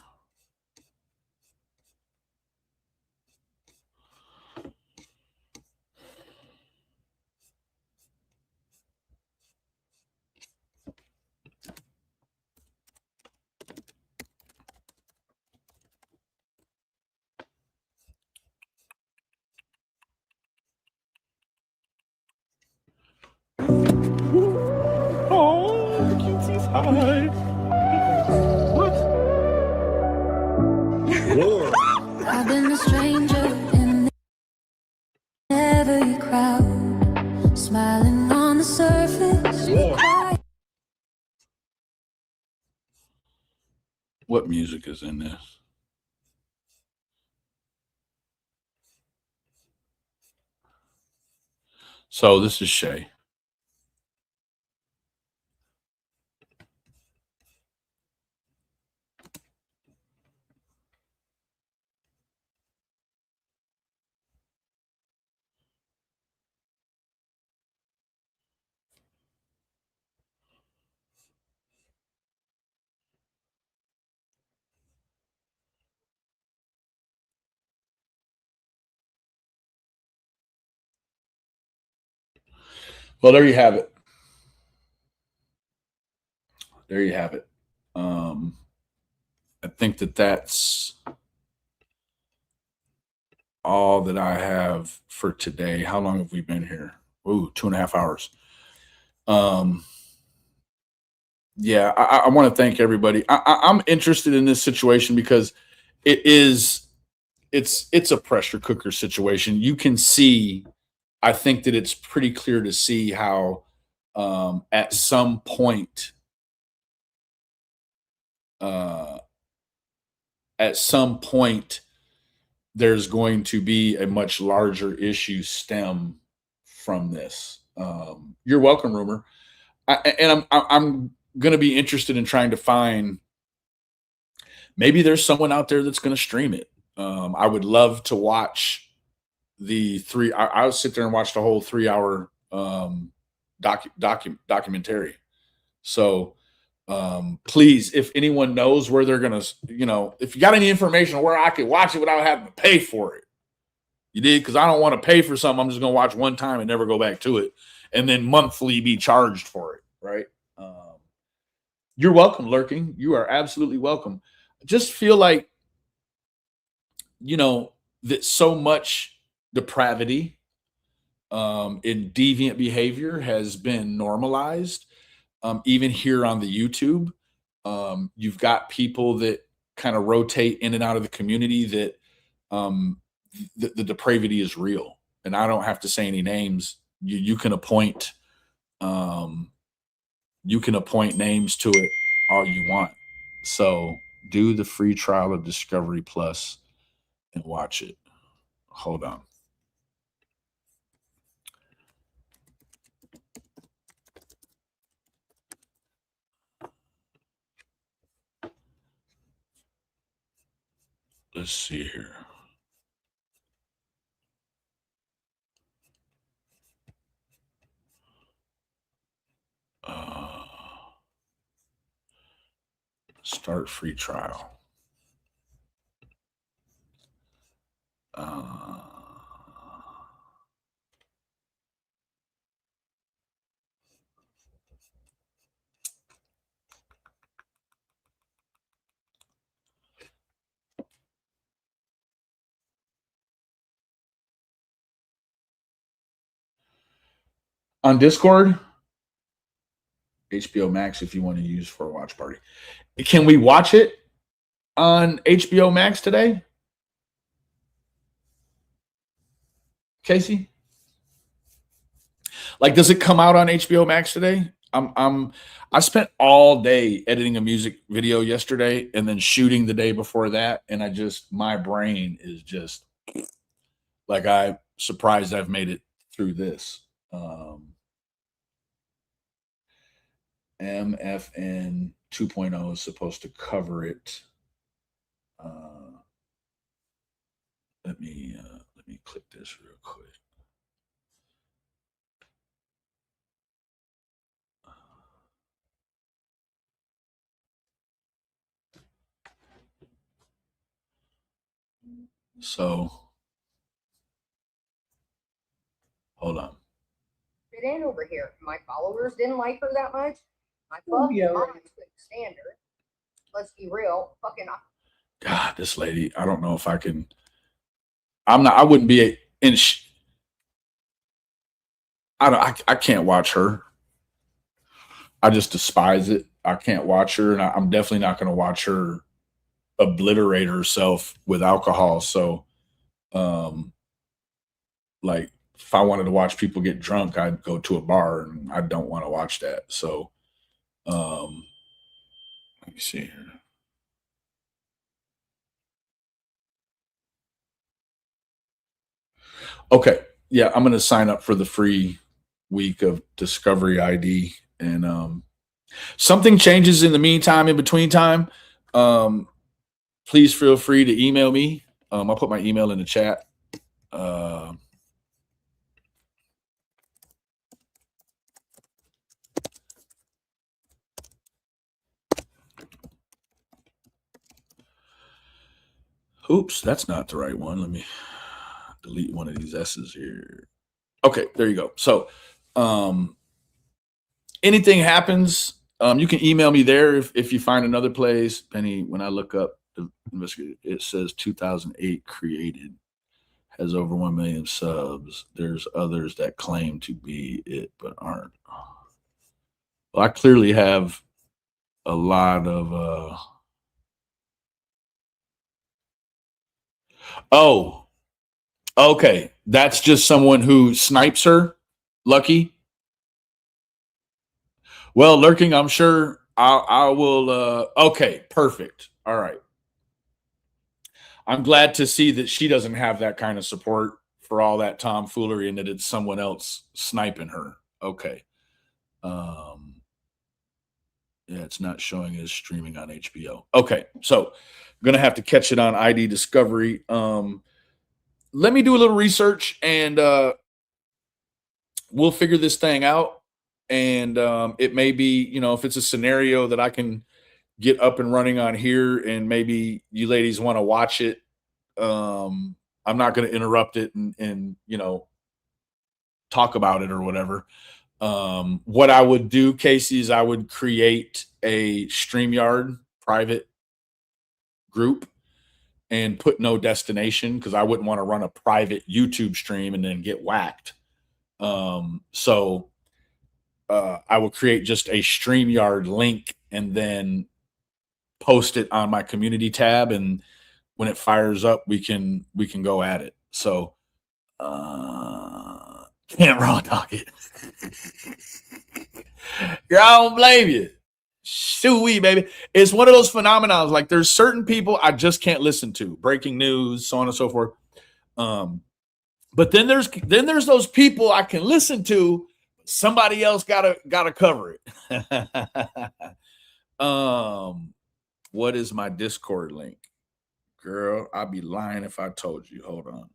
Oh, the cutesie's high. What? War. I've been a stranger in every crowd, smiling on the surface. What music is in this? So this is Shay. Well, there you have it. There you have it. think that that's all that I have for today. How long have we been here? Ooh, 2.5 hours. Yeah, I want to thank everybody. I'm interested in this situation because it's a pressure cooker situation. You can see, I think that it's pretty clear to see how at some point there's going to be a much larger issue stem from this. You're welcome, Rumor. I'm going to be interested in trying to find, maybe there's someone out there that's going to stream it. I would love to watch the I would sit there and watch the whole 3-hour documentary. So please, if anyone knows where they're going to, if you got any information where I could watch it without having to pay for it, you did, because I don't want to pay for something I'm just going to watch one time and never go back to it, and then monthly be charged for it, right? You're welcome, Lurking. You are absolutely welcome. Just feel like, that so much depravity in deviant behavior has been normalized, even here on the YouTube. You've got people that kind of rotate in and out of the community that the depravity is real. And I don't have to say any names. You can appoint names to it all you want. So do the free trial of Discovery Plus and watch it. Hold on. Let's see here. Start free trial. On Discord, HBO Max, if you want to use for a watch party. Can we watch it on HBO Max today? Casey? Like, does it come out on HBO Max today? I spent all day editing a music video yesterday and then shooting the day before that, and my brain is just like, I'm surprised I've made it through this. MFN 2.0 is supposed to cover it. Let me click this real quick. So hold on. Fit in over here. My followers didn't like her that much. My fuck, yeah. couldn't stand her. Let's be real. Fucking. God, this lady, I don't know if I can. I wouldn't be I can't watch her. I just despise it. I can't watch her, and I'm definitely not going to watch her obliterate herself with alcohol. So, like, if I wanted to watch people get drunk, I'd go to a bar, and I don't want to watch that. So, let me see here. Okay. Yeah, I'm going to sign up for the free week of Discovery ID, and something changes in the meantime, in between time, please feel free to email me. I'll put my email in the chat. Oops, that's not the right one. Let me delete one of these S's here. Okay, there you go. So anything happens, you can email me there if you find another place. Penny, when I look up It says 2008 created, has over 1 million subs. There's others that claim to be it but aren't. Well, I clearly have a lot of oh, okay. That's just someone who snipes her, Lucky. Well, Lurking, I'm sure I will okay, perfect. All right. I'm glad to see that she doesn't have that kind of support for all that tomfoolery and that it's someone else sniping her. Okay. Yeah, it's not showing as streaming on HBO. Okay, so I'm gonna have to catch it on ID Discovery. Let me do a little research and we'll figure this thing out. And it may be, you know, if it's a scenario that I can get up and running on here, and maybe you ladies want to watch it. I'm not going to interrupt it and you know, talk about it or whatever. What I would do, Casey, is I would create a StreamYard private group and put no destination, because I wouldn't want to run a private YouTube stream and then get whacked. So I will create just a StreamYard link and then post it on my community tab, and when it fires up, we can go at it. So can't raw dog it. Girl, I don't blame you. Shoo-wee, baby. It's one of those phenomenons. Like, there's certain people I just can't listen to. Breaking news, so on and so forth. But then there's those people I can listen to. Somebody else gotta cover it. What is my Discord link? Girl, I'd be lying if I told you. Hold on.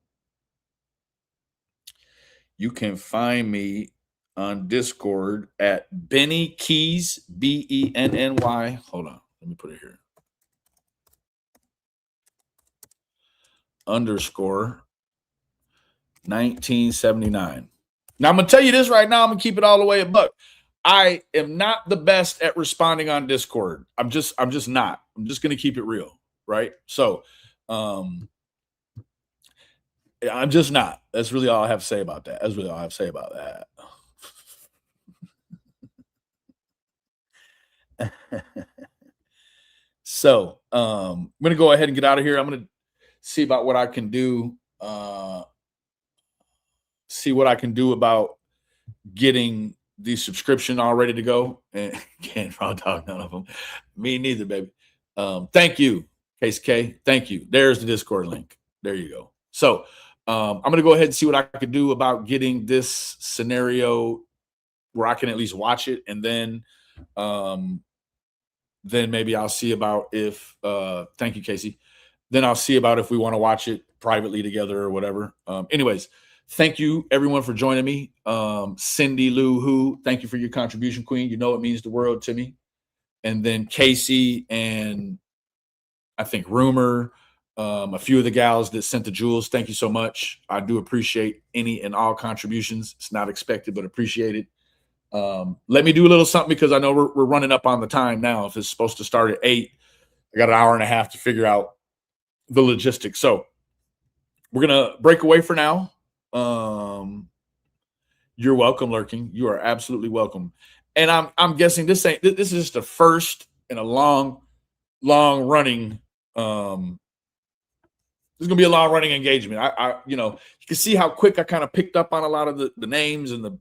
You can find me on Discord at Benny Keys, Benny. Hold on. Let me put it here. _1979. Now, I'm going to tell you this right now. I'm going to keep it all the way a buck. I am not the best at responding on Discord. I'm just not. I'm just going to keep it real, right? So, I'm just not. That's really all I have to say about that. That's really all I have to say about that. So, I'm going to go ahead and get out of here. I'm going to see about what I can do. See what I can do about getting the subscription all ready to go. And can't raw dog none of them. Me neither, baby. Thank you, Case K. Thank you. There's the Discord link. There you go. So I'm going to go ahead and see what I can do about getting this scenario where I can at least watch it. And then maybe I'll see about if, thank you, Casey. Then I'll see about if we want to watch it privately together or whatever. Anyways, thank you everyone for joining me. Cindy Lou Who, thank you for your contribution, Queen. You know it means the world to me. And then Casey and I think Rumor, a few of the gals that sent the jewels. Thank you so much. I do appreciate any and all contributions. It's not expected, but appreciated. Let me do a little something because I know we're running up on the time now. If it's supposed to start at 8, I got an hour and a half to figure out the logistics. So we're going to break away for now. You're welcome, Lurking. You are absolutely welcome. And I'm guessing this is just the first in a long running. This is gonna be a long running engagement. I you know, you can see how quick I kind of picked up on a lot of the names and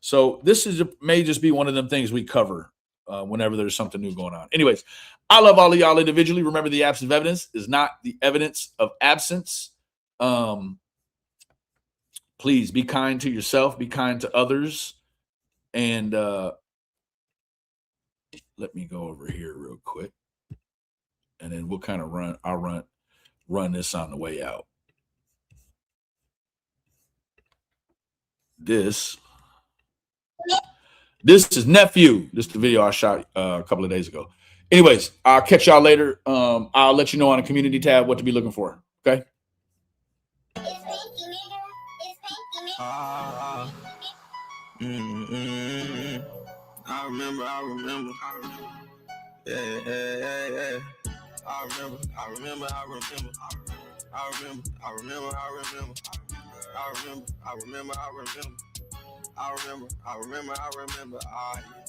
so this may just be one of them things we cover whenever there's something new going on. Anyways, I love all of y'all individually. Remember, the absence of evidence is not the evidence of absence. Please be kind to yourself, be kind to others. And let me go over here real quick. And then we'll kind of run this on the way out. This is Nephew. This is the video I shot a couple of days ago. Anyways, I'll catch y'all later. I'll let you know on the community tab what to be looking for. Okay. I remember. Yeah. I remember, I remember, I remember. I remember, I remember, I remember. I remember, I remember, I remember. I remember, I remember, I remember.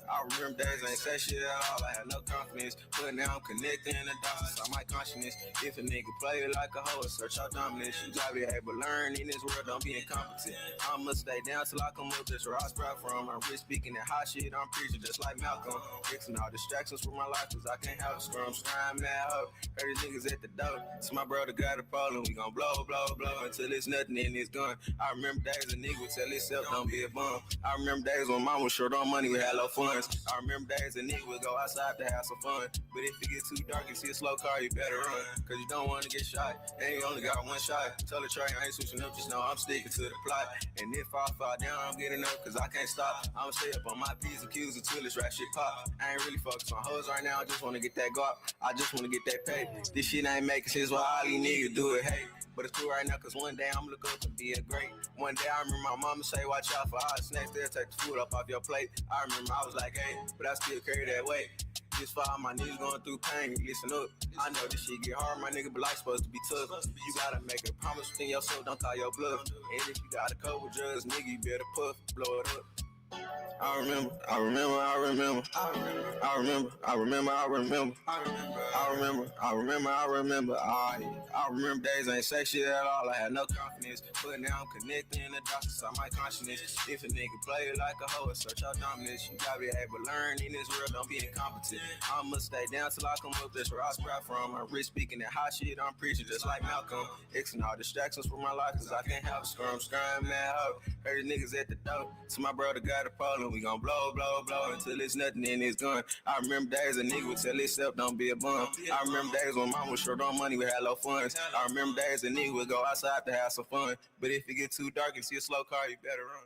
I remember days I ain't say shit at all. I had no confidence, but now I'm connecting the dots inside my consciousness. If a nigga play like a hoe, search out dominance. You gotta be able to learn in this world, don't be incompetent. I'ma stay down till I come up, that's where I sprout from. I'm rich speaking that hot shit, I'm preaching just like Malcolm. Fixing all distractions for my life, cause I can't have a scrum. Scram mad up, heard these niggas at the door. So my brother got a pole and we gon' blow, blow, blow until it's nothing in this gun. I remember days a nigga would tell himself, don't be a bum. I remember days when mom was short on money, we had low funds. I remember days a nigga would go outside to have some fun. But if it get too dark and see a slow car, you better run. Cause you don't wanna get shot, and you only got one shot. Tell the train I ain't switching up, just know I'm sticking to the plot. And if I fall down, I'm getting up, cause I can't stop. I'ma stay up on my P's and Q's until this rap shit pop. I ain't really focused on hoes right now, I just wanna get that guap. I just wanna get that pay. This shit ain't making sense, why all these niggas do it, hey. But it's cool right now, cause one day I'm look up to be a great. One day I remember my mama say, watch out for all the snacks, they'll take the food up off your plate. I remember I was like, hey, but I still carry that weight. Just for all my niggas going through pain, listen up. I know this shit get hard, my nigga, but life's supposed to be tough. You gotta make a promise within yourself, don't call your bluff. And if you got a couple drugs, nigga, you better puff, blow it up. I remember, I remember, I remember. I remember, I remember, I remember. I remember, I remember, I remember. I remember days I ain't say shit at all. I had no confidence, but now I'm connecting the dots inside my consciousness. If a nigga play like a hoe, search out dominance. You gotta be able to learn in this world, don't be incompetent. I'ma stay down till I come up, that's where I sprout from. I'm rich speaking that hot shit, I'm preaching just like Malcolm. Xing all distractions for my life, cause I can't have a scrum, mad hoe. Heard the niggas at the door, so my brother got a pole and we gon' blow, blow, blow until it's nothing in his gun. I remember days a nigga would tell himself, don't be a bum. I remember days when mom was short on money, we had low funds. I remember days a nigga would go outside to have some fun. But if it get too dark and see a slow car, you better run.